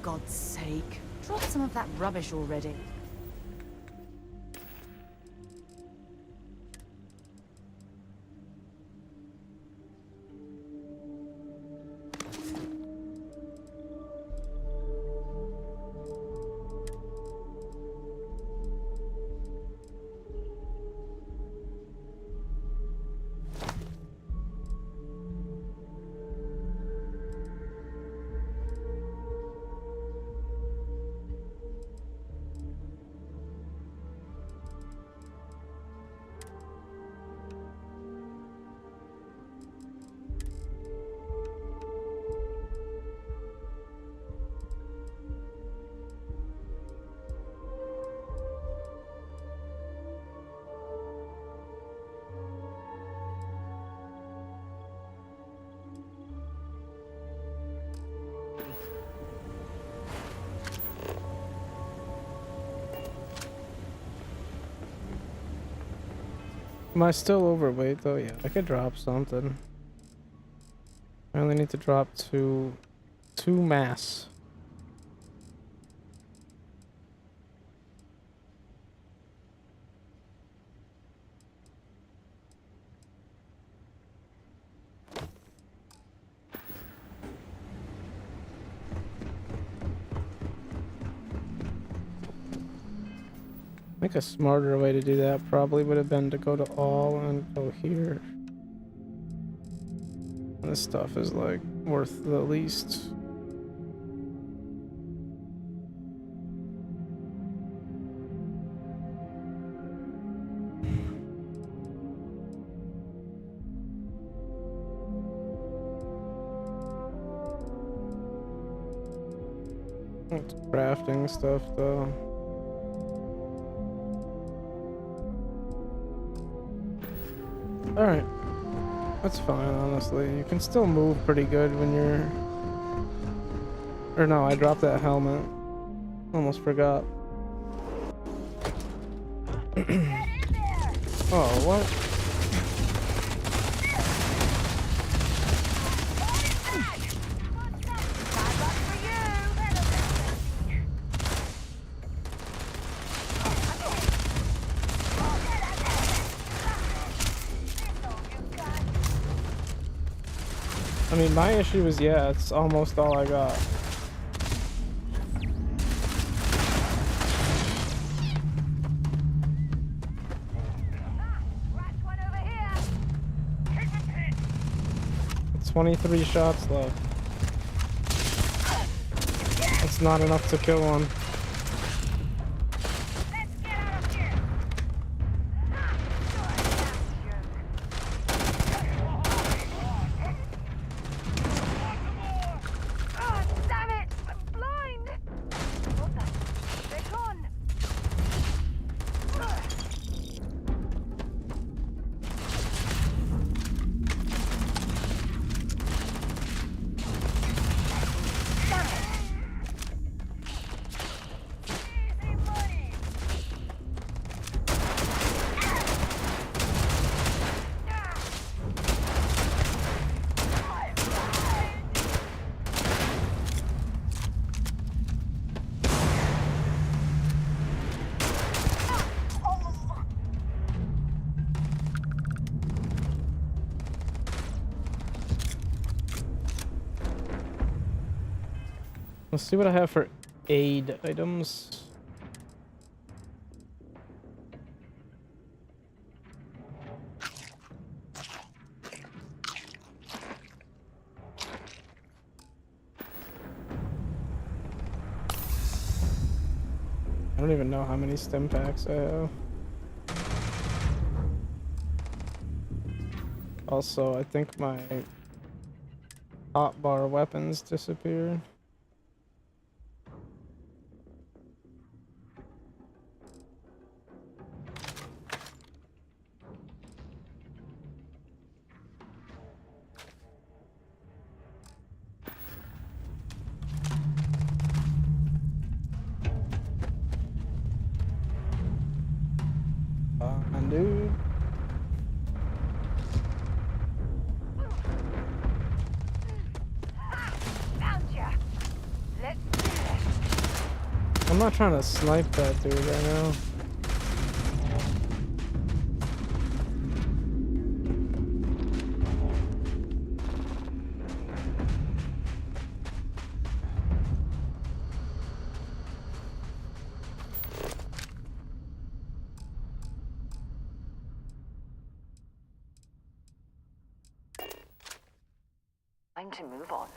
B: God's sake, drop some of that rubbish already.
A: Am I still overweight though? Yeah, I could drop something. I only need to drop to 2 mass. I think a smarter way to do that probably would have been to go to all and go here. This stuff is like worth the least. It's crafting stuff though. Alright. That's fine, honestly. You can still move pretty good when you're... Or no, I dropped that helmet. Almost forgot. Oh, what? I mean, my issue is, yeah, it's almost all I got. It's 23 shots left. It's not enough to kill one. Let's see what I have for aid items. I don't even know how many stim packs I have. Also, I think my hotbar weapons disappeared. Dude. I'm not trying to snipe that dude right now.
E: Time to move on.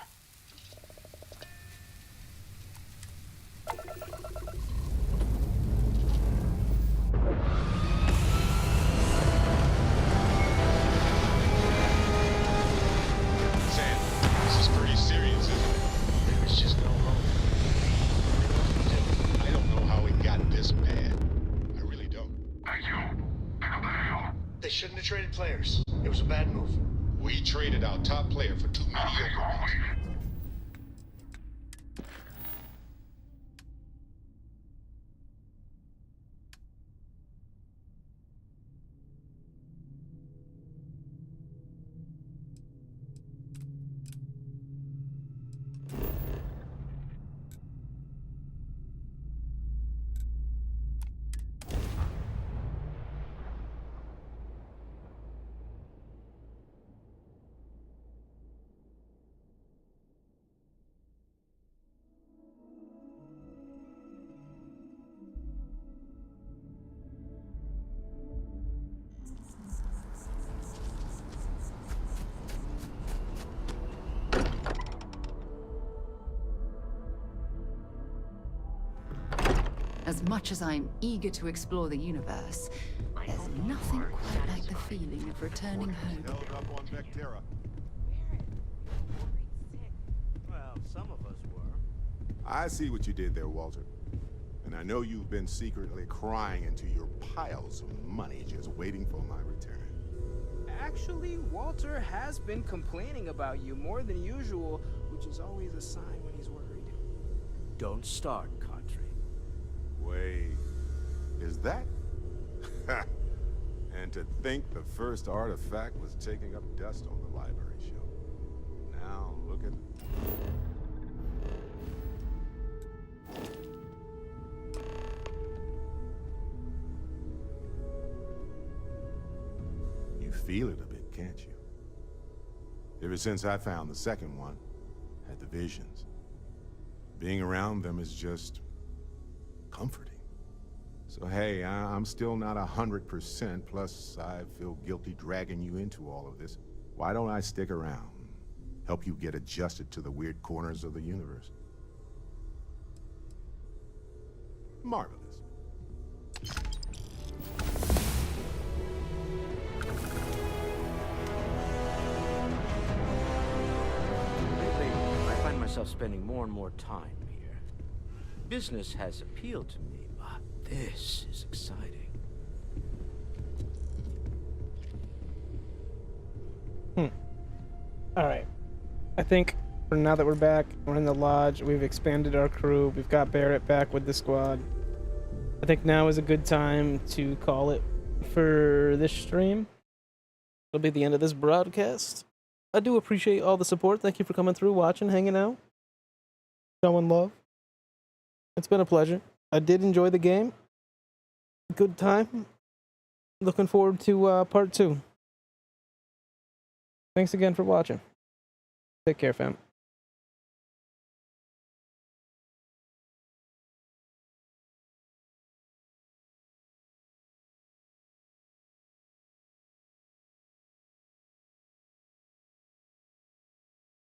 N: Sam, this is pretty serious, isn't it?
G: Let's just go home.
N: I don't know how it got this bad. I really don't.
G: Thank you. Pick up the hell.
P: They shouldn't have traded players. It was a bad move.
N: We traded our top player for 2 mediocre ones.
B: As much as I'm eager to explore the universe, there's nothing quite like the feeling of returning home.
R: Held up on Vectera.
P: Well, some of us were.
R: I see what you did there, Walter. And I know you've been secretly crying into your piles of money just waiting for my return.
D: Actually, Walter has been complaining about you more than usual, which is always a sign when he's worried.
P: Don't start, Country.
R: Wait, is that? And to think the first artifact was taking up dust on the library shelf. Now look at... You feel it a bit, can't you? Ever since I found the second one, had the visions. Being around them is just comforting. So hey, I'm still not 100%, plus I feel guilty dragging you into all of this. Why don't I stick around? Help you get adjusted to the weird corners of the universe. Marvelous.
V: Lately, I find myself spending more and more time here. Business has appealed to me, but this is exciting.
A: Alright. I think for now that we're back, we're in the lodge, we've expanded our crew, we've got Barrett back with the squad. I think now is a good time to call it for this stream. It'll be the end of this broadcast. I do appreciate all the support. Thank you for coming through, watching, hanging out, showing love. It's been a pleasure. I did enjoy the game. Good time. Looking forward to part 2. Thanks again for watching. Take care, fam.